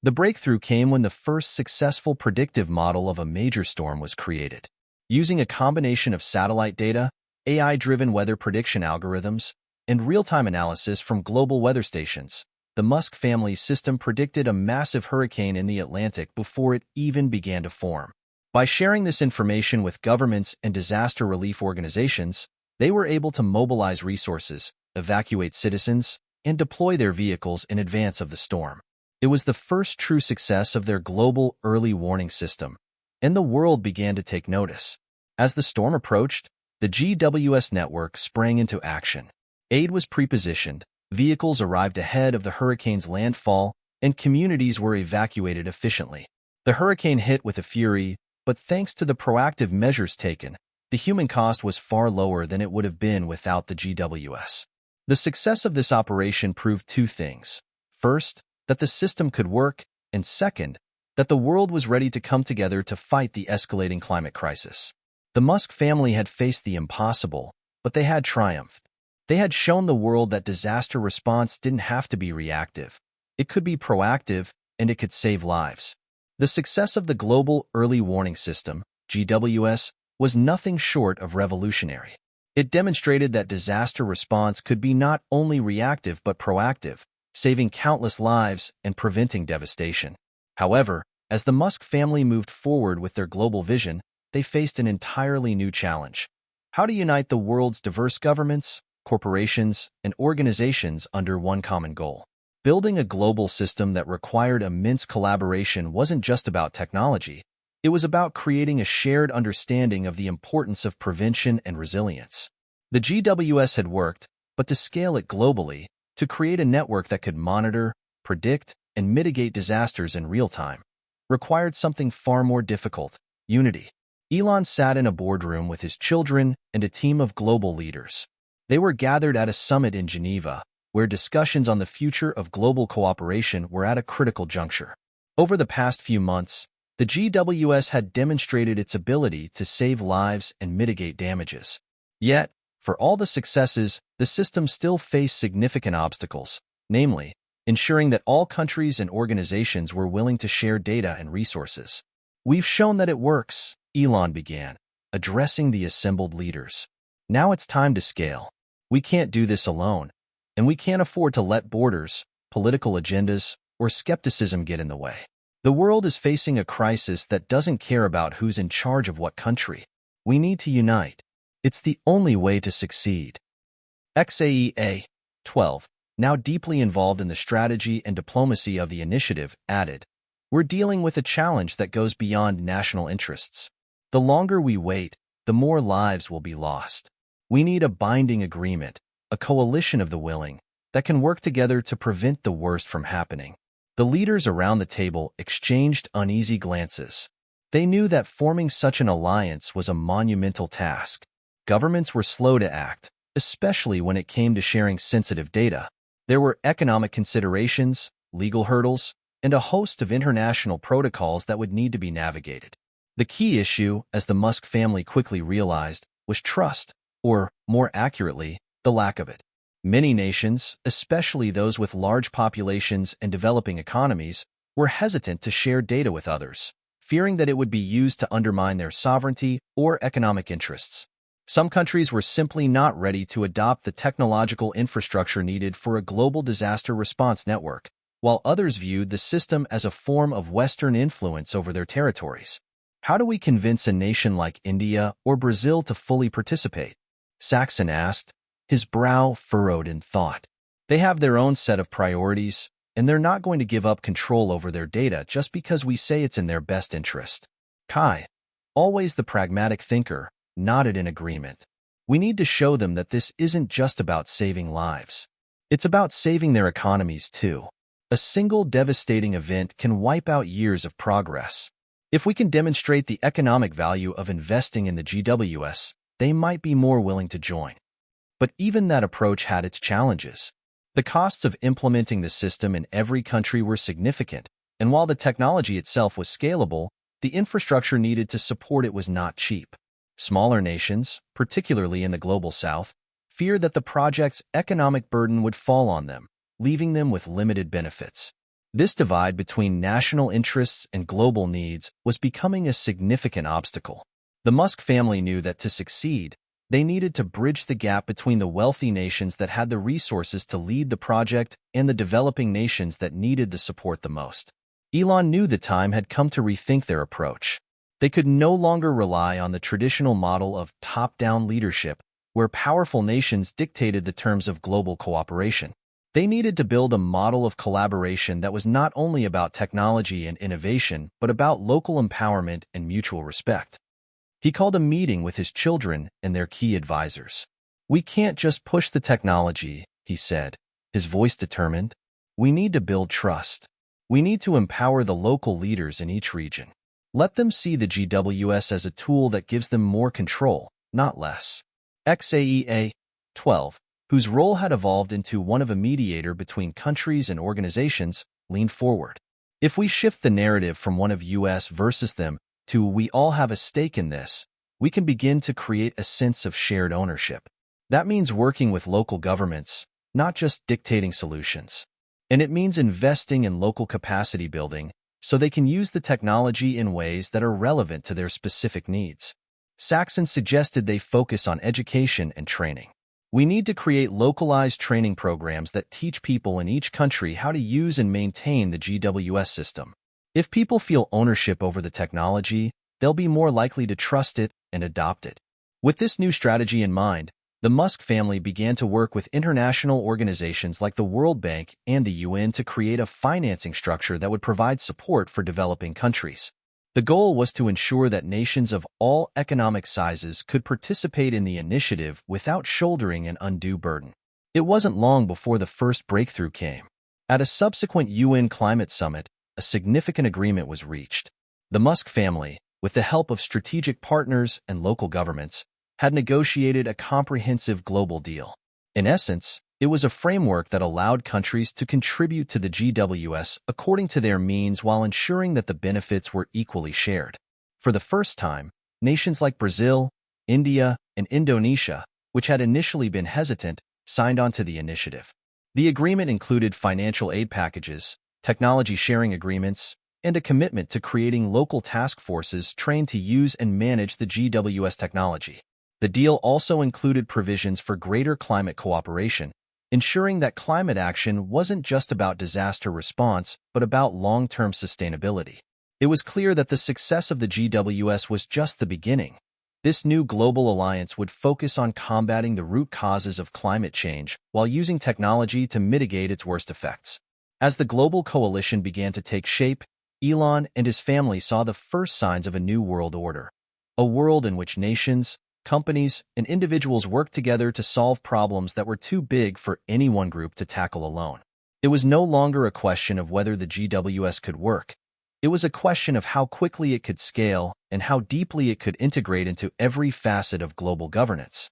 [SPEAKER 1] The breakthrough came when the first successful predictive model of a major storm was created. Using a combination of satellite data, AI-driven weather prediction algorithms, and real-time analysis from global weather stations, the Musk family system predicted a massive hurricane in the Atlantic before it even began to form. By sharing this information with governments and disaster relief organizations, they were able to mobilize resources, evacuate citizens, and deploy their vehicles in advance of the storm. It was the first true success of their global early warning system, and the world began to take notice. As the storm approached, the GWS network sprang into action. Aid was pre-positioned, vehicles arrived ahead of the hurricane's landfall, and communities were evacuated efficiently. The hurricane hit with a fury, but thanks to the proactive measures taken, the human cost was far lower than it would have been without the GWS. The success of this operation proved two things. First, that the system could work, and second, that the world was ready to come together to fight the escalating climate crisis. The Musk family had faced the impossible, but they had triumphed. They had shown the world that disaster response didn't have to be reactive. It could be proactive, and it could save lives. The success of the Global Early Warning System, GWS, was nothing short of revolutionary. It demonstrated that disaster response could be not only reactive but proactive, saving countless lives and preventing devastation. However, as the Musk family moved forward with their global vision, they faced an entirely new challenge: how to unite the world's diverse governments, corporations, and organizations under one common goal. Building a global system that required immense collaboration wasn't just about technology. It was about creating a shared understanding of the importance of prevention and resilience. The GWS had worked, but to scale it globally, to create a network that could monitor, predict, and mitigate disasters in real time, required something far more difficult: unity. Elon sat in a boardroom with his children and a team of global leaders. They were gathered at a summit in Geneva, where discussions on the future of global cooperation were at a critical juncture. Over the past few months, the GWS had demonstrated its ability to save lives and mitigate damages. Yet, for all the successes, the system still faced significant obstacles, namely, ensuring that all countries and organizations were willing to share data and resources. "We've shown that it works," Elon began, addressing the assembled leaders. "Now it's time to scale. We can't do this alone, and we can't afford to let borders, political agendas, or skepticism get in the way. The world is facing a crisis that doesn't care about who's in charge of what country. We need to unite. It's the only way to succeed." XAEA 12, now deeply involved in the strategy and diplomacy of the initiative, added, "We're dealing with a challenge that goes beyond national interests. The longer we wait, the more lives will be lost. We need a binding agreement, a coalition of the willing, that can work together to prevent the worst from happening." The leaders around the table exchanged uneasy glances. They knew that forming such an alliance was a monumental task. Governments were slow to act, especially when it came to sharing sensitive data. There were economic considerations, legal hurdles, and a host of international protocols that would need to be navigated. The key issue, as the Musk family quickly realized, was trust, or, more accurately, the lack of it. Many nations, especially those with large populations and developing economies, were hesitant to share data with others, fearing that it would be used to undermine their sovereignty or economic interests. Some countries were simply not ready to adopt the technological infrastructure needed for a global disaster response network, while others viewed the system as a form of Western influence over their territories. "How do we convince a nation like India or Brazil to fully participate?" Saxon asked, his brow furrowed in thought. "They have their own set of priorities, and they're not going to give up control over their data just because we say it's in their best interest." Kai, always the pragmatic thinker, nodded in agreement. "We need to show them that this isn't just about saving lives. It's about saving their economies too. A single devastating event can wipe out years of progress. If we can demonstrate the economic value of investing in the GWS, they might be more willing to join." But even that approach had its challenges. The costs of implementing the system in every country were significant, and while the technology itself was scalable, the infrastructure needed to support it was not cheap. Smaller nations, particularly in the global south, feared that the project's economic burden would fall on them, leaving them with limited benefits. This divide between national interests and global needs was becoming a significant obstacle. The Musk family knew that to succeed, they needed to bridge the gap between the wealthy nations that had the resources to lead the project and the developing nations that needed the support the most. Elon knew the time had come to rethink their approach. They could no longer rely on the traditional model of top-down leadership, where powerful nations dictated the terms of global cooperation. They needed to build a model of collaboration that was not only about technology and innovation, but about local empowerment and mutual respect. He called a meeting with his children and their key advisors. "We can't just push the technology," he said, his voice determined. "We need to build trust. We need to empower the local leaders in each region. Let them see the GWS as a tool that gives them more control, not less." XAEA 12, whose role had evolved into one of a mediator between countries and organizations, leaned forward. "If we shift the narrative from one of US versus them to we all have a stake in this, we can begin to create a sense of shared ownership. That means working with local governments, not just dictating solutions. And it means investing in local capacity building so they can use the technology in ways that are relevant to their specific needs." Saxon suggested they focus on education and training. "We need to create localized training programs that teach people in each country how to use and maintain the GWS system. If people feel ownership over the technology, they'll be more likely to trust it and adopt it." With this new strategy in mind, the Musk family began to work with international organizations like the World Bank and the UN to create a financing structure that would provide support for developing countries. The goal was to ensure that nations of all economic sizes could participate in the initiative without shouldering an undue burden. It wasn't long before the first breakthrough came. At a subsequent UN climate summit, a significant agreement was reached. The Musk family, with the help of strategic partners and local governments, had negotiated a comprehensive global deal. In essence, it was a framework that allowed countries to contribute to the GWS according to their means while ensuring that the benefits were equally shared. For the first time, nations like Brazil, India, and Indonesia, which had initially been hesitant, signed on to the initiative. The agreement included financial aid packages, technology sharing agreements, and a commitment to creating local task forces trained to use and manage the GWS technology. The deal also included provisions for greater climate cooperation, ensuring that climate action wasn't just about disaster response, but about long-term sustainability. It was clear that the success of the GWS was just the beginning. This new global alliance would focus on combating the root causes of climate change while using technology to mitigate its worst effects. As the global coalition began to take shape, Elon and his family saw the first signs of a new world order, a world in which nations, companies, and individuals worked together to solve problems that were too big for any one group to tackle alone. It was no longer a question of whether the GWS could work. It was a question of how quickly it could scale and how deeply it could integrate into every facet of global governance.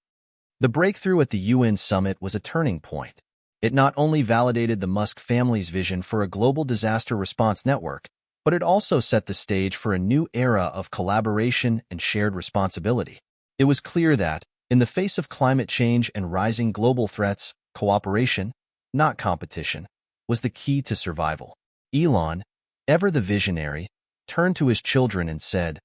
[SPEAKER 1] The breakthrough at the UN summit was a turning point. It not only validated the Musk family's vision for a global disaster response network, but it also set the stage for a new era of collaboration and shared responsibility. It was clear that, in the face of climate change and rising global threats, cooperation, not competition, was the key to survival. Elon, ever the visionary, turned to his children and said,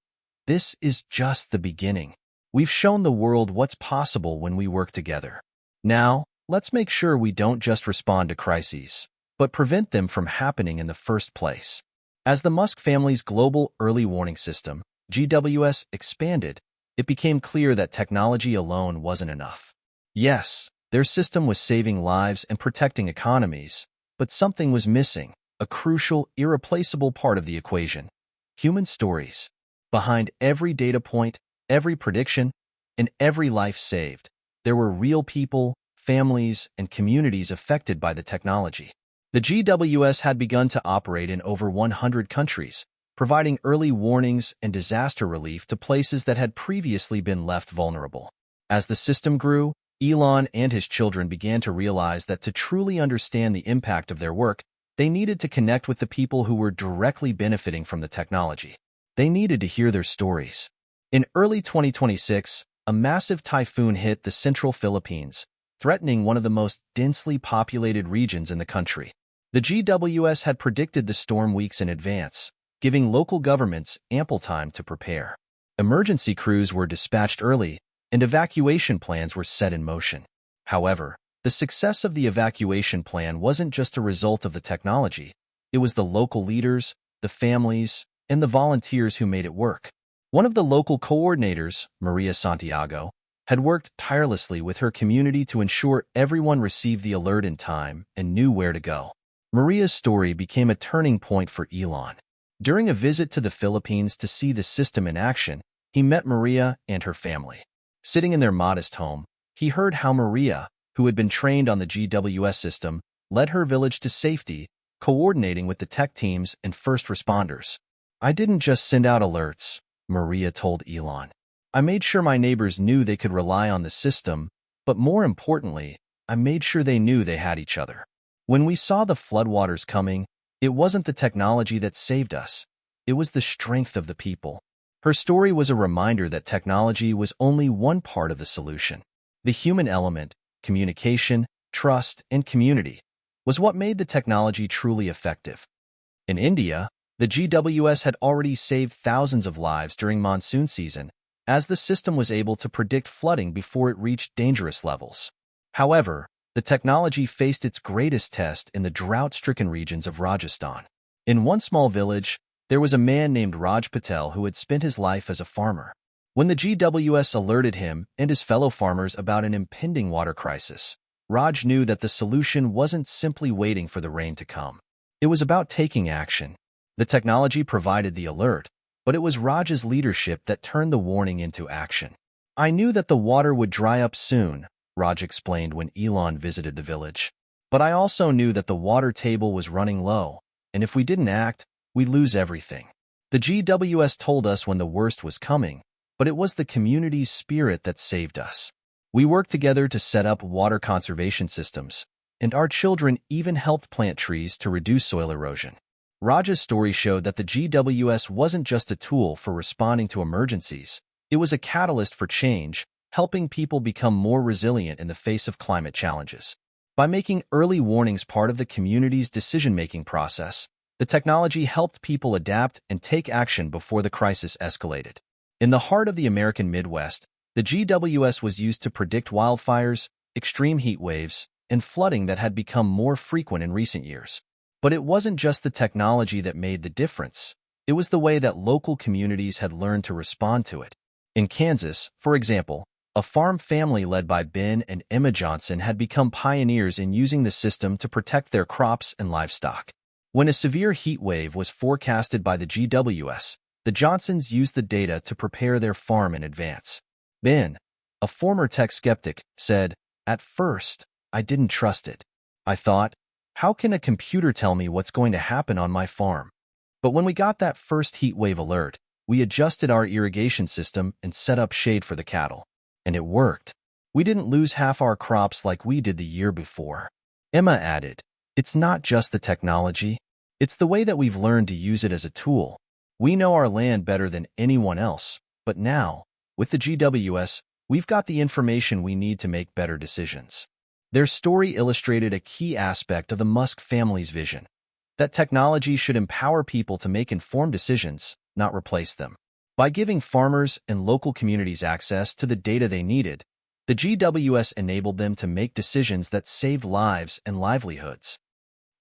[SPEAKER 1] "This is just the beginning. We've shown the world what's possible when we work together. Now, let's make sure we don't just respond to crises, but prevent them from happening in the first place." As the Musk family's global early warning system, GWS, expanded, it became clear that technology alone wasn't enough. Yes, their system was saving lives and protecting economies, but something was missing, a crucial, irreplaceable part of the equation: human stories. Behind every data point, every prediction, and every life saved, there were real people, families, and communities affected by the technology. The GWS had begun to operate in over 100 countries, providing early warnings and disaster relief to places that had previously been left vulnerable. As the system grew, Elon and his children began to realize that to truly understand the impact of their work, they needed to connect with the people who were directly benefiting from the technology. They needed to hear their stories. In early 2026, a massive typhoon hit the central Philippines, threatening one of the most densely populated regions in the country. The GWS had predicted the storm weeks in advance, giving local governments ample time to prepare. Emergency crews were dispatched early, and evacuation plans were set in motion. However, the success of the evacuation plan wasn't just a result of the technology. It was the local leaders, the families, and the volunteers who made it work. One of the local coordinators, Maria Santiago, had worked tirelessly with her community to ensure everyone received the alert in time and knew where to go. Maria's story became a turning point for Elon. During a visit to the Philippines to see the system in action, he met Maria and her family. Sitting in their modest home, he heard how Maria, who had been trained on the GWS system, led her village to safety, coordinating with the tech teams and first responders. "I didn't just send out alerts," Maria told Elon. "I made sure my neighbors knew they could rely on the system, but more importantly, I made sure they knew they had each other. When we saw the floodwaters coming, it wasn't the technology that saved us. It was the strength of the people." Her story was a reminder that technology was only one part of the solution. The human element, communication, trust, and community, was what made the technology truly effective. In India, the GWS had already saved thousands of lives during monsoon season, as the system was able to predict flooding before it reached dangerous levels. However, the technology faced its greatest test in the drought-stricken regions of Rajasthan. In one small village, there was a man named Raj Patel who had spent his life as a farmer. When the GWS alerted him and his fellow farmers about an impending water crisis, Raj knew that the solution wasn't simply waiting for the rain to come. It was about taking action. The technology provided the alert, but it was Raj's leadership that turned the warning into action. "I knew that the water would dry up soon," Raj explained when Elon visited the village. "But I also knew that the water table was running low, and if we didn't act, we'd lose everything." The GWS told us when the worst was coming, but it was the community's spirit that saved us. We worked together to set up water conservation systems, and our children even helped plant trees to reduce soil erosion. Raj's story showed that the GWS wasn't just a tool for responding to emergencies. It was a catalyst for change, helping people become more resilient in the face of climate challenges. By making early warnings part of the community's decision-making process, the technology helped people adapt and take action before the crisis escalated. In the heart of the American Midwest, the GWS was used to predict wildfires, extreme heat waves, and flooding that had become more frequent in recent years. But it wasn't just the technology that made the difference. It was the way that local communities had learned to respond to it. In Kansas, for example, a farm family led by Ben and Emma Johnson had become pioneers in using the system to protect their crops and livestock. When a severe heat wave was forecasted by the GWS, the Johnsons used the data to prepare their farm in advance. Ben, a former tech skeptic, said, "At first, I didn't trust it. I thought, how can a computer tell me what's going to happen on my farm? But when we got that first heat wave alert, we adjusted our irrigation system and set up shade for the cattle. And it worked. We didn't lose half our crops like we did the year before." Emma added, "It's not just the technology. It's the way that we've learned to use it as a tool. We know our land better than anyone else, but now, with the GWS, we've got the information we need to make better decisions." Their story illustrated a key aspect of the Musk family's vision, that technology should empower people to make informed decisions, not replace them. By giving farmers and local communities access to the data they needed, the GWS enabled them to make decisions that saved lives and livelihoods.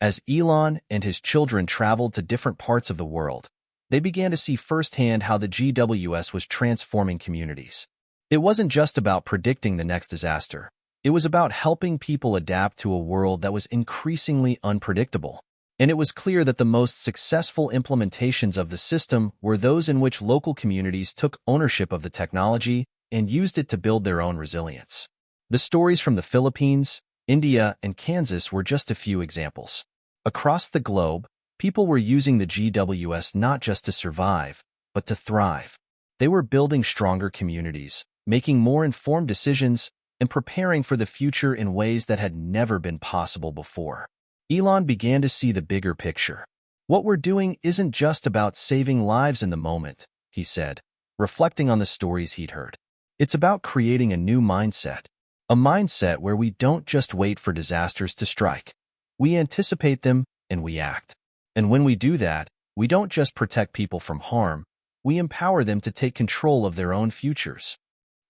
[SPEAKER 1] As Elon and his children traveled to different parts of the world, they began to see firsthand how the GWS was transforming communities. It wasn't just about predicting the next disaster. It was about helping people adapt to a world that was increasingly unpredictable. And it was clear that the most successful implementations of the system were those in which local communities took ownership of the technology and used it to build their own resilience. The stories from the Philippines, India, and Kansas were just a few examples. Across the globe, people were using the GWS not just to survive, but to thrive. They were building stronger communities, making more informed decisions, and preparing for the future in ways that had never been possible before. Elon began to see the bigger picture. What we're doing isn't just about saving lives in the moment, he said, reflecting on the stories he'd heard. It's about creating a new mindset, a mindset where we don't just wait for disasters to strike. We anticipate them and we act. And when we do that, we don't just protect people from harm, we empower them to take control of their own futures.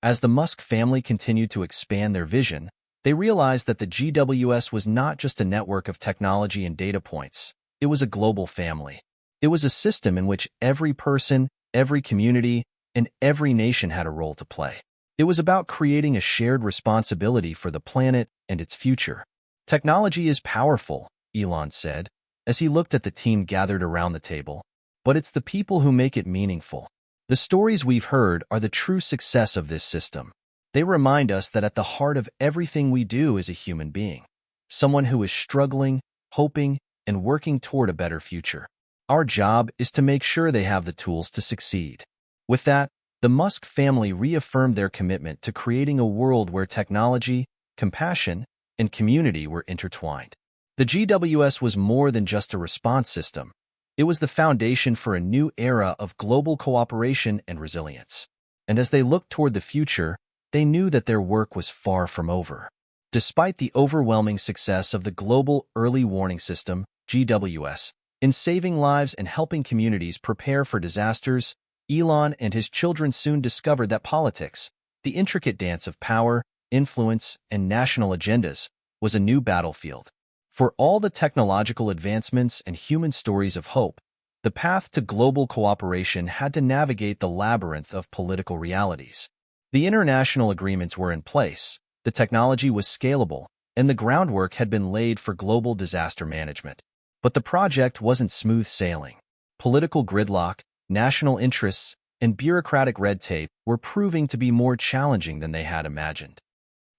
[SPEAKER 1] As the Musk family continued to expand their vision, they realized that the GWS was not just a network of technology and data points. It was a global family. It was a system in which every person, every community, and every nation had a role to play. It was about creating a shared responsibility for the planet and its future. Technology is powerful, Elon said, as he looked at the team gathered around the table, but it's the people who make it meaningful. The stories we've heard are the true success of this system. They remind us that at the heart of everything we do is a human being, someone who is struggling, hoping, and working toward a better future. Our job is to make sure they have the tools to succeed. With that, the Musk family reaffirmed their commitment to creating a world where technology, compassion, and community were intertwined. The GWS was more than just a response system. It was the foundation for a new era of global cooperation and resilience. And as they looked toward the future, they knew that their work was far from over. Despite the overwhelming success of the Global Early Warning System, GWS, in saving lives and helping communities prepare for disasters, Elon and his children soon discovered that politics, the intricate dance of power, influence, and national agendas, was a new battlefield. For all the technological advancements and human stories of hope, the path to global cooperation had to navigate the labyrinth of political realities. The international agreements were in place, the technology was scalable, and the groundwork had been laid for global disaster management. But the project wasn't smooth sailing. Political gridlock, national interests, and bureaucratic red tape were proving to be more challenging than they had imagined.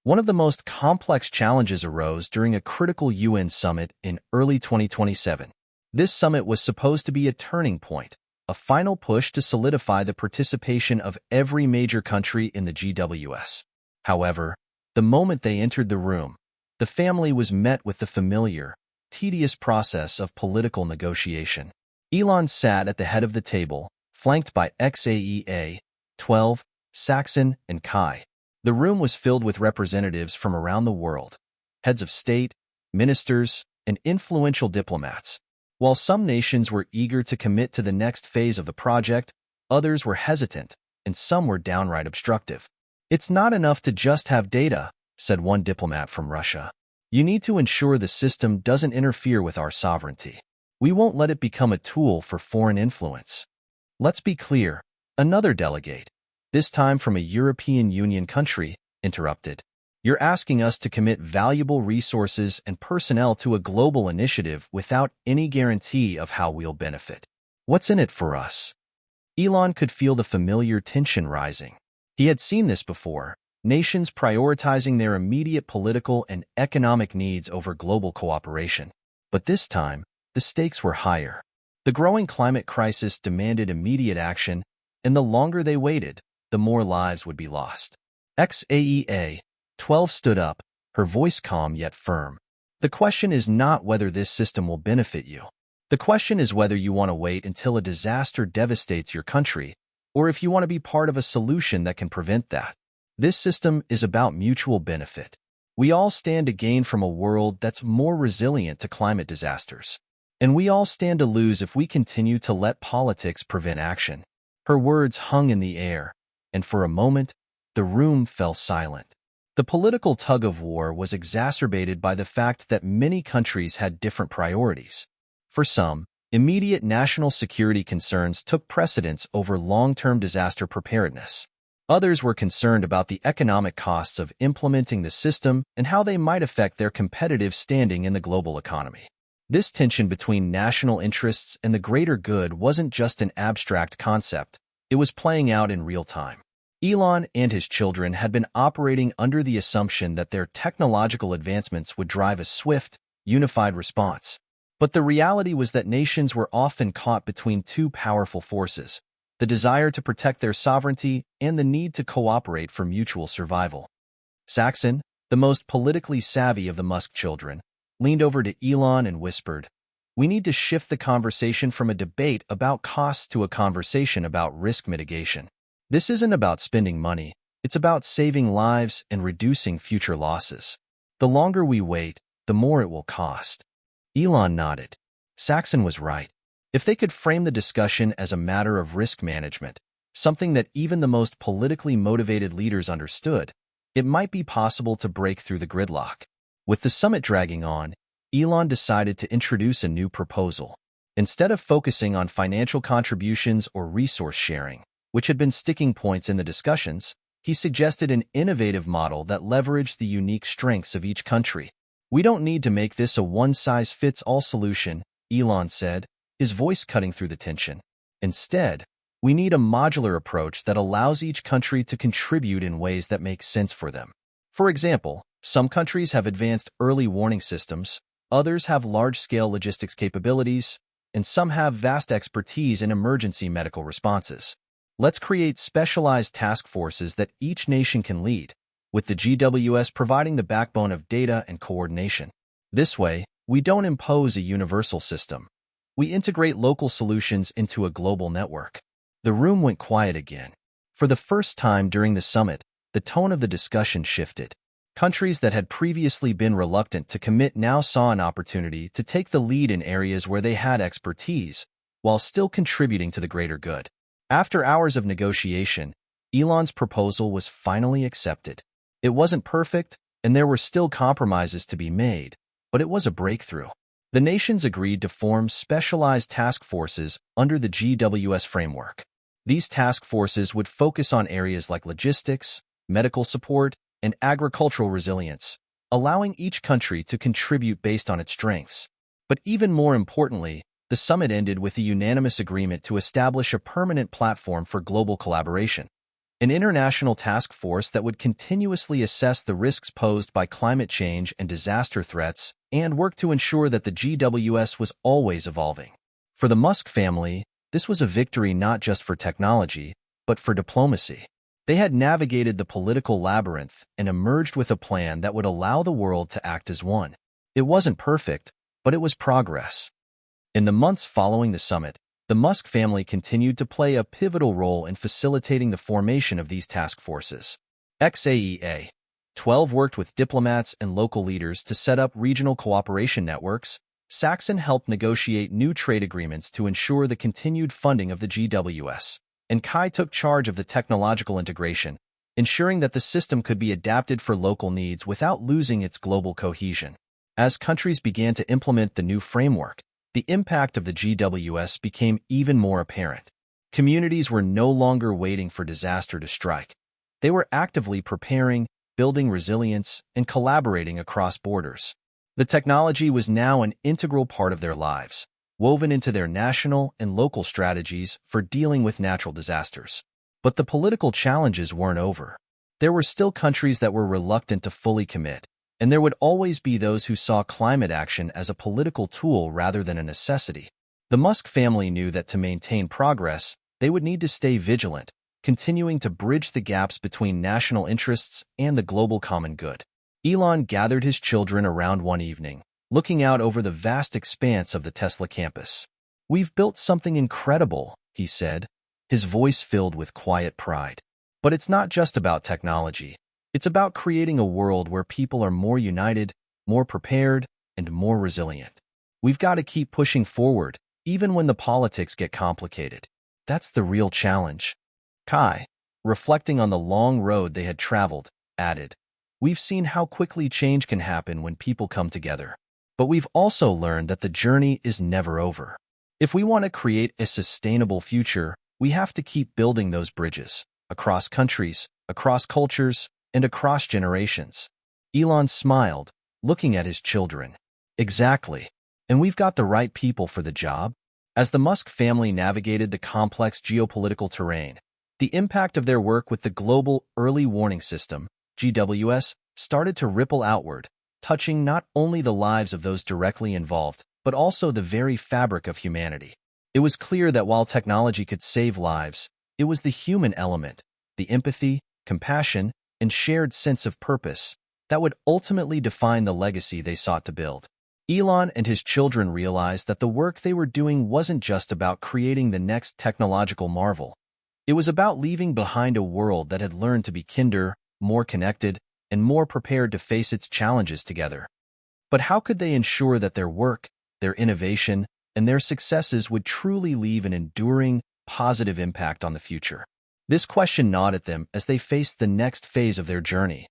[SPEAKER 1] One of the most complex challenges arose during a critical UN summit in early 2027. This summit was supposed to be a turning point, a final push to solidify the participation of every major country in the GWS. However, the moment they entered the room, the family was met with the familiar, tedious process of political negotiation. Elon sat at the head of the table, flanked by XAEA, 12, Saxon, and Kai. The room was filled with representatives from around the world, heads of state, ministers, and influential diplomats. While some nations were eager to commit to the next phase of the project, others were hesitant, and some were downright obstructive. "It's not enough to just have data," said one diplomat from Russia. "You need to ensure the system doesn't interfere with our sovereignty. We won't let it become a tool for foreign influence." "Let's be clear," another delegate, this time from a European Union country, interrupted. "You're asking us to commit valuable resources and personnel to a global initiative without any guarantee of how we'll benefit. What's in it for us?" Elon could feel the familiar tension rising. He had seen this before, nations prioritizing their immediate political and economic needs over global cooperation. But this time, the stakes were higher. The growing climate crisis demanded immediate action, and the longer they waited, the more lives would be lost. XAEA 12 stood up, her voice calm yet firm. "The question is not whether this system will benefit you. The question is whether you want to wait until a disaster devastates your country, or if you want to be part of a solution that can prevent that. This system is about mutual benefit. We all stand to gain from a world that's more resilient to climate disasters. And we all stand to lose if we continue to let politics prevent action." Her words hung in the air, and for a moment, the room fell silent. The political tug-of-war was exacerbated by the fact that many countries had different priorities. For some, immediate national security concerns took precedence over long-term disaster preparedness. Others were concerned about the economic costs of implementing the system and how they might affect their competitive standing in the global economy. This tension between national interests and the greater good wasn't just an abstract concept, it was playing out in real time. Elon and his children had been operating under the assumption that their technological advancements would drive a swift, unified response. But the reality was that nations were often caught between two powerful forces, the desire to protect their sovereignty and the need to cooperate for mutual survival. Saxon, the most politically savvy of the Musk children, leaned over to Elon and whispered, We need to shift the conversation from a debate about costs to a conversation about risk mitigation. This isn't about spending money. It's about saving lives and reducing future losses. The longer we wait, the more it will cost. Elon nodded. Saxon was right. If they could frame the discussion as a matter of risk management, something that even the most politically motivated leaders understood, it might be possible to break through the gridlock. With the summit dragging on, Elon decided to introduce a new proposal. Instead of focusing on financial contributions or resource sharing, which had been sticking points in the discussions, he suggested an innovative model that leveraged the unique strengths of each country. We don't need to make this a one-size-fits-all solution, Elon said, his voice cutting through the tension. Instead, we need a modular approach that allows each country to contribute in ways that make sense for them. For example, some countries have advanced early warning systems, others have large-scale logistics capabilities, and some have vast expertise in emergency medical responses. Let's create specialized task forces that each nation can lead, with the GWS providing the backbone of data and coordination. This way, we don't impose a universal system. We integrate local solutions into a global network. The room went quiet again. For the first time during the summit, the tone of the discussion shifted. Countries that had previously been reluctant to commit now saw an opportunity to take the lead in areas where they had expertise, while still contributing to the greater good. After hours of negotiation, Elon's proposal was finally accepted. It wasn't perfect, and there were still compromises to be made, but it was a breakthrough. The nations agreed to form specialized task forces under the GWS framework. These task forces would focus on areas like logistics, medical support, and agricultural resilience, allowing each country to contribute based on its strengths. But even more importantly, the summit ended with a unanimous agreement to establish a permanent platform for global collaboration, an international task force that would continuously assess the risks posed by climate change and disaster threats and work to ensure that the GWS was always evolving. For the Musk family, this was a victory not just for technology, but for diplomacy. They had navigated the political labyrinth and emerged with a plan that would allow the world to act as one. It wasn't perfect, but it was progress. In the months following the summit, the Musk family continued to play a pivotal role in facilitating the formation of these task forces. XAEA 12 worked with diplomats and local leaders to set up regional cooperation networks. Saxon helped negotiate new trade agreements to ensure the continued funding of the GWS, and Kai took charge of the technological integration, ensuring that the system could be adapted for local needs without losing its global cohesion. As countries began to implement the new framework, the impact of the GWS became even more apparent. Communities were no longer waiting for disaster to strike. They were actively preparing, building resilience, and collaborating across borders. The technology was now an integral part of their lives, woven into their national and local strategies for dealing with natural disasters. But the political challenges weren't over. There were still countries that were reluctant to fully commit, and there would always be those who saw climate action as a political tool rather than a necessity. The Musk family knew that to maintain progress, they would need to stay vigilant, continuing to bridge the gaps between national interests and the global common good. Elon gathered his children around one evening, looking out over the vast expanse of the Tesla campus. "We've built something incredible," he said, his voice filled with quiet pride. But it's not just about technology. It's about creating a world where people are more united, more prepared, and more resilient. We've got to keep pushing forward, even when the politics get complicated. That's the real challenge. Kai, reflecting on the long road they had traveled, added, "We've seen how quickly change can happen when people come together. But we've also learned that the journey is never over. If we want to create a sustainable future, we have to keep building those bridges, across countries, across cultures, and across generations." Elon smiled, looking at his children. "Exactly. And we've got the right people for the job." As the Musk family navigated the complex geopolitical terrain, the impact of their work with the Global Early Warning System, GWS, started to ripple outward, touching not only the lives of those directly involved, but also the very fabric of humanity. It was clear that while technology could save lives, it was the human element, the empathy, compassion, and shared sense of purpose that would ultimately define the legacy they sought to build. Elon and his children realized that the work they were doing wasn't just about creating the next technological marvel. It was about leaving behind a world that had learned to be kinder, more connected, and more prepared to face its challenges together. But how could they ensure that their work, their innovation, and their successes would truly leave an enduring, positive impact on the future? This question gnawed at them as they faced the next phase of their journey,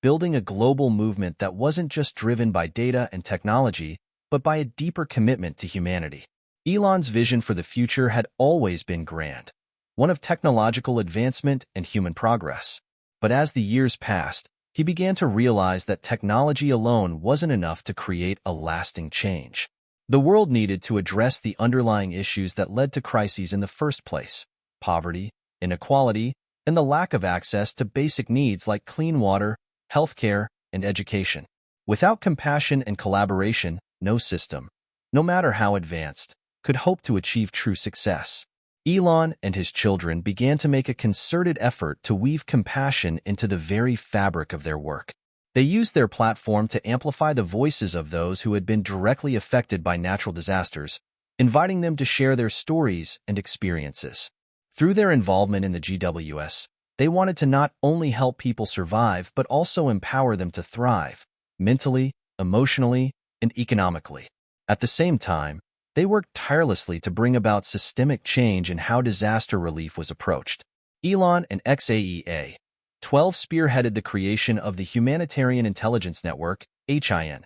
[SPEAKER 1] building a global movement that wasn't just driven by data and technology, but by a deeper commitment to humanity. Elon's vision for the future had always been grand, one of technological advancement and human progress. But as the years passed, he began to realize that technology alone wasn't enough to create a lasting change. The world needed to address the underlying issues that led to crises in the first place: poverty, inequality, and the lack of access to basic needs like clean water, healthcare, and education. Without compassion and collaboration, no system, no matter how advanced, could hope to achieve true success. Elon and his children began to make a concerted effort to weave compassion into the very fabric of their work. They used their platform to amplify the voices of those who had been directly affected by natural disasters, inviting them to share their stories and experiences. Through their involvement in the GWS, they wanted to not only help people survive but also empower them to thrive, mentally, emotionally, and economically. At the same time, they worked tirelessly to bring about systemic change in how disaster relief was approached. Elon and XAEA 12 spearheaded the creation of the Humanitarian Intelligence Network, HIN,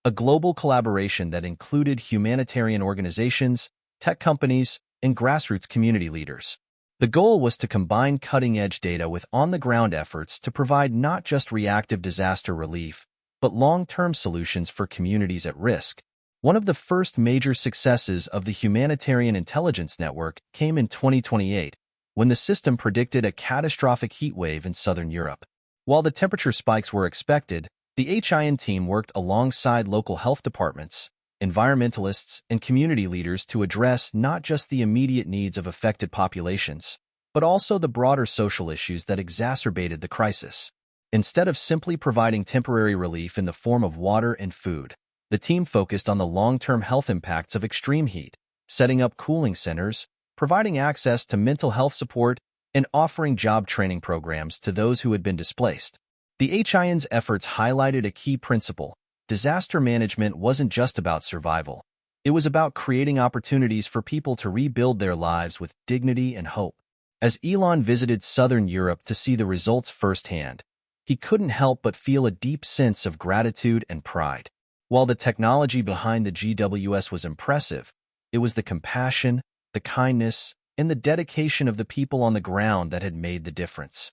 [SPEAKER 1] a global collaboration that included humanitarian organizations, tech companies, and grassroots community leaders. The goal was to combine cutting-edge data with on-the-ground efforts to provide not just reactive disaster relief, but long-term solutions for communities at risk. One of the first major successes of the Humanitarian Intelligence Network came in 2028, when the system predicted a catastrophic heat wave in southern Europe. While the temperature spikes were expected, the HIN team worked alongside local health departments, environmentalists, and community leaders to address not just the immediate needs of affected populations, but also the broader social issues that exacerbated the crisis. Instead of simply providing temporary relief in the form of water and food, the team focused on the long-term health impacts of extreme heat, setting up cooling centers, providing access to mental health support, and offering job training programs to those who had been displaced. The HIN's efforts highlighted a key principle: disaster management wasn't just about survival. It was about creating opportunities for people to rebuild their lives with dignity and hope. As Elon visited southern Europe to see the results firsthand, he couldn't help but feel a deep sense of gratitude and pride. While the technology behind the GWS was impressive, it was the compassion, the kindness, and the dedication of the people on the ground that had made the difference.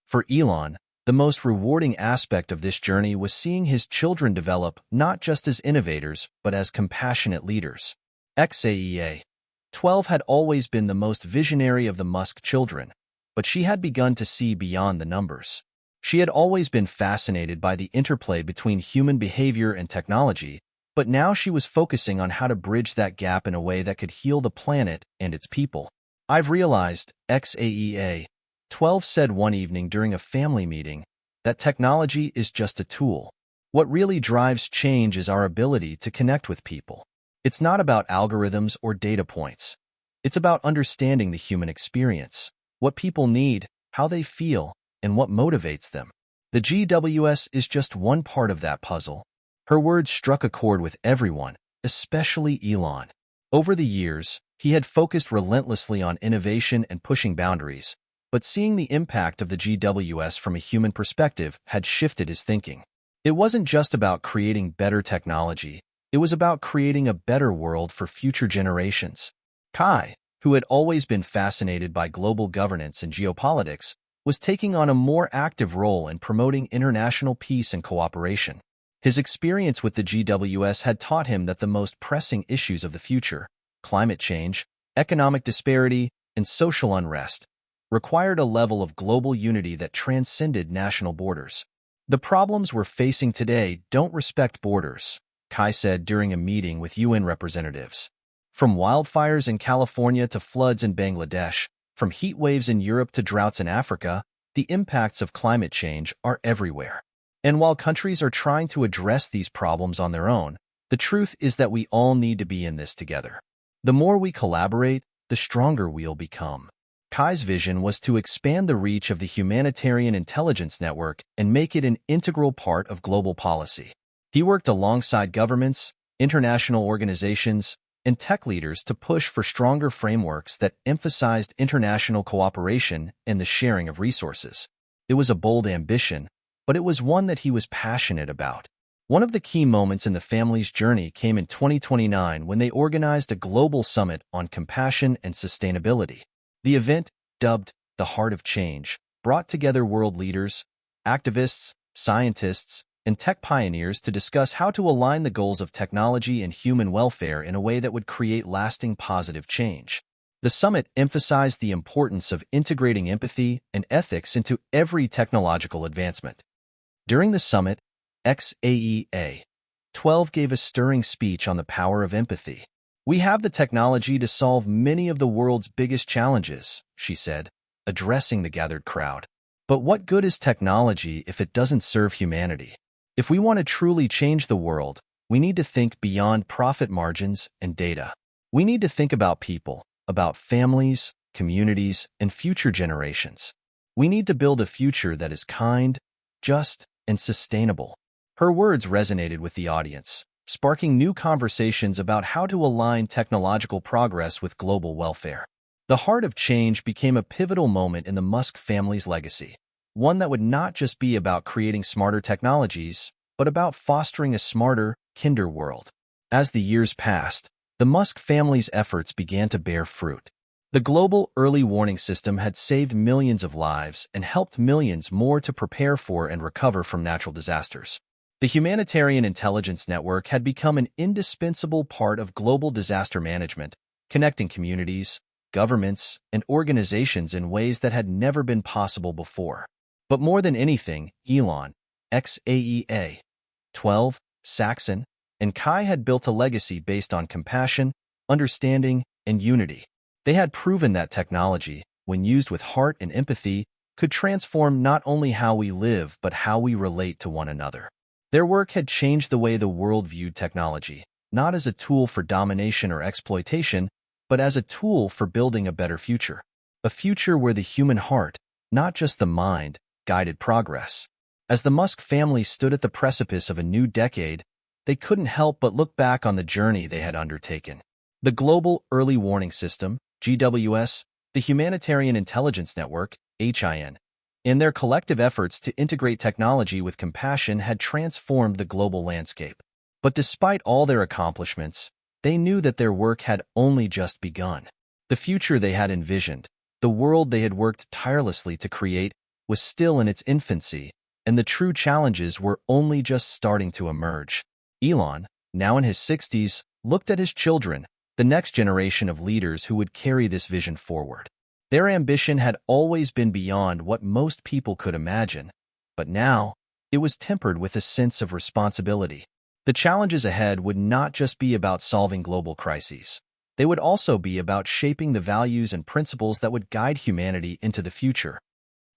[SPEAKER 1] For Elon, the most rewarding aspect of this journey was seeing his children develop not just as innovators, but as compassionate leaders. XAEA 12 had always been the most visionary of the Musk children, but she had begun to see beyond the numbers. She had always been fascinated by the interplay between human behavior and technology, but now she was focusing on how to bridge that gap in a way that could heal the planet and its people. "I've realized," XAEA 12 said one evening during a family meeting, "that technology is just a tool. What really drives change is our ability to connect with people. It's not about algorithms or data points. It's about understanding the human experience, what people need, how they feel, and what motivates them. The GWS is just one part of that puzzle." Her words struck a chord with everyone, especially Elon. Over the years, he had focused relentlessly on innovation and pushing boundaries, but seeing the impact of the GWS from a human perspective had shifted his thinking. It wasn't just about creating better technology, it was about creating a better world for future generations. Kai, who had always been fascinated by global governance and geopolitics, was taking on a more active role in promoting international peace and cooperation. His experience with the GWS had taught him that the most pressing issues of the future, climate change, economic disparity, and social unrest, required a level of global unity that transcended national borders. "The problems we're facing today don't respect borders," Kai said during a meeting with UN representatives. "From wildfires in California to floods in Bangladesh, from heat waves in Europe to droughts in Africa, the impacts of climate change are everywhere. And while countries are trying to address these problems on their own, The truth is that we all need to be in this together. The more we collaborate, the stronger we'll become. Kai's vision was to expand the reach of the Humanitarian Intelligence Network and make it an integral part of global policy. He worked alongside governments, international organizations, and tech leaders to push for stronger frameworks that emphasized international cooperation and the sharing of resources. It was a bold ambition, but it was one that he was passionate about. One of the key moments in the family's journey came in 2029 when they organized a global summit on compassion and sustainability. The event, dubbed the Heart of Change, brought together world leaders, activists, scientists, and tech pioneers to discuss how to align the goals of technology and human welfare in a way that would create lasting positive change. The summit emphasized the importance of integrating empathy and ethics into every technological advancement. During the summit, XAEA 12 gave a stirring speech on the power of empathy. "We have the technology to solve many of the world's biggest challenges," she said, addressing the gathered crowd. "But what good is technology if it doesn't serve humanity? If we want to truly change the world, we need to think beyond profit margins and data. We need to think about people, about families, communities, and future generations. We need to build a future that is kind, just, and sustainable." Her words resonated with the audience, sparking new conversations about how to align technological progress with global welfare. The Heart of Change became a pivotal moment in the Musk family's legacy, one that would not just be about creating smarter technologies, but about fostering a smarter, kinder world. As the years passed, the Musk family's efforts began to bear fruit. The global early warning system had saved millions of lives and helped millions more to prepare for and recover from natural disasters. The Humanitarian Intelligence Network had become an indispensable part of global disaster management, connecting communities, governments, and organizations in ways that had never been possible before. But more than anything, Elon, XAEA 12, Saxon, and Kai had built a legacy based on compassion, understanding, and unity. They had proven that technology, when used with heart and empathy, could transform not only how we live but how we relate to one another. Their work had changed the way the world viewed technology, not as a tool for domination or exploitation, but as a tool for building a better future. A future where the human heart, not just the mind, guided progress. As the Musk family stood at the precipice of a new decade, they couldn't help but look back on the journey they had undertaken. The Global Early Warning System, GWS, the Humanitarian Intelligence Network, HIN, in their collective efforts to integrate technology with compassion had transformed the global landscape. But despite all their accomplishments, they knew that their work had only just begun. The future they had envisioned, the world they had worked tirelessly to create, was still in its infancy, and the true challenges were only just starting to emerge. Elon, now in his 60s, looked at his children, the next generation of leaders who would carry this vision forward. Their ambition had always been beyond what most people could imagine, but now it was tempered with a sense of responsibility. The challenges ahead would not just be about solving global crises. They would also be about shaping the values and principles that would guide humanity into the future.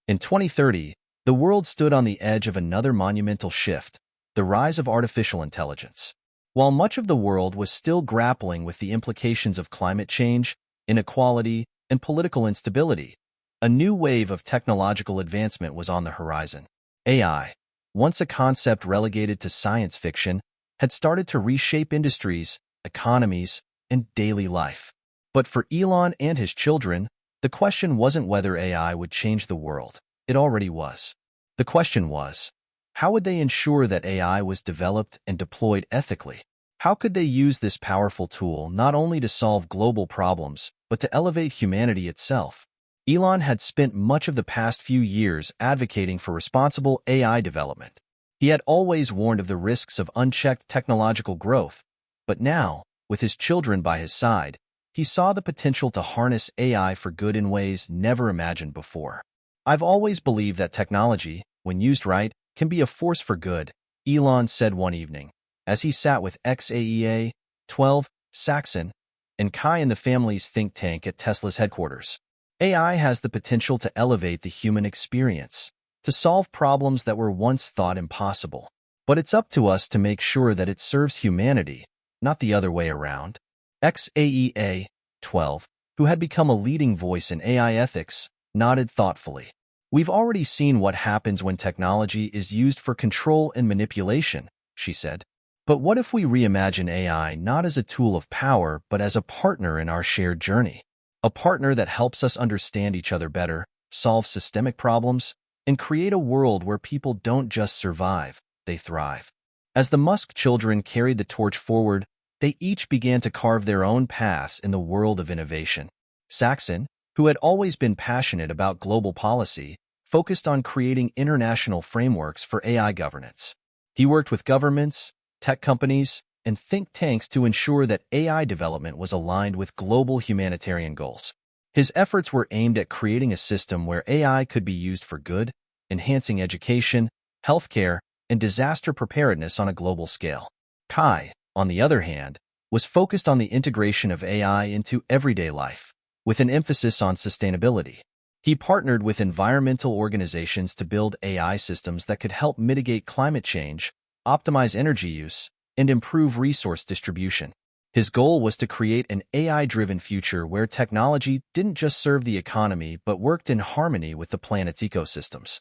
[SPEAKER 1] In 2030, the world stood on the edge of another monumental shift, the rise of artificial intelligence. While much of the world was still grappling with the implications of climate change, inequality, and political instability, a new wave of technological advancement was on the horizon. AI, once a concept relegated to science fiction, had started to reshape industries, economies, and daily life. But for Elon and his children, the question wasn't whether AI would change the world. It already was. The question was, how would they ensure that AI was developed and deployed ethically? How could they use this powerful tool not only to solve global problems, but to elevate humanity itself? Elon had spent much of the past few years advocating for responsible AI development. He had always warned of the risks of unchecked technological growth, but now, with his children by his side, he saw the potential to harness AI for good in ways never imagined before. "I've always believed that technology, when used right, can be a force for good," Elon said one evening, as he sat with XAEA 12, Saxon, and Kai in the family's think tank at Tesla's headquarters. AI has the potential to elevate the human experience, to solve problems that were once thought impossible. But it's up to us to make sure that it serves humanity, not the other way around. XAEA 12, who had become a leading voice in AI ethics, nodded thoughtfully. We've already seen what happens when technology is used for control and manipulation, she said. But what if we reimagine AI not as a tool of power, but as a partner in our shared journey? A partner that helps us understand each other better, solve systemic problems, and create a world where people don't just survive, they thrive. As the Musk children carried the torch forward, they each began to carve their own paths in the world of innovation. Saxon, who had always been passionate about global policy, focused on creating international frameworks for AI governance. He worked with governments, tech companies, and think tanks to ensure that AI development was aligned with global humanitarian goals. His efforts were aimed at creating a system where AI could be used for good, enhancing education, healthcare, and disaster preparedness on a global scale. Kai, on the other hand, was focused on the integration of AI into everyday life, with an emphasis on sustainability. He partnered with environmental organizations to build AI systems that could help mitigate climate change, optimize energy use, and improve resource distribution. His goal was to create an AI-driven future where technology didn't just serve the economy but worked in harmony with the planet's ecosystems.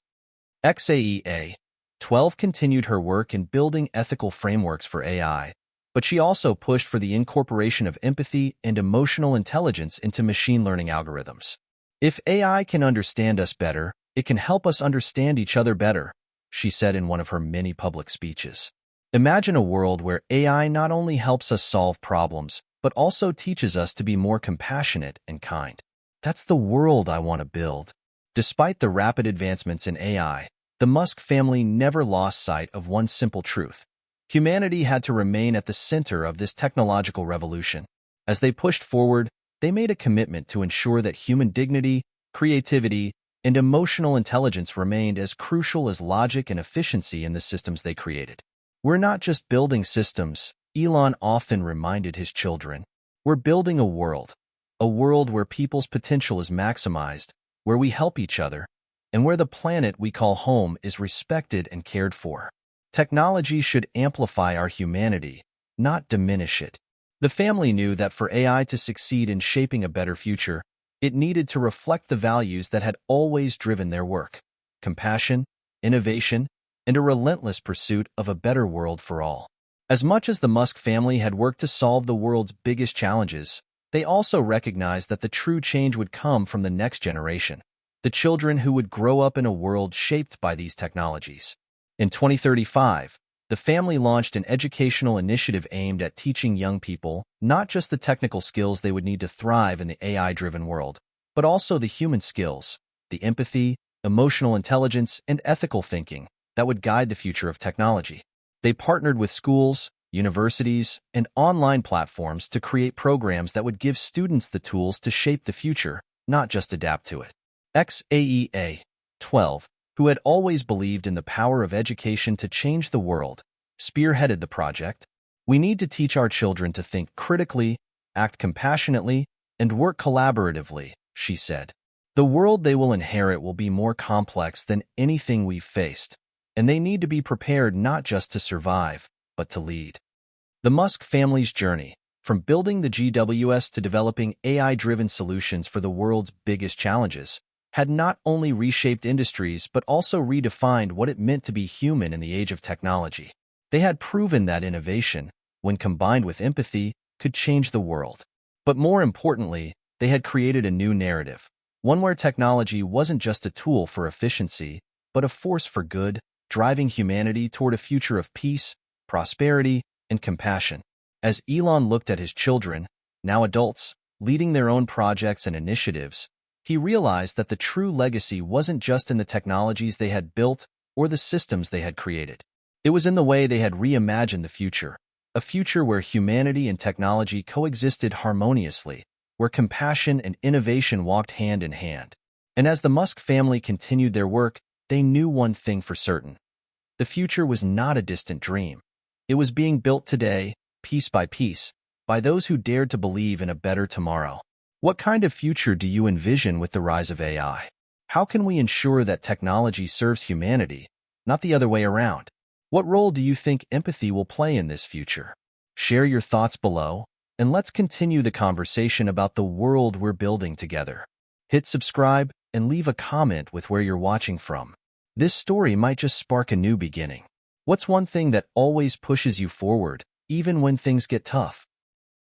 [SPEAKER 1] XAEA 12 continued her work in building ethical frameworks for AI, but she also pushed for the incorporation of empathy and emotional intelligence into machine learning algorithms. If AI can understand us better, it can help us understand each other better, she said in one of her many public speeches. Imagine a world where AI not only helps us solve problems, but also teaches us to be more compassionate and kind. That's the world I want to build. Despite the rapid advancements in AI, the Musk family never lost sight of one simple truth. Humanity had to remain at the center of this technological revolution. As they pushed forward, they made a commitment to ensure that human dignity, creativity, and emotional intelligence remained as crucial as logic and efficiency in the systems they created. We're not just building systems, Elon often reminded his children. We're building a world where people's potential is maximized, where we help each other, and where the planet we call home is respected and cared for. Technology should amplify our humanity, not diminish it. The family knew that for AI to succeed in shaping a better future, it needed to reflect the values that had always driven their work: compassion, innovation, and a relentless pursuit of a better world for all. As much as the Musk family had worked to solve the world's biggest challenges, they also recognized that the true change would come from the next generation, the children who would grow up in a world shaped by these technologies. In 2035, the family launched an educational initiative aimed at teaching young people not just the technical skills they would need to thrive in the AI-driven world, but also the human skills, the empathy, emotional intelligence, and ethical thinking that would guide the future of technology. They partnered with schools, universities, and online platforms to create programs that would give students the tools to shape the future, not just adapt to it. XAEA 12, who had always believed in the power of education to change the world, spearheaded the project. We need to teach our children to think critically, act compassionately, and work collaboratively, she said. The world they will inherit will be more complex than anything we've faced, and they need to be prepared not just to survive, but to lead. The Musk family's journey, from building the GWS to developing AI-driven solutions for the world's biggest challenges, had not only reshaped industries but also redefined what it meant to be human in the age of technology. They had proven that innovation, when combined with empathy, could change the world. But more importantly, they had created a new narrative, one where technology wasn't just a tool for efficiency, but a force for good, driving humanity toward a future of peace, prosperity, and compassion. As Elon looked at his children, now adults, leading their own projects and initiatives, he realized that the true legacy wasn't just in the technologies they had built or the systems they had created. It was in the way they had reimagined the future, a future where humanity and technology coexisted harmoniously, where compassion and innovation walked hand in hand. And as the Musk family continued their work, they knew one thing for certain. The future was not a distant dream. It was being built today, piece by piece, by those who dared to believe in a better tomorrow. What kind of future do you envision with the rise of AI? How can we ensure that technology serves humanity, not the other way around? What role do you think empathy will play in this future? Share your thoughts below, and let's continue the conversation about the world we're building together. Hit subscribe and leave a comment with where you're watching from. This story might just spark a new beginning. What's one thing that always pushes you forward, even when things get tough?